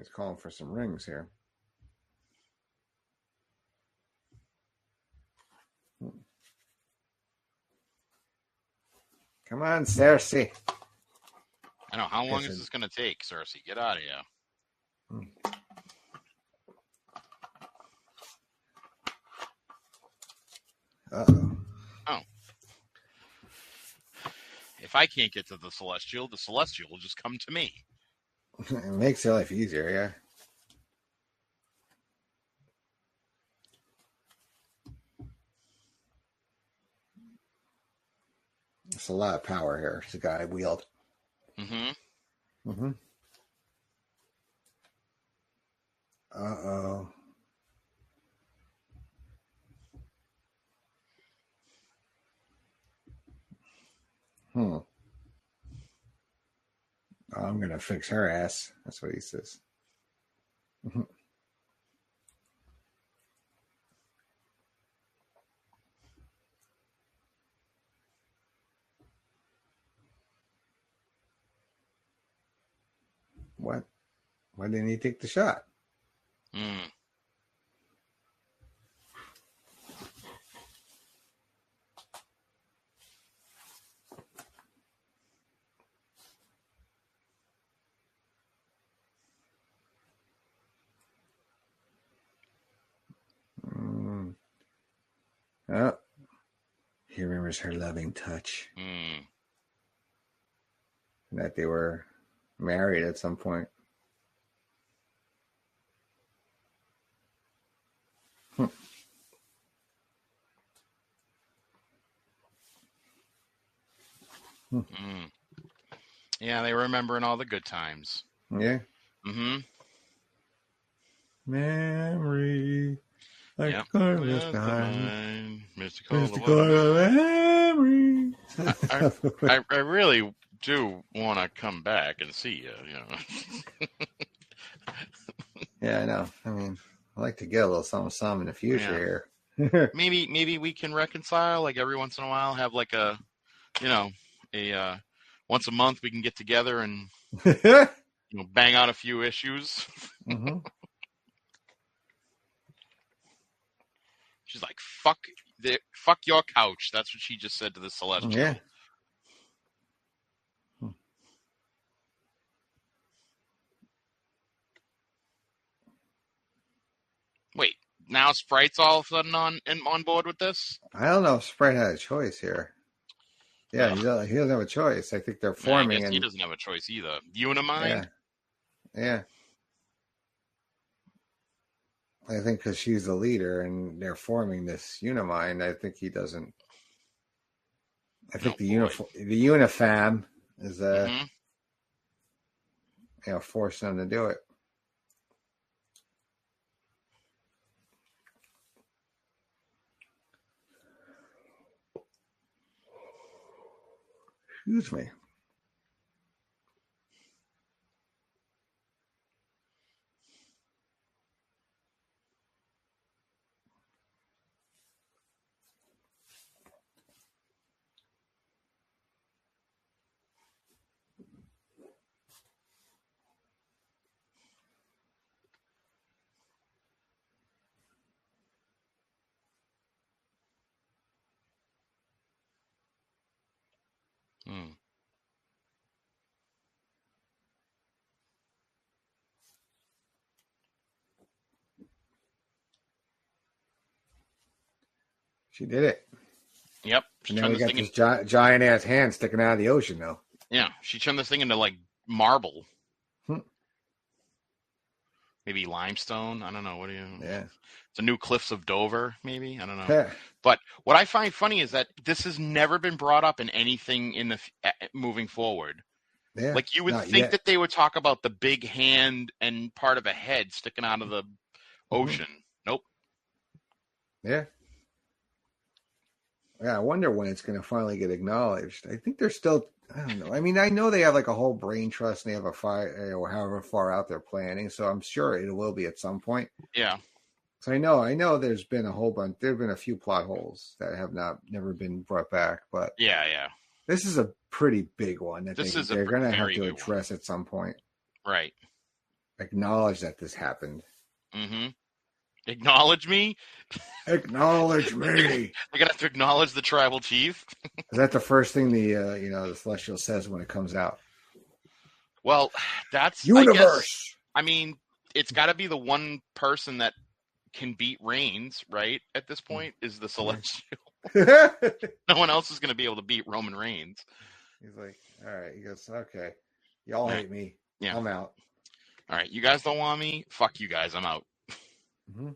He's calling for some rings here. Come on, Cersei. I know. How long is this going to take, Cersei? Get out of here. Uh-oh. Oh. If I can't get to the Celestial will just come to me. It makes your life easier, yeah. It's a lot of power here. It's a guy wield. Mm-hmm. Mm-hmm. Uh-oh. Oh, I'm going to fix her ass. That's what he says. Mm-hmm. What? Why didn't he take the shot? Oh, he remembers her loving touch. And that they were married at some point. Yeah, they remembering all the good times. Yeah. Mm-hmm. Memory. Like yep. Carlos behind. Mystical memory. I really do want to come back and see you, Yeah, I know. I mean, I like to get a little something in the future here. maybe we can reconcile, like every once in a while, have like a once a month we can get together and bang out a few issues. Mm-hmm. She's like, fuck your couch. That's what she just said to the Celestial. Yeah. Wait, now Sprite's all of a sudden on board with this? I don't know if Sprite had a choice here. Yeah, he doesn't have a choice. I think they're forming. I guess he doesn't have a choice either. Unimind? Yeah. I think because she's the leader and they're forming this Unimind, I think he doesn't. I think the Unifam is forcing them to do it. Excuse me. She did it. Yep. And now we got this giant ass hand sticking out of the ocean, though. Yeah, she turned this thing into like marble. Maybe limestone. I don't know. What do you? Yeah. It's a new Cliffs of Dover. Maybe I don't know. Yeah. But what I find funny is that this has never been brought up in anything in the moving forward. Yeah. Like you would think that they would talk about the big hand and part of a head sticking out of the ocean. Nope. Yeah. Yeah, I wonder when it's going to finally get acknowledged. I think they're still, I don't know. I mean, I know they have like a whole brain trust and they have however far out they're planning. So I'm sure it will be at some point. Yeah. So I know there's been a whole bunch, there've been a few plot holes that have never been brought back, but yeah. This is a pretty big one that they're going to have to address at some point. Right. acknowledge that this happened. Mm-hmm. Acknowledge me? Acknowledge me. They're gonna have to acknowledge the tribal chief. Is that the first thing the Celestial says when it comes out? Well, that's universe. I mean, it's got to be the one person that can beat Reigns, right? At this point, is the Celestial. No one else is going to be able to beat Roman Reigns. He's like, all right. He goes, okay, y'all hate me. Yeah, I'm out. All right, you guys don't want me. Fuck you guys. I'm out. Mm-hmm.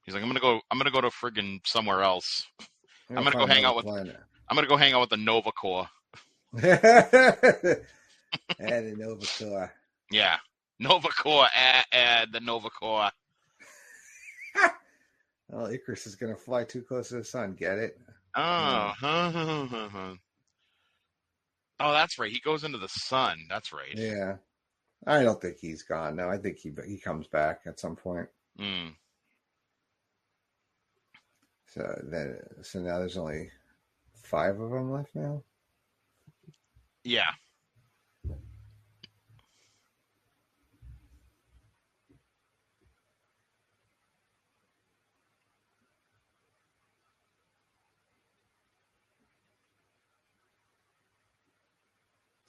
He's like, I'm gonna go to friggin' somewhere else. I'm gonna go hang out with. I'm gonna go hang out with the Nova Corps. And the Nova Corps. Yeah, Nova Corps. The Nova Corps. Well, Icarus is gonna fly too close to the sun. Get it? Oh, oh, that's right. He goes into the sun. That's right. Yeah, I don't think he's gone. No, I think he comes back at some point. Mm. So now there's only 5 of them left now. Yeah.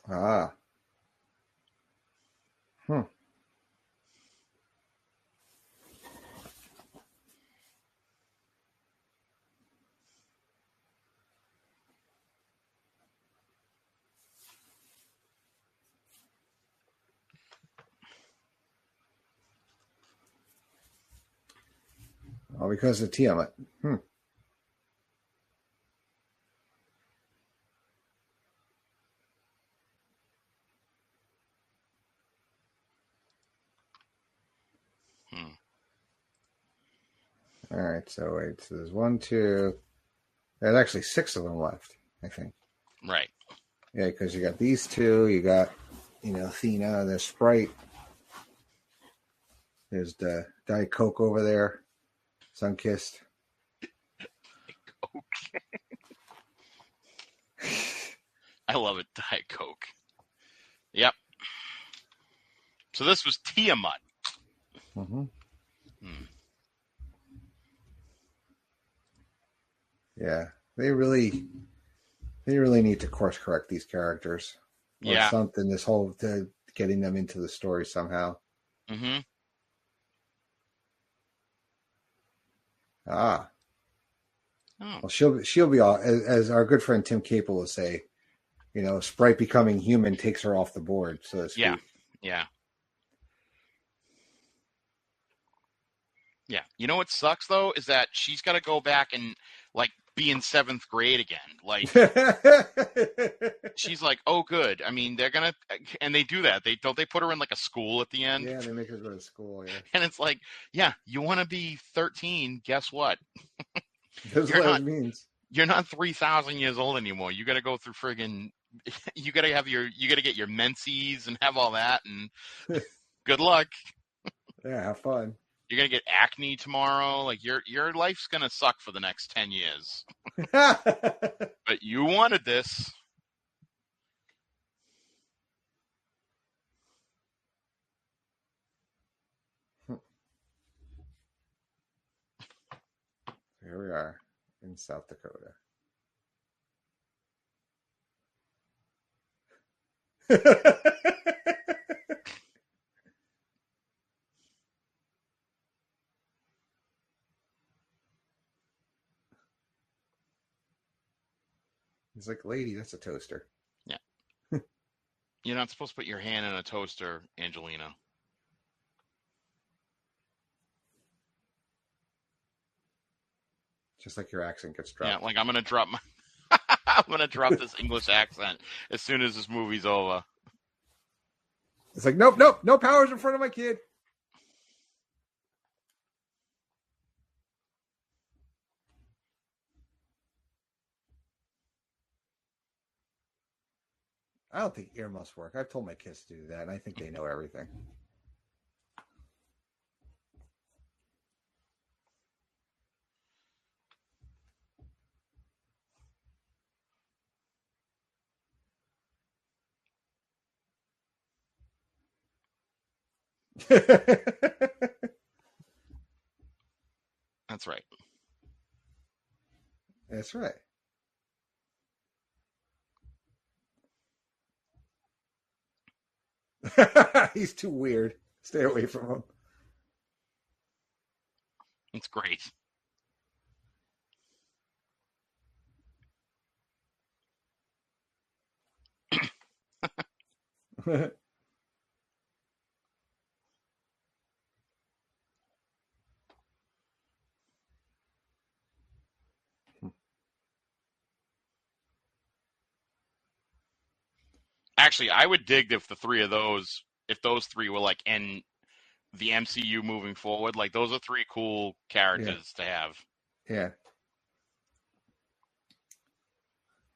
Ah. All because of Tiamat. All right, so wait, so there's 1, 2. There's actually 6 of them left, I think. Right. Yeah, because you got these 2, you got, Athena, there's Sprite. There's the Diet Coke over there, Sunkissed. Coke. I love it, Diet Coke. Yep. So this was Tiamat. Mm-hmm. Yeah, they really need to course correct these characters. Or something. This whole getting them into the story somehow. Mm-hmm. Ah. Oh. Well, she'll be all, as our good friend Tim Capel will say, Sprite becoming human takes her off the board, so to speak. Yeah. You know what sucks though is that she's got to go back and be in 7th grade again. She's like, oh, good. I mean, they're gonna, and they do that. They put her in a school at the end. Yeah, they make her go to school. Yeah, and it's like, yeah, you want to be 13? Guess what? That's what it means. You're not 3,000 years old anymore. You got to go through friggin'. You got to get your menses and have all that, and good luck. Yeah, have fun. You're gonna get acne tomorrow. Your life's gonna suck for the next 10 years. But you wanted this. Here we are in South Dakota. He's like, lady, that's a toaster. Yeah. You're not supposed to put your hand in a toaster, Angelina. Just like your accent gets dropped. Yeah, I'm gonna drop this English accent as soon as this movie's over. It's like, nope, no powers in front of my kid. I don't think earmuffs work. I've told my kids to do that, and I think they know everything. That's right. That's right. He's too weird. Stay away from him. It's great. Actually, I would dig if those three were like in the MCU moving forward. Like, those are three cool characters to have. Yeah.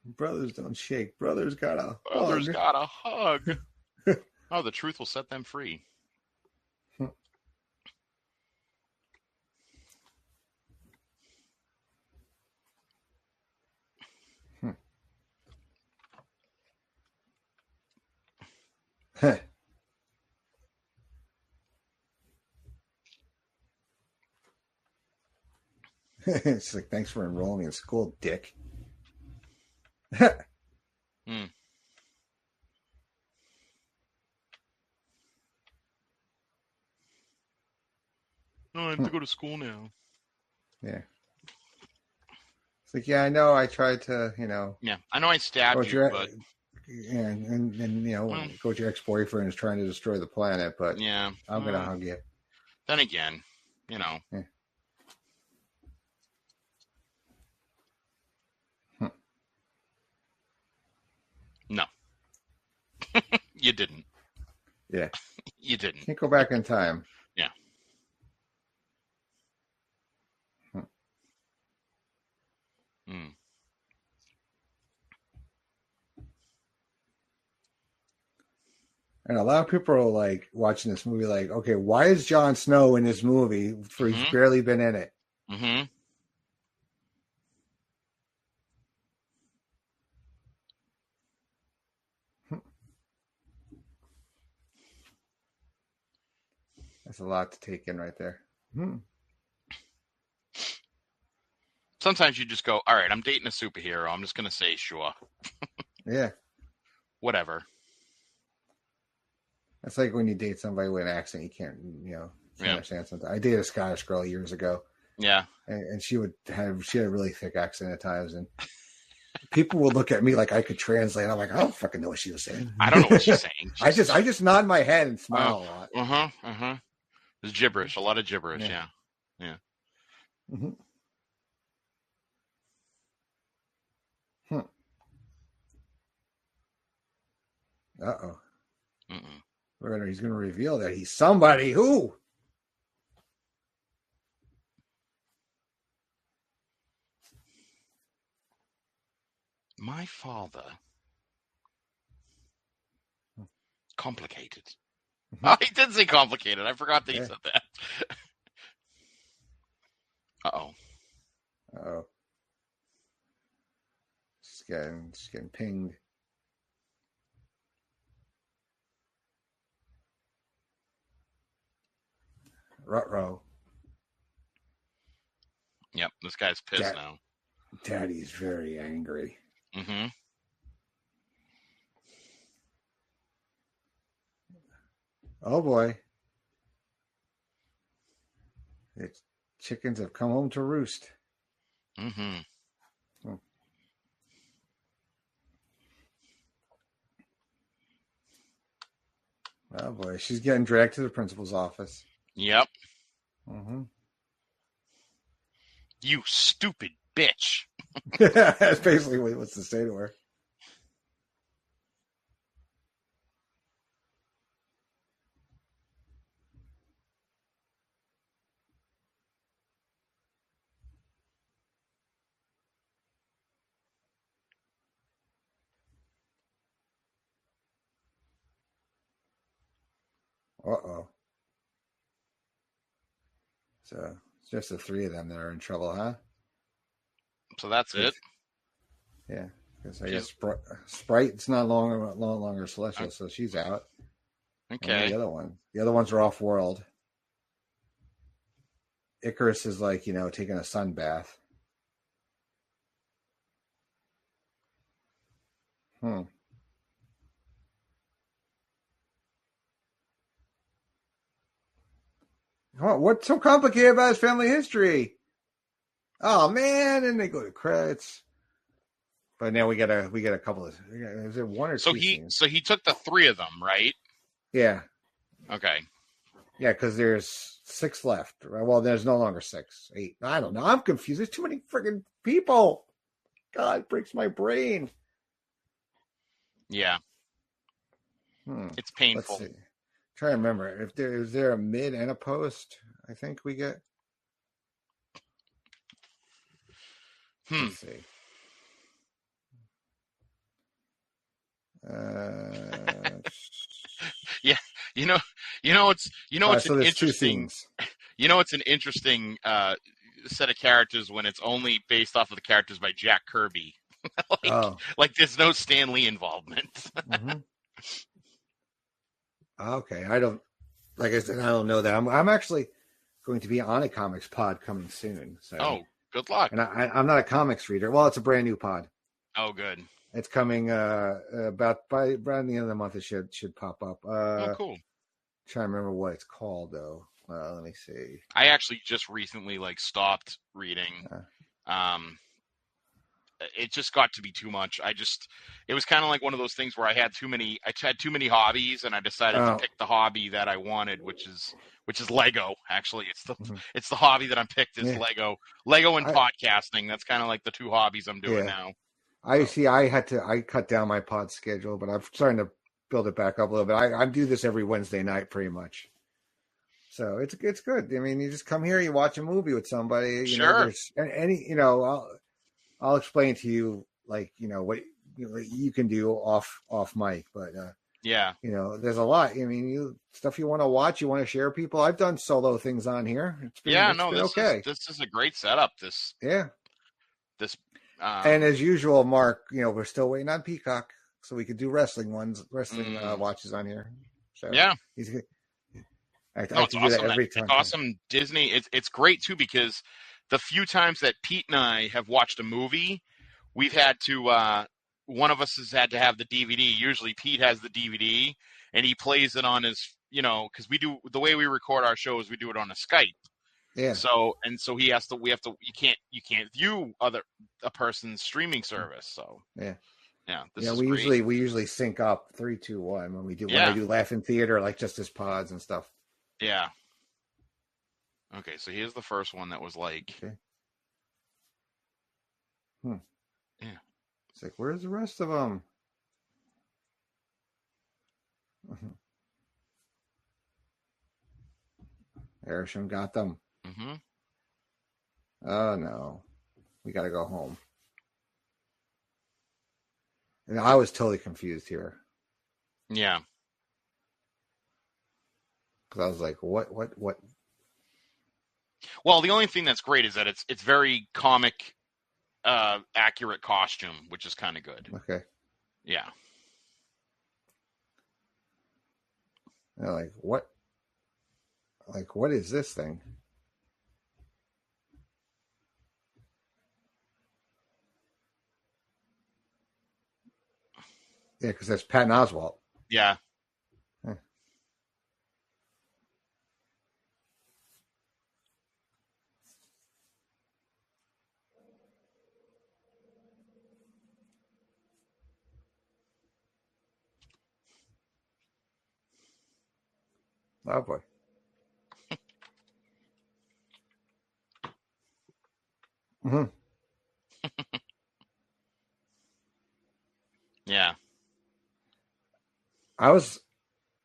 Brothers don't shake. Brothers got a hug. Oh, the truth will set them free. It's like, thanks for enrolling me in school, dick. Oh, I have to go to school now. Yeah. It's like, yeah, I know I tried to, Yeah, I know I stabbed you, but... Yeah, and go with your ex-boyfriend is trying to destroy the planet, but yeah, I'm going to hug you. Then again, Yeah. No. You didn't. Yeah. You didn't. Can't go back in time. Yeah. And a lot of people are like watching this movie like, okay, why is Jon Snow in this movie for he's barely been in it? Mm-hmm. That's a lot to take in right there. Sometimes you just go, all right, I'm dating a superhero. I'm just going to say sure. Yeah. Whatever. It's like when you date somebody with an accent, you can't understand something. I dated a Scottish girl years ago. Yeah. And she had a really thick accent at times. And people would look at me like I could translate. I'm like, I don't fucking know what she was saying. I don't know what she's saying. I just nod my head and smile a lot. It's gibberish. A lot of gibberish. Yeah. Mm-hmm. Uh-oh. He's going to reveal that he's somebody who. My father. Complicated. Oh, he did say complicated. I forgot that he said that. Uh-oh. Uh-oh. Just getting pinged. Ruh-roh. Yep, this guy's pissed now. Daddy's very angry. Mm-hmm. Oh, boy. The chickens have come home to roost. Mm-hmm. Oh, boy. She's getting dragged to the principal's office. Yep. Mm-hmm. You stupid bitch. That's basically what's to say to her. Uh-oh. So it's just the three of them that are in trouble, huh? So that's it? Yeah. Because I guess Sprite's not longer Celestial, so she's out. Okay. The other one. The other ones are off-world. Icarus is like, taking a sun bath. What's so complicated about his family history? Oh man, and they go to credits. But now we get a couple of. Is there one or two scenes? So he took the 3 of them, right? Yeah. Okay. Yeah, because there's 6 left. Well, there's no longer 6, 8. I don't know. I'm confused. There's too many freaking people. God, it breaks my brain. Yeah. It's painful. Let's see. Try to remember if is there a mid and a post. I think we get. Let's see. Yeah, it's so an there's 2 interesting. scenes. It's an interesting set of characters when it's only based off of the characters by Jack Kirby. like there's no Stan Lee involvement. Okay, I don't. Like I said, I don't know that. I'm actually going to be on a comics pod coming soon. So. Oh, good luck. And I'm not a comics reader. Well, it's a brand new pod. Oh, good. It's coming about around the end of the month. It should pop up. Cool. Trying to remember what it's called though. Let me see. I actually just recently stopped reading. It just got to be too much. It was kind of like one of those things where I had too many hobbies, and I decided to pick the hobby that I wanted, which is Lego. Actually, it's the hobby that I'm picked is Lego and podcasting. That's kind of like the 2 hobbies I'm doing now. I see. I cut down my pod schedule, but I'm starting to build it back up a little bit. I do this every Wednesday night, pretty much. So it's good. I mean, you just come here, you watch a movie with somebody. Sure. I'll explain to you, what you can do off mic, but there's a lot. I mean, stuff you want to watch, you want to share people. I've done solo things on here. This is a great setup. And as usual, Mark, we're still waiting on Peacock, so we could do wrestling watches on here. So he's good. It's awesome. It's awesome. Disney. It's great too because the few times that Pete and I have watched a movie, we've had to. One of us has had to have the DVD. Usually, Pete has the DVD and he plays it on his. Because we do the way we record our shows, we do it on a Skype. Yeah. So he has to. We have to. You can't view a person's streaming service. So yeah. Yeah. We usually sync up 3, 2, 1 when we do when I do Laughing Theater, like just as pods and stuff. Yeah. Okay, so here's the first one that was like. Okay. Yeah. It's like, where's the rest of them? Airsham got them. Mm-hmm. Oh no, we got to go home. And I was totally confused here. Yeah. Because I was like, what? Well, the only thing that's great is that it's very comic, accurate costume, which is kind of good. Okay. Yeah. And like what? Like what is this thing? Yeah, because that's Patton Oswalt. Yeah. Oh boy. Mm-hmm. Yeah.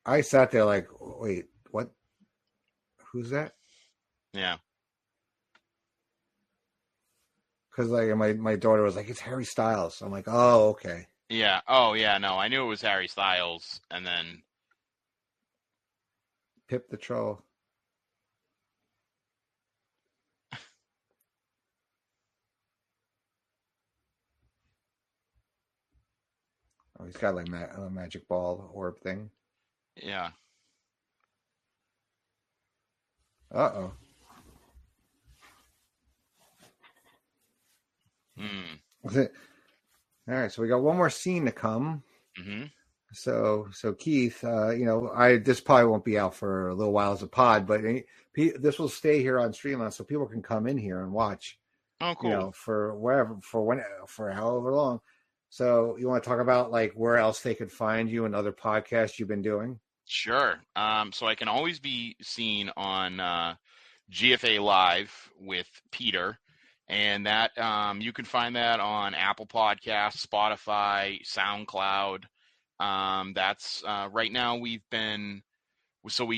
I sat there like, wait, what? Who's that? Yeah. Because like my daughter was like, it's Harry Styles. I'm like, oh, okay. Yeah. Oh, yeah. No, I knew it was Harry Styles, and then Pip the Troll. Oh, he's got like a magic ball orb thing. Yeah. Uh-oh. All right, so we got one more scene to come. Mm-hmm. So Keith, this probably won't be out for a little while as a pod, but this will stay here on Streamline, so people can come in here and watch. Oh, cool. For however long. So you want to talk about like where else they could find you and other podcasts you've been doing? Sure. So I can always be seen on GFA Live with Peter, and that you can find that on Apple Podcasts, Spotify, SoundCloud. That's right now we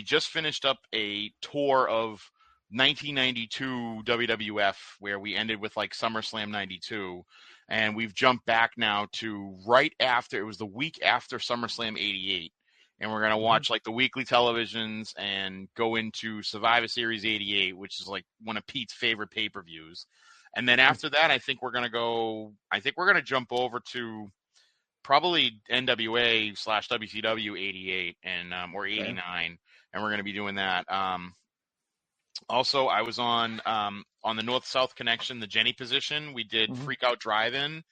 just finished up a tour of 1992 WWF where we ended with like SummerSlam 92, and we've jumped back now to right after, it was the week after SummerSlam 88, and we're going to watch like the weekly televisions and go into Survivor Series 88, which is like one of Pete's favorite pay-per-views. And then after that, I think we're going to jump over to probably NWA/WCW 88 and or 89, and we're going to be doing that. Also, I was on the North-South Connection, the Jenny position. We did Freak Out Drive-In.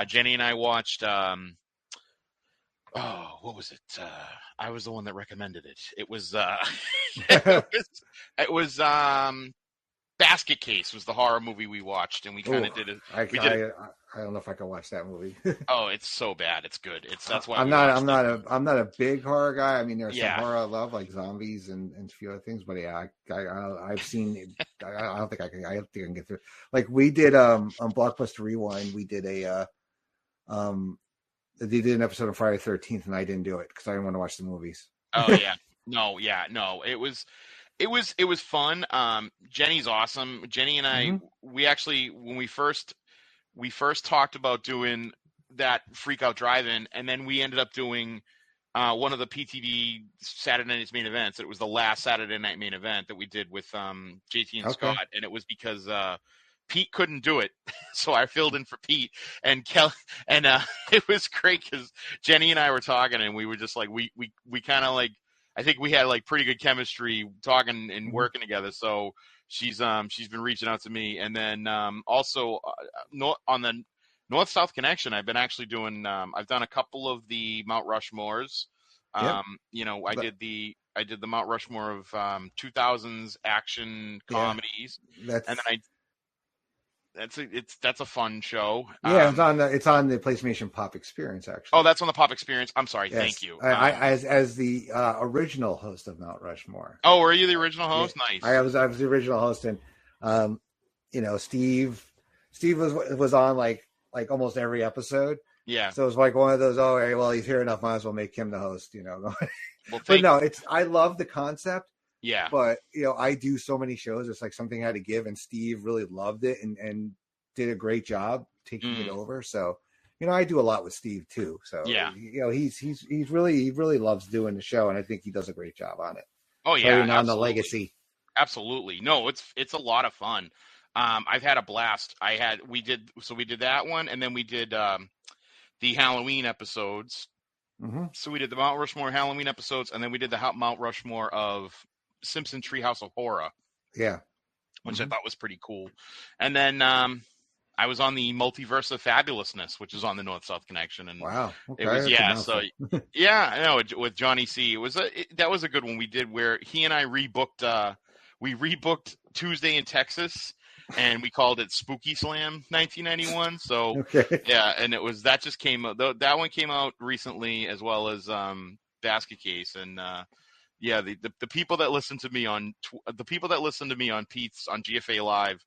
Jenny and I watched. What was it? I was the one that recommended it. It was. It was. Basket Case was the horror movie we watched, and we kind of did it. I don't know if I can watch that movie. Oh, it's so bad. It's good. That's why I'm not a big horror guy. I mean, there's some horror I love, like zombies and a few other things. But yeah, I've seen. I don't think I can get through. Like we did on Blockbuster Rewind, we did they did an episode on Friday the 13th, and I didn't do it because I didn't want to watch the movies. Oh yeah, no. It was fun. Jenny's awesome. Jenny and I, we actually, when we first talked about doing that Freak Out Drive-In, and then we ended up doing one of the PTV Saturday Night's Main Events. It was the last Saturday Night Main Event that we did with JT and Scott, and it was because Pete couldn't do it, so I filled in for Pete and Kelly, and it was great because Jenny and I were talking, and we were just like we kind of like. I think we had like pretty good chemistry talking and working together. So she's been reaching out to me, and then also on the North-South Connection, I've been actually doing. I've done a couple of the Mount Rushmores. I did the Mount Rushmore of 2000s action comedies, and then that's a fun show. Yeah, it's on the PlayStation Pop Experience actually. Oh, that's on the Pop Experience. I'm sorry. Yes. Thank you. As the original host of Mount Rushmore. Oh, were you the original host? Yeah. Nice. I was the original host, and Steve was on like almost every episode. Yeah. So it was like one of those. Oh, well, he's here enough. Might as well make him the host. Well, but no, I love the concept. Yeah. But, I do so many shows. It's like something I had to give, and Steve really loved it and did a great job taking it over. So, I do a lot with Steve too. So, yeah. He really loves doing the show, and I think he does a great job on it. Oh, yeah. On the legacy. Absolutely. No, it's a lot of fun. I've had a blast. We did that one, and then we did the Halloween episodes. Mm-hmm. So we did the Mount Rushmore Halloween episodes, and then we did the Mount Rushmore of Simpson Treehouse of Horror. Yeah. Which I thought was pretty cool. And then I was on the Multiverse of Fabulousness, which is on the North-South Connection. And wow. Okay. It was, so yeah, I know, with Johnny C. That was a good one we did where he and I rebooked Tuesday in Texas, and we called it Spooky Slam 1991. So yeah, and that just came out. That one came out recently, as well as Basket Case, and yeah, the people that listen to me on Pete's on GFA Live,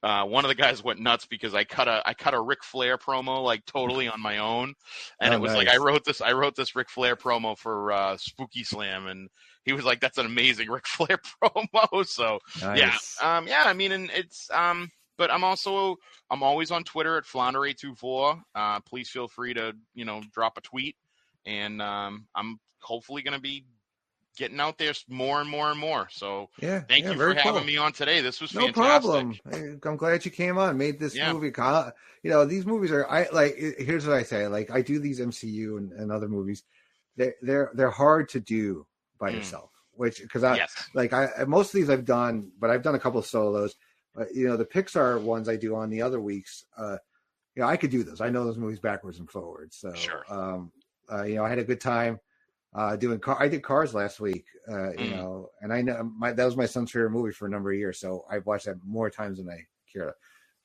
one of the guys went nuts because I cut a Ric Flair promo like totally on my own, and it was nice. Like I wrote this Ric Flair promo for Spooky Slam, and he was like, "That's an amazing Ric Flair promo." So nice. Yeah, I mean, and it's but I'm always on Twitter at Flounder824. Please feel free to drop a tweet, and I'm hopefully going to be getting out there more and more and more. So thank you for having me on today. This was fantastic. No problem. I'm glad you came on, made this movie. These movies are, here's what I say. Like, I do these MCU and other movies. They're hard to do by yourself. which because Yes. most of these I've done, but I've done a couple of solos. The Pixar ones I do on the other weeks. I could do those. I know those movies backwards and forwards. So, Sure. I had a good time doing. I did Cars last week. And I know that was my son's favorite movie for a number of years. So I've watched that more times than I care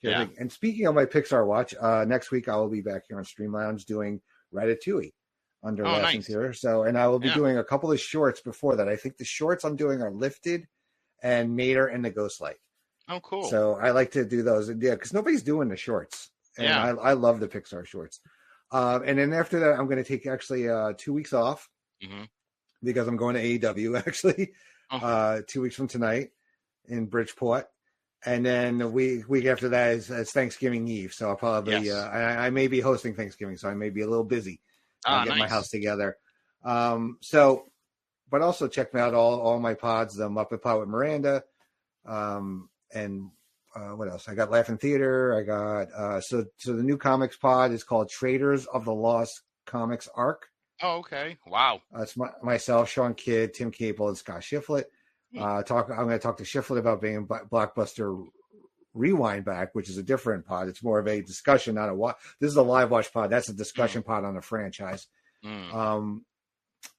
to. Yeah. And speaking of my Pixar watch, next week I will be back here on Stream Lounge doing Ratatouille under Laughing nice. Theater. So, and I will be doing a couple of shorts before that. I think the shorts I'm doing are Lifted and Mater and the Ghost Light. Oh, cool. So I like to do those. Yeah, because nobody's doing the shorts. And I love the Pixar shorts. And then after that, I'm going to take actually 2 weeks off because I'm going to AEW actually 2 weeks from tonight in Bridgeport. And then the week after that is Thanksgiving Eve. So I'll probably, I may be hosting Thanksgiving, so I may be a little busy getting my house together. But also check me out all my pods, the Muppet Pod with Miranda. And what else? I got Laughing Theater. I got, so the new comics pod is called Traders of the Lost Comics Arc. Oh, okay. Wow. It's myself, Sean Kidd, Tim Capel, and Scott Shiflett. I'm going to talk to Shiflett about being Blockbuster Rewind back, which is a different pod. It's more of a discussion, not a watch. This is a live watch pod. That's a discussion pod on the franchise. And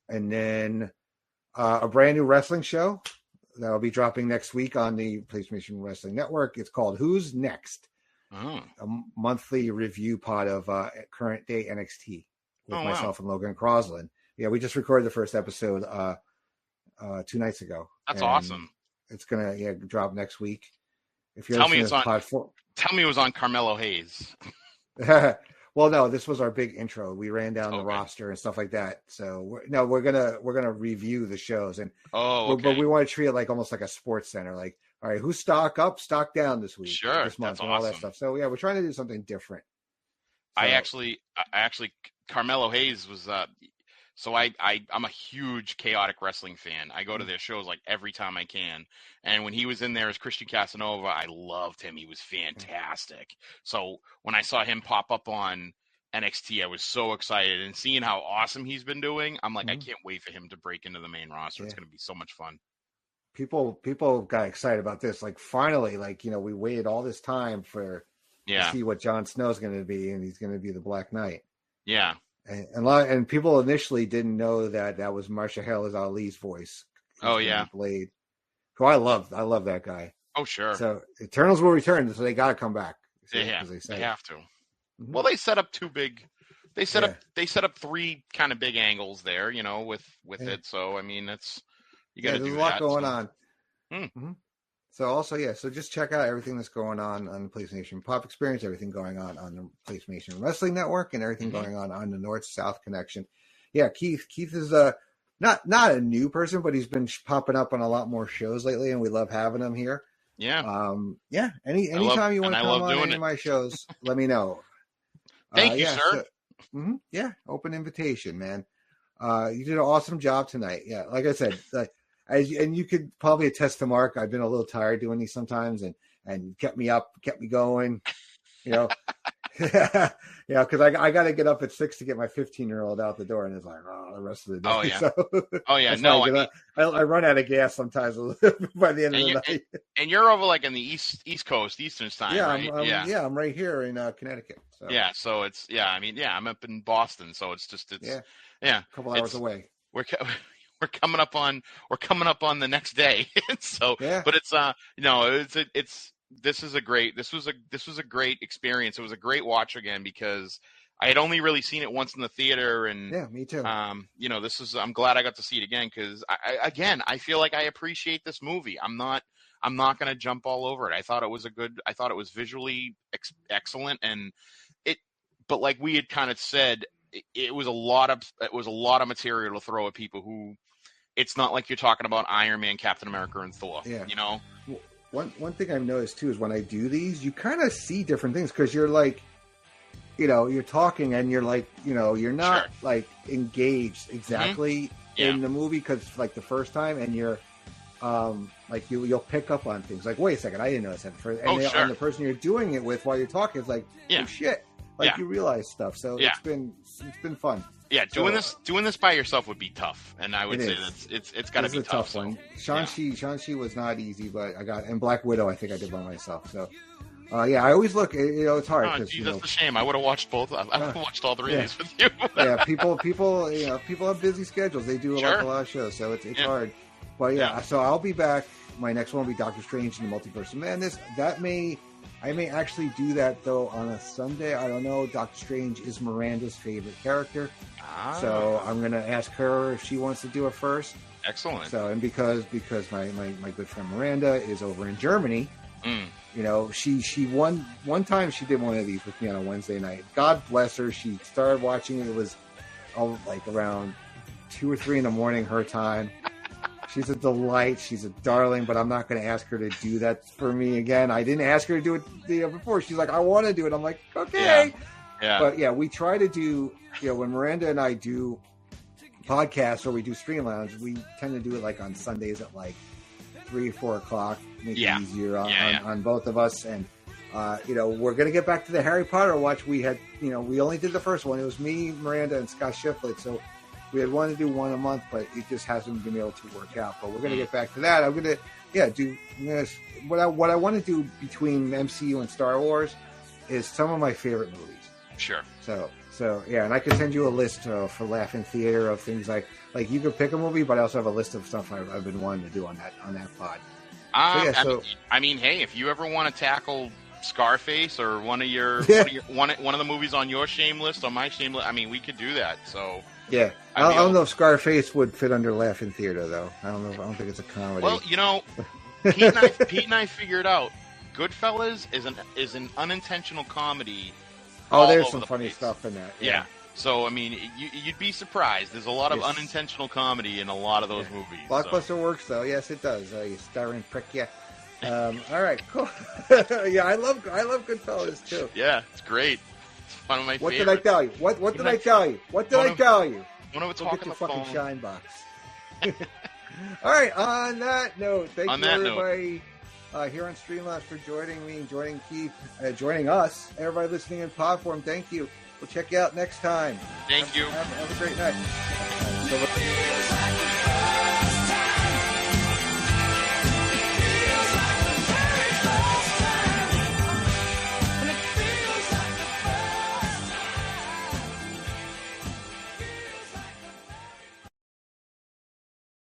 then a brand new wrestling show that'll be dropping next week on the PlayStation Wrestling Network. It's called Who's Next? A monthly review pod of current day NXT with myself and Logan Crosland. Yeah, we just recorded the first episode 2 nights ago. That's awesome. It's gonna drop next week. If you're tell me it was on Carmelo Hayes. Well, no, this was our big intro. We ran down the roster and stuff like that. So we're gonna review the shows but we want to treat it like almost like a sports center. Like, all right, who's stock up, stock down this week, this month, and all that stuff. So yeah, we're trying to do something different. So, I actually Carmelo Hayes was. So I'm a huge Chaotic Wrestling fan. I go to their shows like every time I can. And when he was in there as Christian Casanova, I loved him. He was fantastic. So when I saw him pop up on NXT, I was so excited. And seeing how awesome he's been doing, I'm like, I can't wait for him to break into the main roster. It's going to be so much fun. People got excited about this. Like finally, we waited all this time to see what Jon Snow's going to be, and he's going to be the Black Knight. Yeah. And people initially didn't know that was Mahershala Ali's voice. Blade. Who I love that guy. Oh sure. So Eternals will return, so they got to come back. They have to. Well, they set up They set up three kind of big angles there, with it. So I mean, you got to do that. There's a lot going on. So also, so just check out everything that's going on the PlayStation Pop Experience, everything going on the PlayStation Wrestling Network, and everything going on the North-South Connection. Yeah, Keith is not a new person, but he's been popping up on a lot more shows lately, and we love having him here. Yeah. Anytime you want to come on any of my shows, let me know. Thank you, sir. So, open invitation, man. You did an awesome job tonight. Yeah, like I said, and you could probably attest to Mark. I've been a little tired doing these sometimes, and kept me going. Because I got to get up at 6 to get my 15-year-old out the door, and it's like, the rest of the day. Oh yeah. So, no, I run out of gas sometimes by the end of the night. And you're over like in the East Coast, Eastern time, right? I'm right here in Connecticut. So. Yeah, so it's I'm up in Boston, so it's a couple hours away. We're coming up on the next day, so but this was a great experience. It was a great watch again because I had only really seen it once in the theater, and me too. I'm glad I got to see it again because I feel like I appreciate this movie. I'm not going to jump all over it. I thought it was visually excellent, but like we had kind of said, it was a lot of material to throw at people who. It's not like you're talking about Iron Man, Captain America, and Thor. Yeah. One thing I've noticed too is when I do these, you kind of see different things because you're like, you're talking and you're like, you're not like engaged exactly in the movie because it's like the first time, and you're like you'll pick up on things like, wait a second, I didn't notice that first. And and the person you're doing it with while you're talking is like, oh shit, like you realize stuff. So it's been fun. Yeah, doing this by yourself would be tough, and I would say it's got to be a tough one. Shang-Chi was not easy, but and Black Widow I think I did by myself. So I always look. It's hard. Oh, geez, that's a shame. I would have watched both. I would have watched all three of these with you. People have busy schedules. They do a lot of shows, so it's hard. But so I'll be back. My next one will be Doctor Strange and the Multiverse of Madness. I may actually do that though on a Sunday. I don't know. Doctor Strange is Miranda's favorite character, so I'm gonna ask her if she wants to do it first. Excellent. So and because my good friend Miranda is over in Germany. She one time she did one of these with me on a Wednesday night. God bless her. She started watching it. It was like around 2 or 3 in the morning her time. She's a delight. She's a darling, but I'm not going to ask her to do that for me again. I didn't ask her to do it before. She's like, I want to do it. I'm like, okay. Yeah. But we try to do, when Miranda and I do podcasts or we do Stream Lounge, we tend to do it like on Sundays at like 3 or 4 o'clock. Make it easier on both of us. And, we're going to get back to the Harry Potter watch. We had, we only did the first one. It was me, Miranda, and Scott Shiflett. So we had wanted to do one a month, but it just hasn't been able to work out. But we're going to get back to that. I'm going to, do what I want to do between MCU and Star Wars is some of my favorite movies. Sure. So and I can send you a list for Laugh in Theater of things like you could pick a movie, but I also have a list of stuff I've been wanting to do on that pod. I mean, hey, if you ever want to tackle Scarface or one of the movies on your shame list, on my shame list, I mean, we could do that. So yeah, I don't know if Scarface would fit under Laugh in Theater though. I don't know. I don't think it's a comedy. Well, Pete and I figured out Goodfellas is an unintentional comedy. Oh, there's some funny stuff in that. Yeah. So, I mean, you'd be surprised. There's a lot of unintentional comedy in a lot of those movies. Blockbuster works, though. Yes, it does. You starring prick, all right, cool. I love Goodfellas, too. Yeah, it's great. It's one of my favorites. What did I tell you? What did I tell you? What did I tell you? When I was Go talking get your the fucking phone. shine box. All right, on that note, thank you, everybody. Here on Streamlabs for joining me, joining Keith, joining us. Everybody listening in pod form, thank you. We'll check you out next time. Thank you. Have a great night.